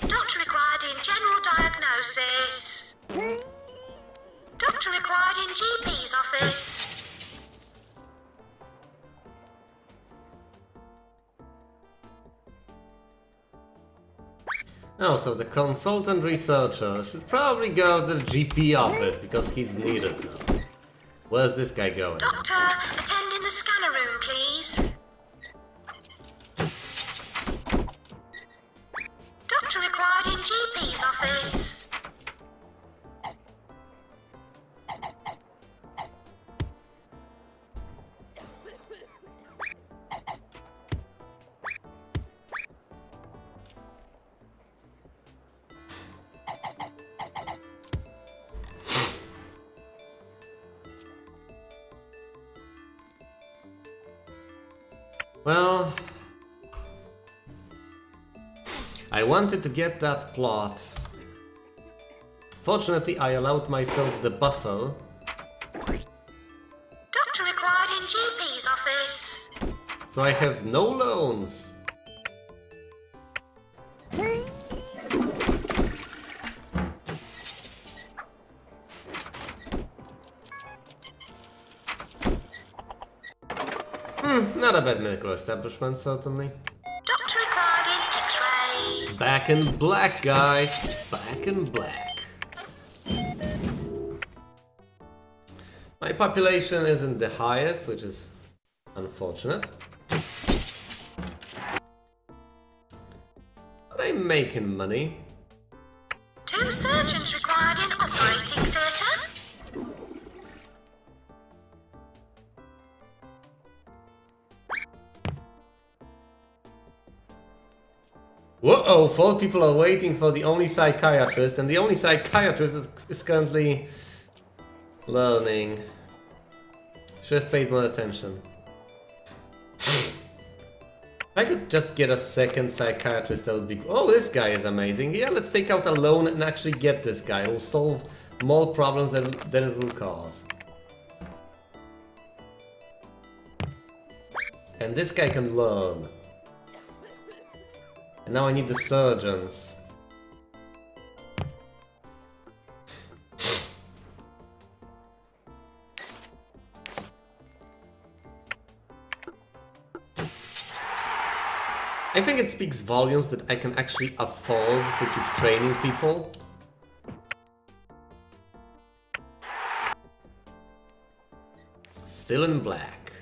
Doctor required in general diagnosis. Doctor required in GP's office. Oh, so the consultant researcher should probably go to the GP office because he's needed now. Where's this guy going? Doctor, attend in the scanner room, please. Doctor required in GP's office. Well, I wanted to get that plot. Fortunately, I allowed myself the buffer. Doctor required in GP's office. So I have no loans. Not a bad medical establishment, certainly. Doctor required in X-ray. Back in black, guys. Back in black. My population isn't the highest, which is unfortunate. But I'm making money. 2 surgeons required in operating theatre. Whoa, 4 people are waiting for the only psychiatrist, and the only psychiatrist that is currently learning. Should have paid more attention. If I could just get a second psychiatrist, that would be... Oh, this guy is amazing. Yeah, let's take out a loan and actually get this guy. It'll solve more problems than it will cause. And this guy can learn. And now I need the surgeons. I think it speaks volumes that I can actually afford to keep training people. Still in black.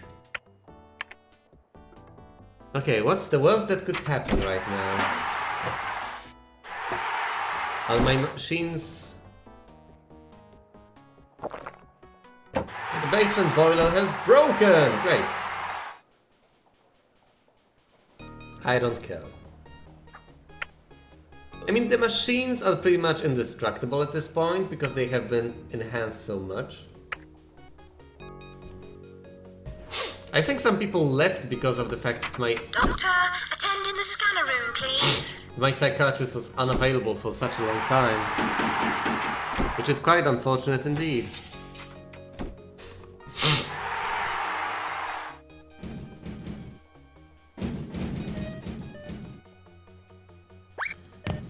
Okay, what's the worst that could happen right now? Are my machines... The basement boiler has broken! Great. I don't care. I mean, the machines are pretty much indestructible at this point because they have been enhanced so much. I think some people left because of the fact that Doctor, attend in the scanner room, please. my psychiatrist was unavailable for such a long time. Which is quite unfortunate indeed.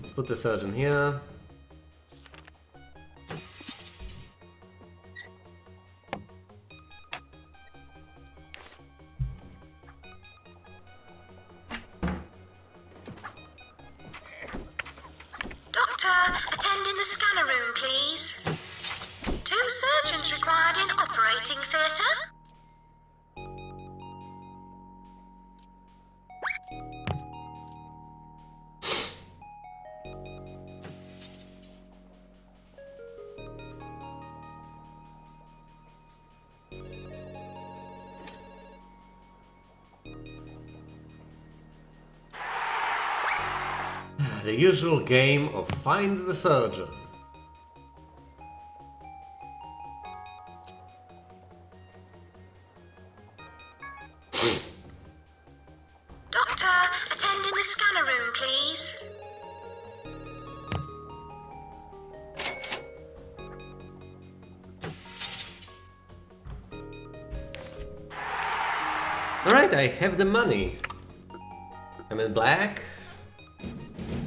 Let's put the surgeon here. Doctor, attend in the scanner room, please. 2 surgeons required in operating theatre. The usual game of find the surgeon. Doctor, attend in the scanner room, please. Alright, I have the money. I'm in black.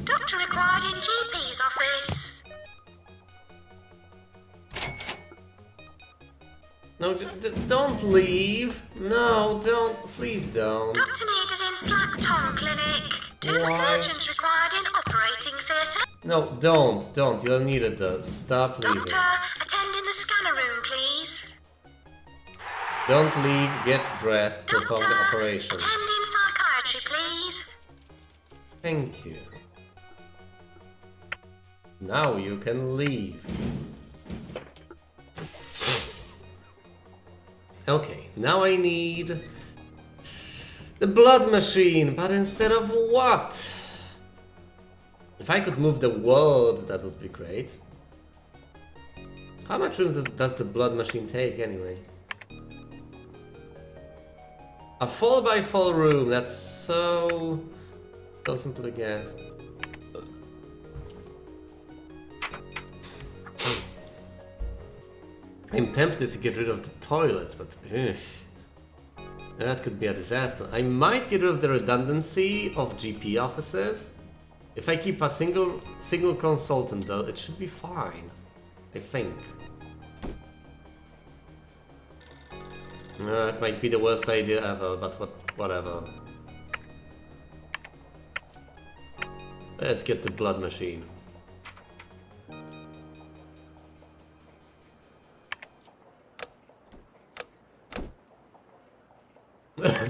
Doctor required in GP's office. No, don't leave. No, don't. Please don't. Doctor needed in Slack Tongue Clinic. 2 Why? surgeons required in operating theatre. No, don't. You don't need it though. Stop leaving. Doctor, attend in the scanner room, please. Don't leave. Get dressed. Doctor, Perform the operation. attend in psychiatry, please. Thank you. Now you can leave. Okay, now I need the blood machine, but instead of what? If I could move the world, that would be great. How much room does the blood machine take anyway? A 4x4 room, that's so simple to get. I'm tempted to get rid of the toilets, but that could be a disaster. I might get rid of the redundancy of GP offices. If I keep a single consultant though, it should be fine. I think. It might be the worst idea ever, but whatever. Let's get the blood machine.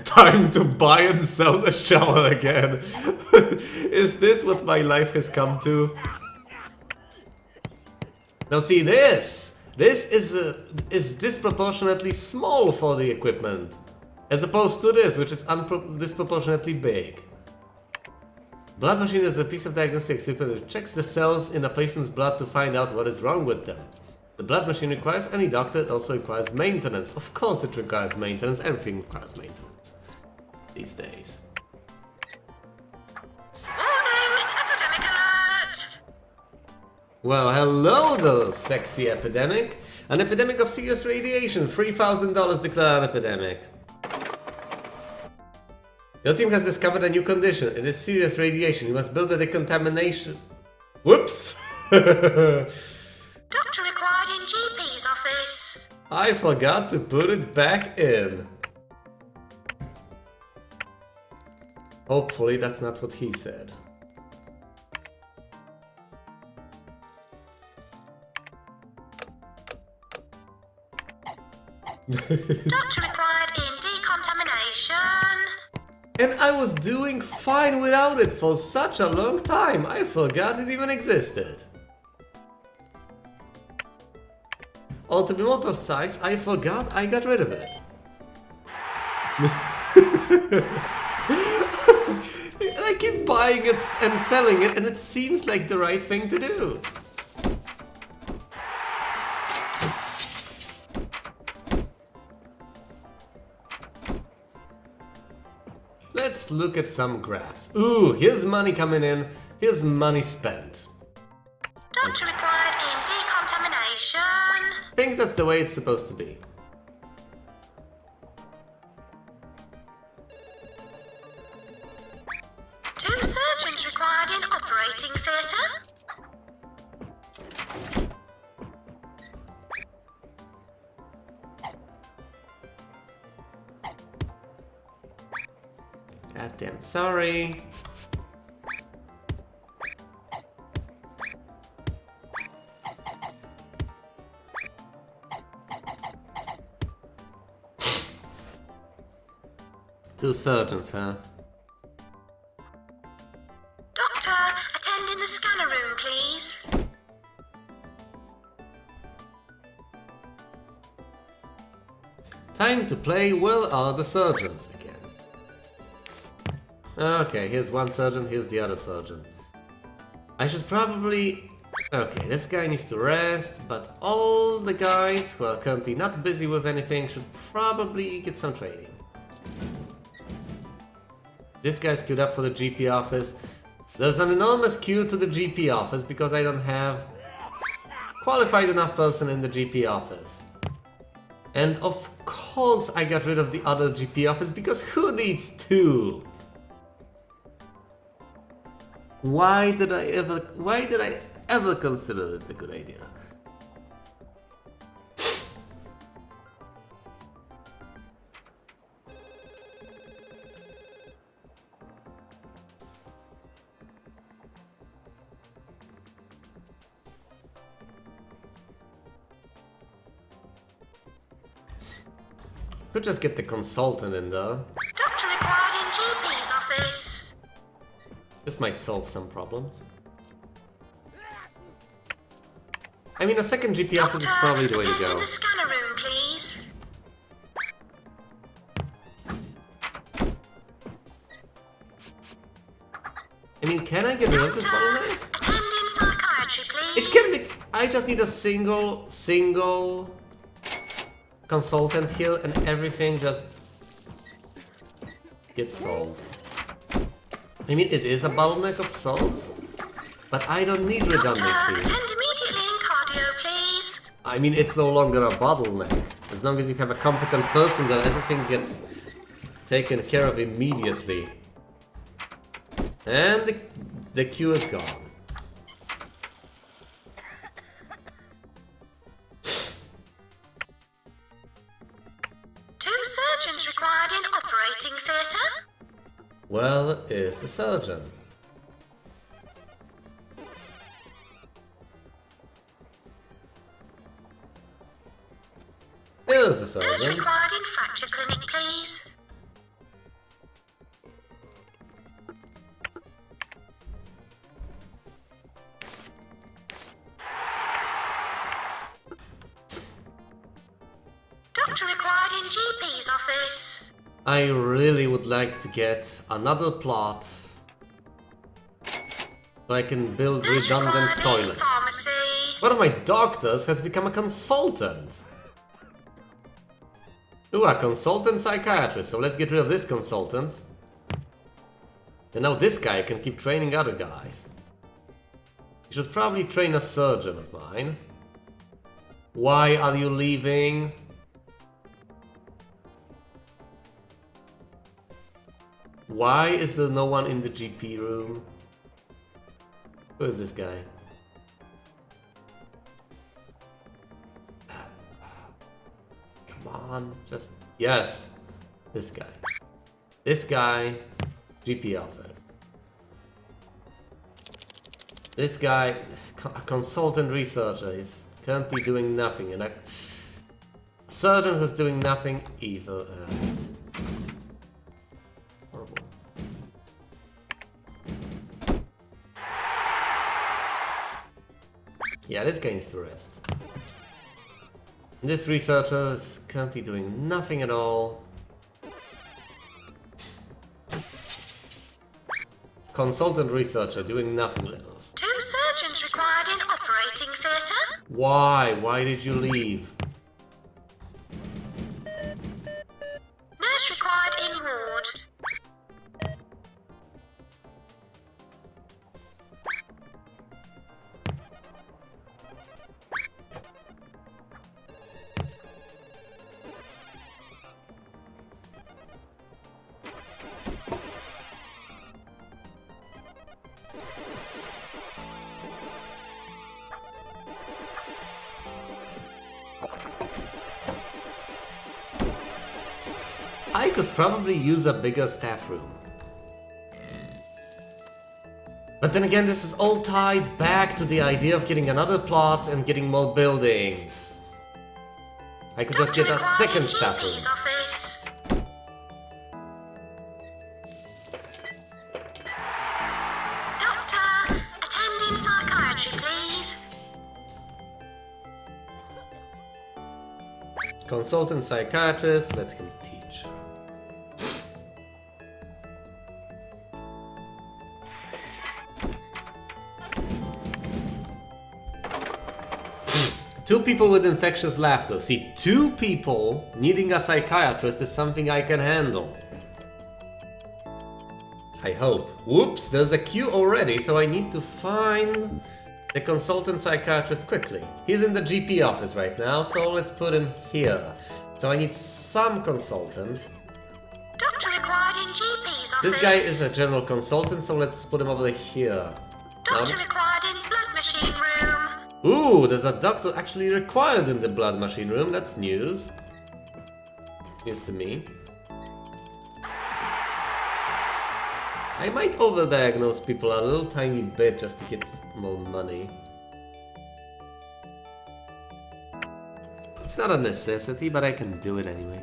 Time to buy and sell the shower again. Is this what my life has come to? Now see this! This is disproportionately small for the equipment, as opposed to this, which is disproportionately big. Blood machine is a piece of diagnostic equipment which checks the cells in a patient's blood to find out what is wrong with them. The blood machine requires any doctor, it also requires maintenance. Of course it requires maintenance, everything requires maintenance these days. Warning! Epidemic alert! Well, hello there, sexy epidemic. An epidemic of serious radiation, $3,000 declared an epidemic. Your team has discovered a new condition. It is serious radiation. You must build a decontamination... Whoops! Doctor required in GP's office. I forgot to put it back in. Hopefully that's not what he said. Doctor required in decontamination. And I was doing fine without it for such a long time. I forgot it even existed. Or to be more precise, I forgot I got rid of it. I keep buying it and selling it, and it seems like the right thing to do. Let's look at some graphs. Ooh, here's money coming in, here's money spent. Doctor required in decontamination. I think that's the way it's supposed to be. Two surgeons required in operating theatre. Goddamn sorry. Two surgeons, huh? Doctor, attend in the scanner room, please. Time to play Where Are the Surgeons again. Okay, here's one surgeon, here's the other surgeon. I should probably... Okay, this guy needs to rest, but all the guys who are currently not busy with anything should probably get some training. This guy's queued up for the GP office. There's an enormous queue to the GP office because I don't have qualified enough person in the GP office. And of course I got rid of the other GP office because who needs two? Why did I ever consider it a good idea? Could just get the consultant in there. Doctor required in GP's office. This might solve some problems. I mean, a second GP office is probably the way to attend in go. the scanner room, please. I mean, can I get rid of this bottleneck? Attend in psychiatry, please. It can be. I just need a single consultant here, and everything just gets solved. I mean, it is a bottleneck of sorts, but I don't need Doctor, redundancy. attend immediately in cardio, please. I mean, it's no longer a bottleneck. As long as you have a competent person, then everything gets taken care of immediately. And the queue is gone. Two surgeons required in operating theatre. Well, is the surgeon. Here's the Nurse surgeon. required in fracture clinic, please. Doctor required in GP's office. I really would like to get another plot so I can build Nurse redundant required in toilets. pharmacy. One of my doctors has become a consultant. Ooh, a consultant psychiatrist, so let's get rid of this consultant. And now this guy can keep training other guys. You should probably train a surgeon of mine. Why are you leaving? Why is there no one in the GP room? Who is this guy? Come on, just... Yes! This guy. This guy, GP office. This guy, a consultant researcher, is currently doing nothing, and a surgeon who's doing nothing either. Horrible. Yeah, this guy needs to rest. This researcher is currently doing nothing at all. Consultant researcher doing nothing. 2 surgeons required in operating theatre. Why? Why did you leave? Nurse required in ward. I could probably use a bigger staff room. But then again, this is all tied back to the idea of getting another plot and getting more buildings. I could just get a second staff room. GP's office. Doctor, attend in psychiatry, please. Consultant psychiatrist, let him teach. Two people with infectious laughter. See, 2 people needing a psychiatrist is something I can handle. I hope. Whoops, there's a queue already, so I need to find the consultant psychiatrist quickly. He's in the GP office right now, so let's put him here. So I need some consultant. Doctor required in GP's office. This guy is a general consultant, so let's put him over here. Doctor required in blood machine room. Ooh, there's a doctor actually required in the blood machine room. That's news. News to me. I might overdiagnose people a little tiny bit just to get more money. It's not a necessity, but I can do it anyway.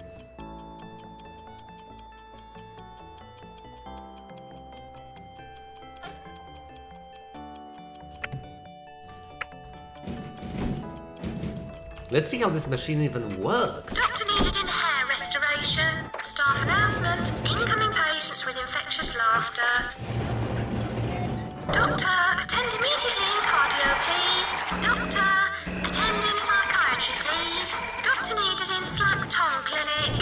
Let's see how this machine even works. Doctor needed in hair restoration. Staff announcement. Incoming patients with infectious laughter. Doctor, attend immediately in cardio, please. Doctor, attend in psychiatry, please. Doctor needed in slap tongue clinic.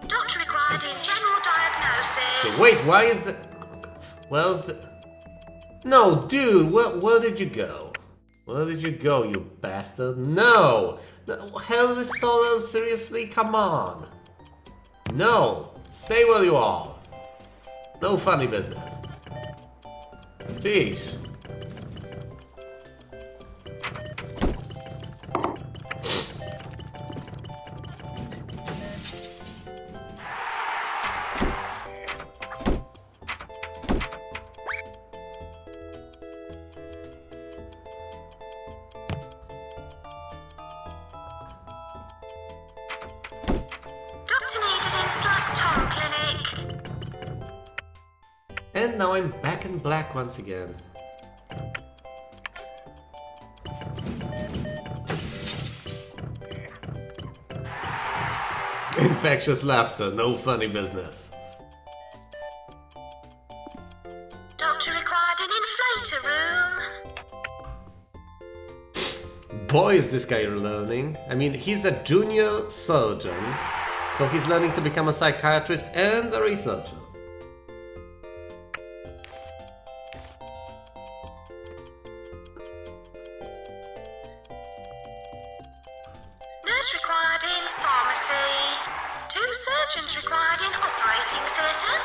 Doctor required in general diagnosis. Okay, wait, why is the... Where's the... No, dude, where did you go? Where did you go, you bastard? No! Hell, this store, seriously? Come on! No! Stay where you are! No funny business. Jeez. And now I'm back in black once again. Infectious laughter, no funny business. Doctor required an inflator room. Boy, is this guy learning. I mean, he's a junior surgeon, so he's learning to become a psychiatrist and a researcher. Nurse required in pharmacy. 2 surgeons required in operating theatre.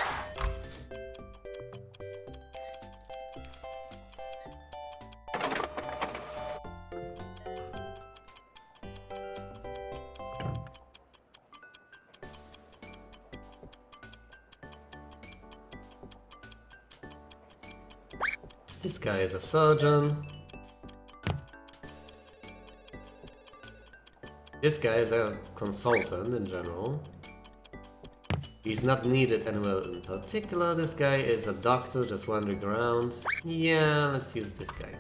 This guy is a surgeon. This guy is a consultant in general. He's not needed anywhere in particular. This guy is a doctor just wandering around. Yeah, let's use this guy.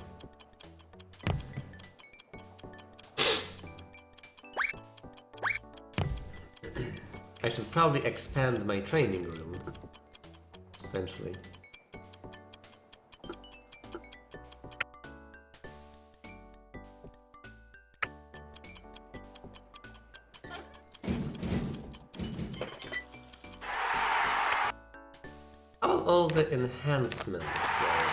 I should probably expand my training room eventually. How about all the enhancements going?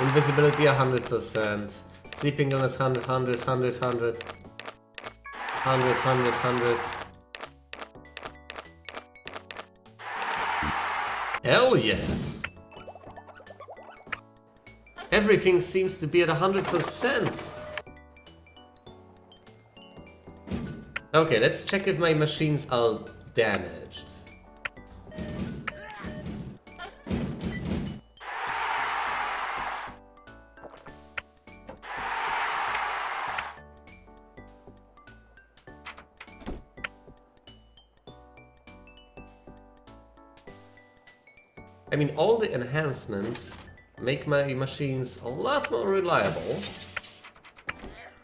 Invisibility 100%, sleeping illness 100, 100, 100, 100, 100, 100, 100. Hell yes! Everything seems to be at 100%. Okay, let's check if my machines are damaged. I mean, all the enhancements make my machines a lot more reliable.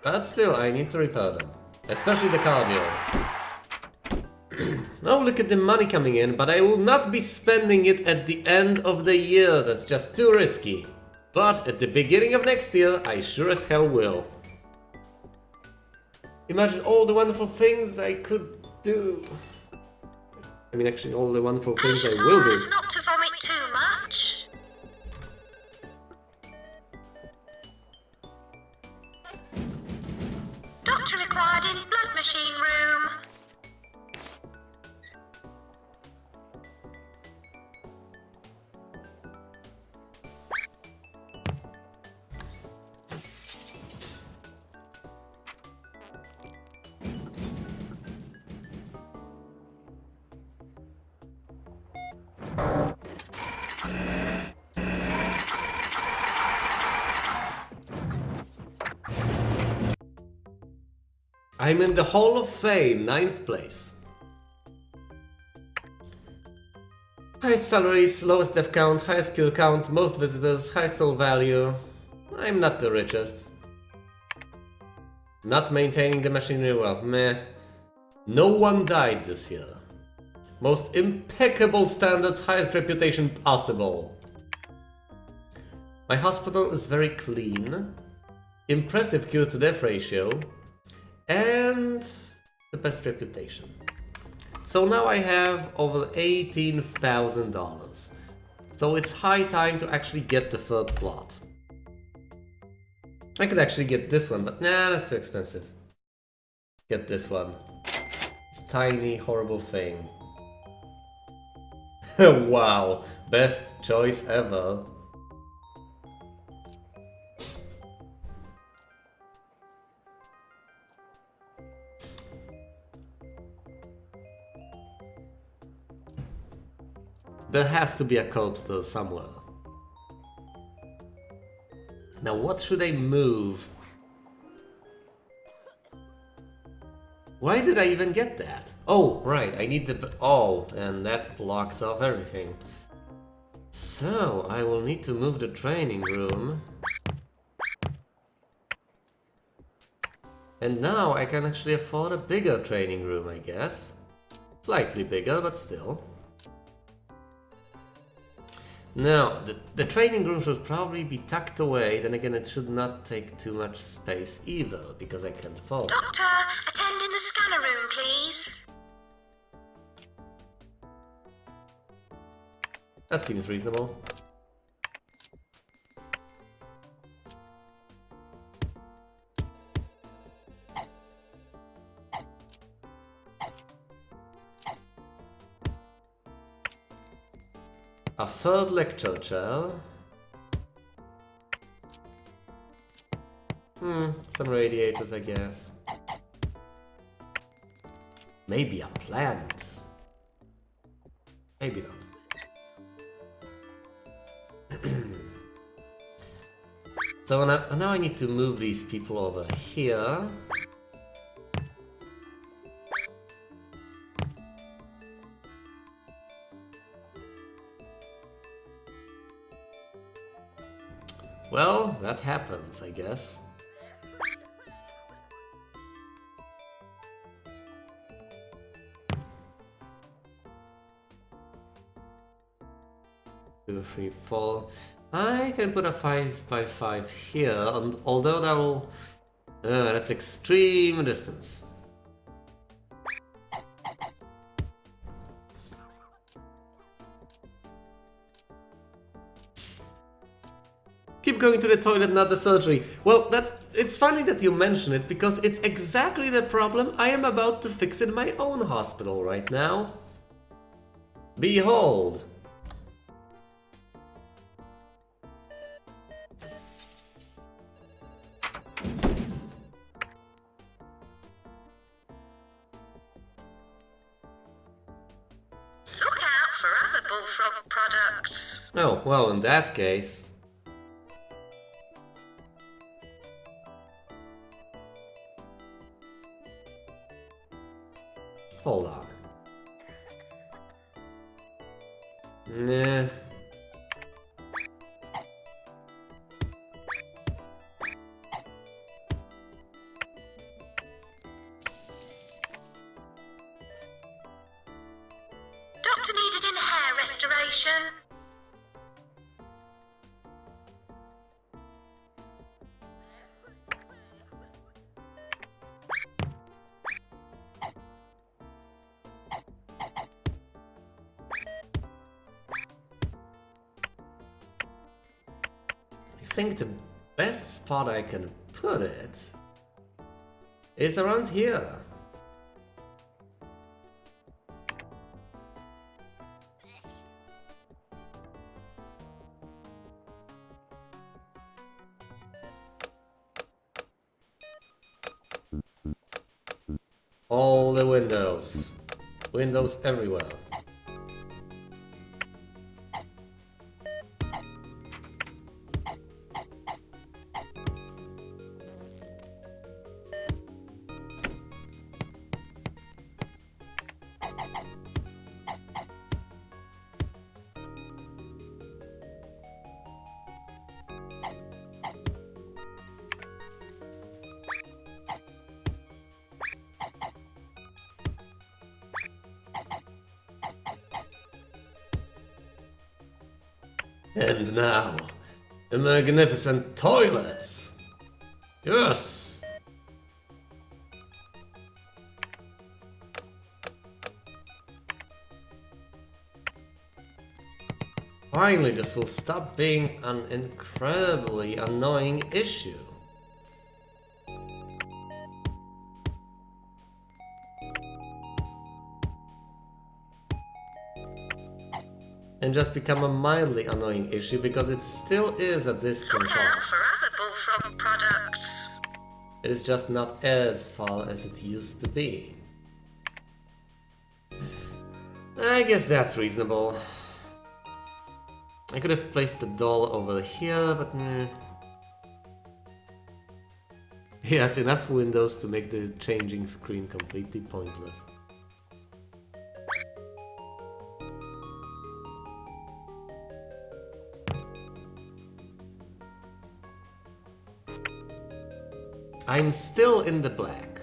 But still, I need to repair them. Especially the cardio. Oh, look at the money coming in, but I will not be spending it at the end of the year. That's just too risky. But at the beginning of next year, I sure as hell will. Imagine all the wonderful things I could do. I mean, actually, all the wonderful things I will do. Not to vomit too much. Doctor required in blood machine room. I'm in the Hall of Fame, 9th place. Highest salaries, lowest death count, highest kill count, most visitors, highest total value. I'm not the richest. Not maintaining the machinery well, meh. No one died this year. Most impeccable standards, highest reputation possible. My hospital is very clean. Impressive cure to death ratio. And the best reputation. So now I have over $18,000. So it's high time to actually get the third plot. I could actually get this one, but nah, that's too expensive. Get this one. This tiny, horrible thing. Wow, best choice ever. There has to be a corpse there somewhere. Now what should I move? Why did I even get that? Oh, right, I need the... Oh, and that blocks off everything. So, I will need to move the training room. And now I can actually afford a bigger training room, I guess. Slightly bigger, but still. Now, the training room should probably be tucked away, then again it should not take too much space either, because I can't afford it. Doctor, attend in the scanner room, please. That seems reasonable. A third lecture chair. Some radiators, I guess. Maybe a plant. Maybe not. So now I need to move these people over here. Well, that happens, I guess. Two, three, four. I can put a 5x5 here, and although that will... that's extreme distance. Keep going to the toilet, not the surgery. Well, it's funny that you mention it, because it's exactly the problem I am about to fix in my own hospital right now. Behold. Look out for other bullfrog products. Oh, well, in that case... Hold on. Nah. Doctor needed in hair restoration. I think the best spot I can put it is around here. All the windows. Windows everywhere. And now, the magnificent toilets. Yes. Finally, this will stop being an incredibly annoying issue. And just become a mildly annoying issue, because it still is a distance Look out off. for other bullfrog products. It is just not as far as it used to be. I guess that's reasonable. I could have placed the doll over here, but He has enough windows to make the changing screen completely pointless. I'm still in the black.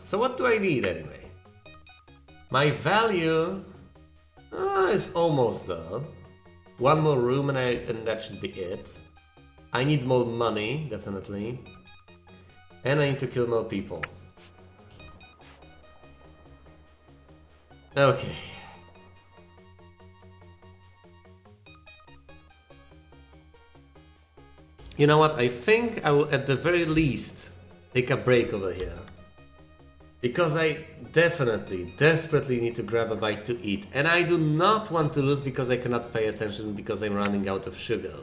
So what do I need anyway? My value is almost there. One more room and that should be it. I need more money, definitely. And I need to kill more people. Okay. You know what? I think I will at the very least take a break over here. Because I definitely, desperately need to grab a bite to eat. And I do not want to lose because I cannot pay attention because I'm running out of sugar.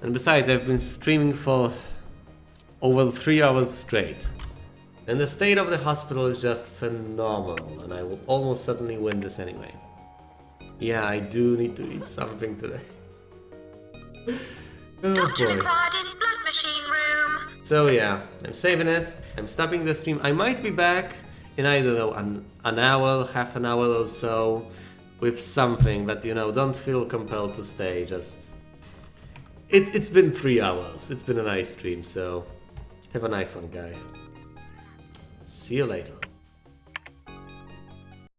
And besides, I've been streaming for over 3 hours straight. And the state of the hospital is just phenomenal. And I will almost certainly win this anyway. Yeah, I do need to eat something today. Oh Doctor boy. required in blood machine room. So yeah, I'm saving it, I'm stopping the stream. I might be back in, I don't know, an hour, half an hour or so with something, but you know, don't feel compelled to stay, just... It's been 3 hours, it's been a nice stream, so have a nice one, guys. See you later.